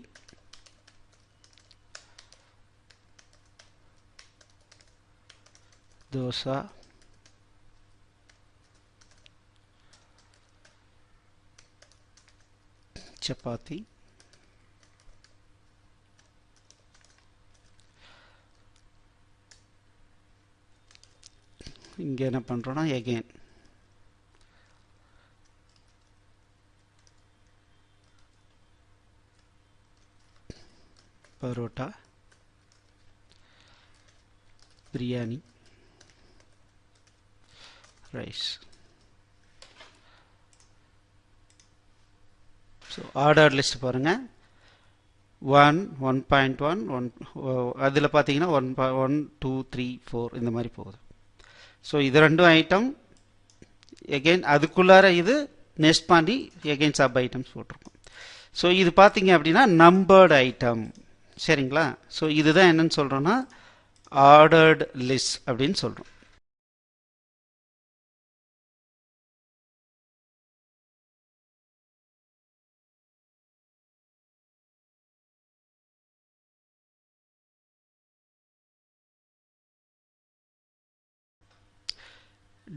dosa, chapati, இங்கே என்ன பண்ணுறோன்னா again parotta, biryani, rice. So order list பாருங்கள். 1.1 அதில் பார்த்தீங்கன்னா 1, 2, 3, 4 இந்த மாதிரி போகுது. ஸோ இது ரெண்டும் ஐட்டம், எகெயின் அதுக்குள்ளார இது நெக்ஸ்ட் பண்ணி எகெயின் சப் ஐட்டம்ஸ் போட்டிருக்கோம். ஸோ இது பார்த்தீங்க அப்படின்னா நம்பர்டு ஐட்டம். சரிங்களா? ஸோ இதுதான் என்னன்னு சொல்கிறோன்னா ஆர்டர்டு லிஸ்ட் அப்படின்னு சொல்கிறோம்.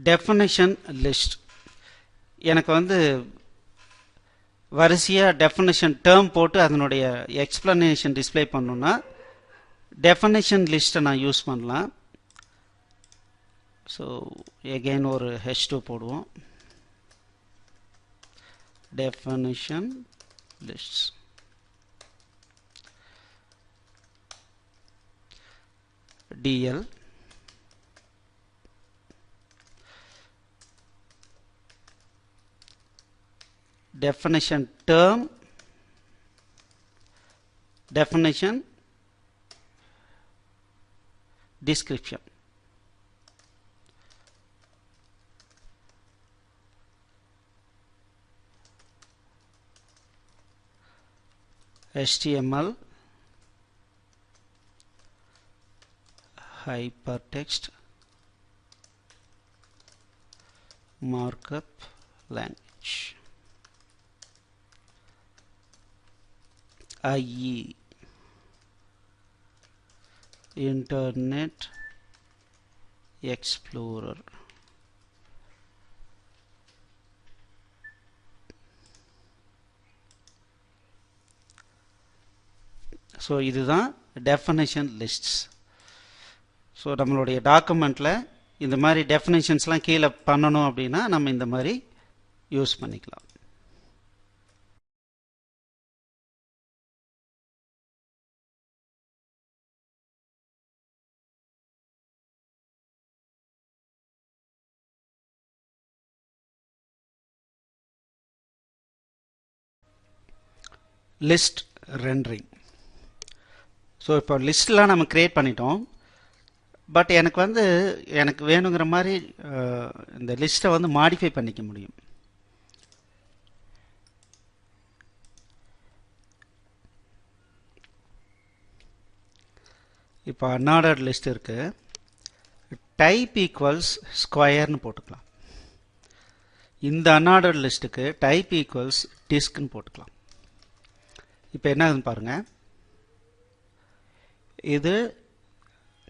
டெஃபினிஷன் லிஸ்ட் எனக்கு வந்து வரிசையாக டெஃபினிஷன் டேர்ம் போட்டு அதனுடைய எக்ஸ்பிளனேஷன் டிஸ்பிளே பண்ணணுன்னா டெஃபினிஷன் லிஸ்ட்டை நான் யூஸ் பண்ணலாம். ஸோ எகெயின் ஒரு H2 போடுவோம். Definition list DL definition term definition description. HTML hypertext markup language IE Internet Explorer. So இதுதான் டெஃபினிஷன் லிஸ்ட்ஸ். ஸோ நம்மளுடைய டாக்குமெண்ட்டில் இந்த மாதிரி டெஃபினிஷன்ஸ்லாம் கீழே பண்ணணும் அப்படின்னா நம்ம இந்த மாதிரி யூஸ் பண்ணிக்கலாம். List rendering. ஸோ இப்போ லிஸ்ட்லாம் நம்ம க்ரியேட் பண்ணிட்டோம். பட் எனக்கு வேணுங்கிற மாதிரி இந்த லிஸ்ட்டை வந்து மாடிஃபை பண்ணிக்க முடியும். இப்போ அன்ஆர்டர்ட் லிஸ்ட் இருக்குது. டைப் ஈக்குவல்ஸ் ஸ்கொயர்னு போட்டுக்கலாம். இந்த அன்ஆர்டர்ட் லிஸ்ட்டுக்கு டைப் ஈக்குவல்ஸ் டிஸ்க்னு போட்டுக்கலாம். இப்போ என்ன ஆகுதுன்னு பாருங்கள். இது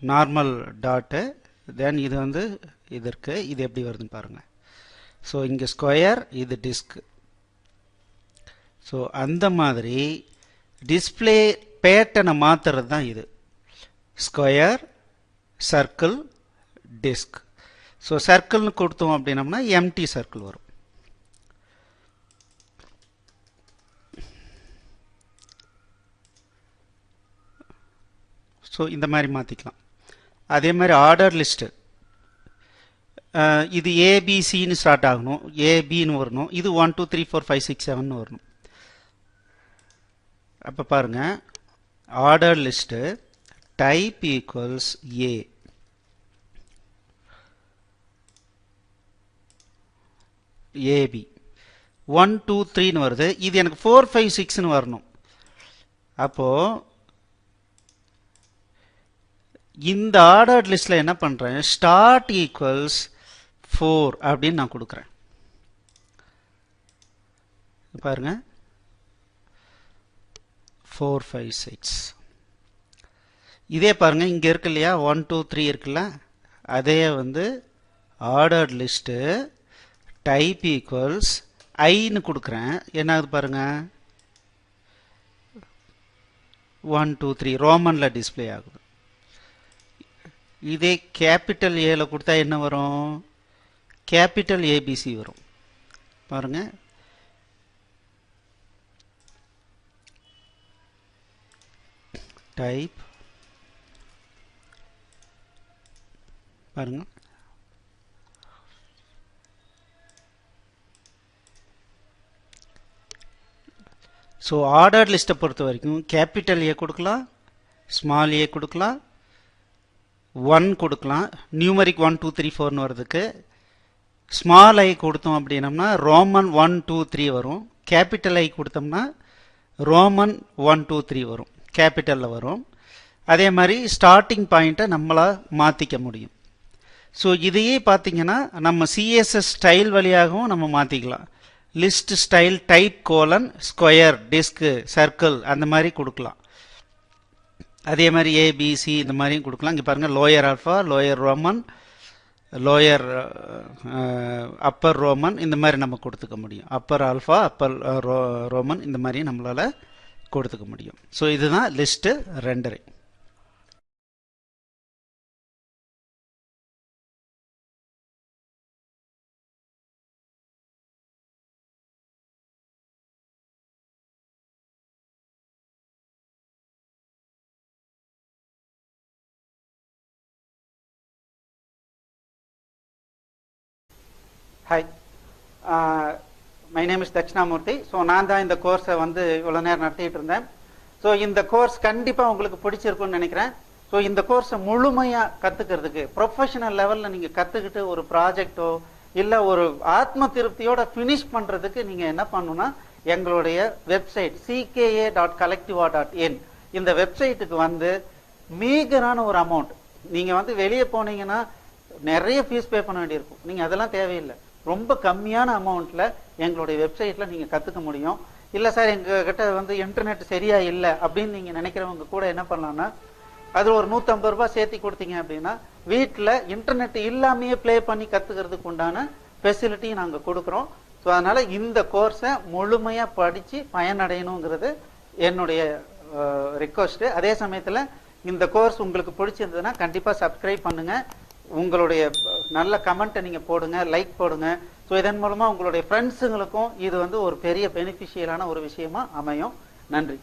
நார்மல் டாட்டு, தென் இது வந்து இதற்கு இது எப்படி வருதுன்னு பாருங்கள். ஸோ இங்கே ஸ்கொயர், இது டிஸ்க். ஸோ அந்த மாதிரி டிஸ்பிளே பேட்டர்னை மாற்றுறது தான் இது. Square, circle, disk. ஸோ சர்க்கிள்னு கொடுத்தோம் அப்படின்னம்னா எம்டி சர்க்கிள் வரும். ஸோ இந்த மாதிரி மாற்றிக்கலாம். அதே மாதிரி ஆர்டர் லிஸ்ட்டு, இது ஏபிசின்னு ஸ்டார்ட் ஆகணும், ஏபின்னு வரணும். இது 1 2 3 4 5 6 7 வரணும். அப்போ பாருங்கள், ஆர்டர் லிஸ்ட்டு டைப் ஈக்குவல்ஸ் ஏ, ஏபி 1 2 3ன்னு வருது. இது எனக்கு 4 5 6ன்னு வரணும். அப்போது இந்த ஆர்டர்ட் லிஸ்ட்டில் என்ன பண்ணுறேன், ஸ்டார்ட் ஈக்குவல்ஸ் 4 அப்படின்னு நான் கொடுக்குறேன். பாருங்க, 4 5 6. இதே பாருங்க, இங்கே இருக்கு இல்லையா 1 2 3 இருக்குல்ல, அதே வந்து ஆர்டர்ட் லிஸ்ட்டு டைப் ஈக்குவல்ஸ் ஐன்னு கொடுக்குறேன். என்ன ஆகுது பாருங்க, 1 2 3 ரோமனில் டிஸ்பிளே ஆகுது. இதே கேபிட்டல் ஏல கொடுத்தா என்ன வரும், கேபிட்டல் ஏபிசி வரும். பாருங்க, டைப் பாருங்க, ஸோ ஆர்டர் லிஸ்ட்டை பொறுத்த வரைக்கும் கேபிட்டல் ஏ கொடுக்கலாம், ஸ்மால் ஏ கொடுக்கலாம், 1 கொடுக்கலாம், நியூமரிக் 1 2 3 4ன்னு வர்றதுக்கு ஸ்மால் ஐ கொடுத்தோம் அப்படின்னம்னா ரோமன் 1 2 3 வரும். கேபிட்டல் ஐ கொடுத்தோம்னா ரோமன் 1 2 3 வரும், கேபிட்டலில் வரும். அதே மாதிரி ஸ்டார்டிங் பாயிண்ட்டை நம்மளால் மாற்றிக்க முடியும். ஸோ இதையே பார்த்தீங்கன்னா நம்ம சிஎஸ்எஸ் ஸ்டைல் வழியாகவும் நம்ம மாற்றிக்கலாம். List style type colon square disc circle அந்த மாதிரி கொடுக்கலாம். அதே மாதிரி ஏபிசி இந்த மாதிரியும் கொடுக்கலாம். இங்கே பாருங்கள், lower alpha, lower Roman, lower upper Roman, இந்த மாதிரி நம்ம கொடுத்துக்க முடியும். அப்பர் ஆல்ஃபா, அப்பர் ரோமன், இந்த மாதிரி நம்மளால் கொடுத்துக்க முடியும். ஸோ இதுதான் லிஸ்ட்டு ரெண்டரை. Hi, my name is Dakshinamurthy. So நான் தான் இந்த கோர்ஸை வந்து இவ்வளோ நேரம் நடத்திட்டு இருந்தேன். ஸோ இந்த கோர்ஸ் கண்டிப்பாக உங்களுக்கு பிடிச்சிருக்குன்னு நினைக்கிறேன். ஸோ இந்த கோர்ஸை முழுமையாக கற்றுக்கிறதுக்கு ப்ரொஃபஷனல் லெவலில் நீங்கள் கற்றுக்கிட்டு ஒரு ப்ராஜெக்டோ இல்லை ஒரு ஆத்ம திருப்தியோட ஃபினிஷ் பண்ணுறதுக்கு நீங்கள் என்ன பண்ணணும்னா எங்களுடைய வெப்சைட் cka.collectiva.in இந்த வெப்சைட்டுக்கு வந்து மீகரான ஒரு அமௌண்ட், நீங்கள் வந்து வெளியே போனீங்கன்னா நிறைய ஃபீஸ் பே பண்ண வேண்டியிருக்கும். நீங்கள் அதெல்லாம் தேவையில்லை. ரொம்ப கம்மியான அமௌண்ட்டில் எங்களுடைய வெப்சைட்டில் நீங்கள் கற்றுக்க முடியும். இல்லை சார் எங்ககிட்ட வந்து இன்டர்நெட் சரியாக இல்லை அப்படின்னு நீங்கள் நினைக்கிறவங்க கூட என்ன பண்ணலான்னா அது ஒரு 150 ரூபாய் சேர்த்தி கொடுத்தீங்க அப்படின்னா வீட்டில் இன்டர்நெட் இல்லாமையே ப்ளே பண்ணி கற்றுக்கிறதுக்கு உண்டான ஃபெசிலிட்டியும் நாங்கள் கொடுக்குறோம். ஸோ அதனால் இந்த கோர்ஸை முழுமையாக படித்து பயனடையணுங்கிறது என்னுடைய ரிக்வஸ்ட்டு. அதே சமயத்தில் இந்த கோர்ஸ் உங்களுக்கு பிடிச்சிருந்ததுன்னா கண்டிப்பாக சப்ஸ்கிரைப் பண்ணுங்கள். உங்களுடைய நல்ல கமெண்ட்டை நீங்கள் போடுங்க, லைக் போடுங்க. ஸோ இதன் மூலமாக உங்களுடைய ஃப்ரெண்ட்ஸுங்களுக்கும் இது வந்து ஒரு பெரிய பெனிஃபிஷியலான ஒரு விஷயமா அமையும். நன்றி.